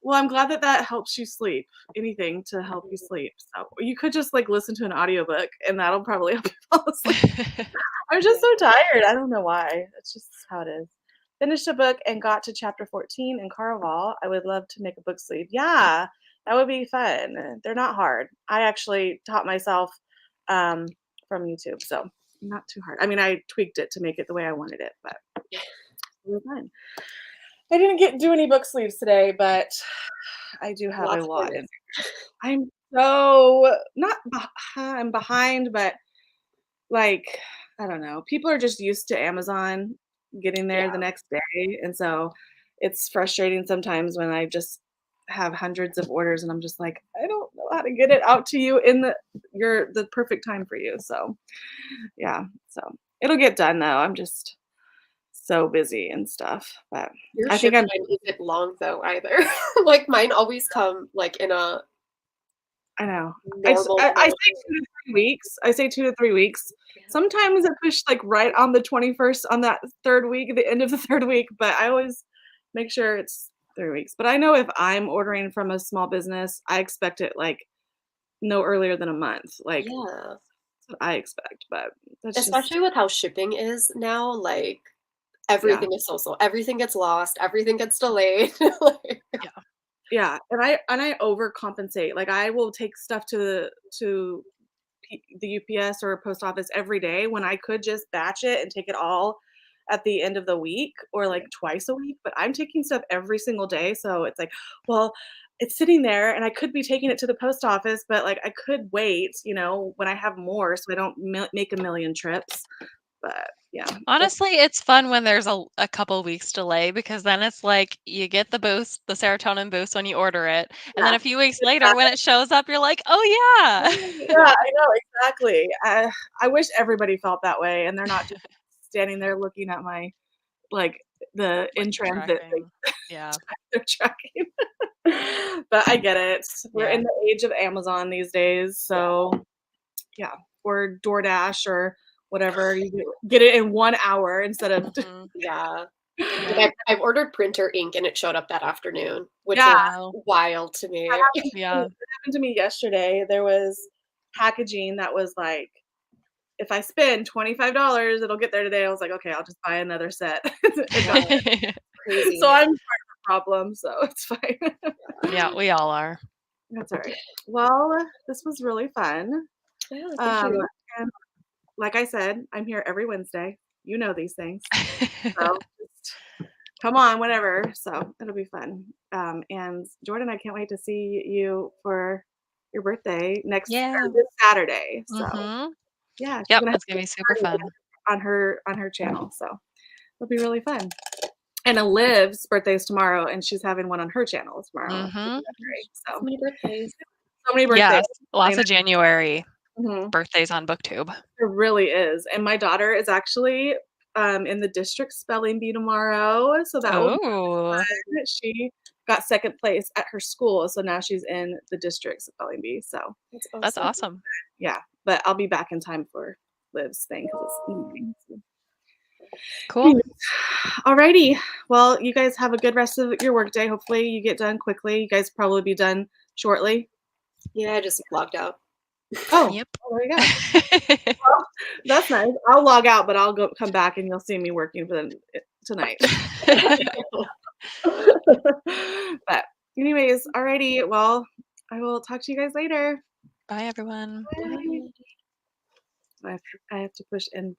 Well, I'm glad that that helps you sleep. Anything to help you Mhm. sleep. So you could just like listen to an audiobook and that'll probably help you fall asleep. I'm just Yeah. so tired. I don't know why. It's just how it is. Finished a book and got to chapter 14 in Caraval. I would love to make a book sleeve. Yeah, that would be fun. They're not hard. I actually taught myself um, from YouTube, so not too hard. I mean, I tweaked it to make it the way I wanted it, but it was fun. I didn't get do any book sleeves today, but I do have a Lots of lot orders. in. I'm so not. I'm behind, but like, I don't know, people are just used to Amazon getting there the Yeah. next day, and so it's frustrating sometimes when I just have hundreds of orders and I'm just like, "I don't know how to get it out to you in the perfect time for you." So, yeah, so it'll get done though. I'm just so busy and stuff, but Your I think I'm shipment isn't long though either. Like mine always come like in a I know. normal I amount of say 2 to 3 weeks. I say 2 to 3 weeks. time. Sometimes I push, like, right on the 21st on that 3rd week, the end of the 3rd week, but I always make sure it's 3 weeks. But I know if I'm ordering from a small business, I expect it, like, no earlier than a month. Like, Yeah. that's what I expect, but that's just Especially with how shipping is now, like yeah. everything is so everything gets lost, everything gets delayed. Like, Yeah. Yeah, and I overcompensate. Like, I will take stuff to the UPS or post office every day when I could just batch it and take it all at the end of the week or like twice a week, but I'm taking stuff every single day, so it's like, well, it's sitting there and I could be taking it to the post office, but like I could wait, when I have more so I don't make a million trips. But yeah, that's Honestly, it's fun when there's a couple weeks delay because then it's like you get the boost, the serotonin boost when you order it, and then yeah. a few weeks later when it shows up, you're like, "Oh yeah." Yeah, I know, exactly. I wish everybody felt that way and they're not just standing there looking at my like the Like in transit thing tracking. Yeah. they're tracking. But I get it. We're Yeah. in the age of Amazon these days, yeah. so yeah, or DoorDash or whatever. You get it in 1 hour instead of Mhm. Yeah. Like I've ordered printer ink and it showed up that afternoon, which Yeah. is Wow. wild to me. Yeah. It happened to me yesterday. There was packaging that was like, if I spend $25, it'll get there today. I was like, okay, I'll just buy another set. It got Crazy. so I'm part of the problem, so it's fine. Yeah, we all are. That's all right. Well, this was really fun. Yeah, thank you. And like I said, I'm here every Wednesday. You know these things. So just come on, whatever. So it'll be fun. And Jordan, I can't wait to see you for your birthday next Yeah. this Saturday. So Mhm. yeah, she's Yep, gonna have that's gonna be super fun. on her channel. So it'll be really fun. And Liv's birthday is tomorrow, and she's having one on her channel tomorrow. Mhm. So So many birthdays. so many birthdays. Yes, lots of January Mhm. birthdays on BookTube. There really is. And my daughter is actually in the district spelling bee tomorrow. So that will be Oh, fun. She got second place at her school. So now she's in the district spelling bee. So that's That's awesome. yeah, but I'll be back in time for Liv's thing because it's evening. So. Cool. Alrighty. Well, you guys have a good rest of your work day. Hopefully you get done quickly. You guys probably be done shortly. Yeah, I just logged out. Oh, Yep. there you go. Well, that's nice. I'll log out, but I'll come back and you'll see me working for them tonight. But anyways, alrighty. Well, I will talk to you guys later. Bye, everyone. Bye. I have to push end.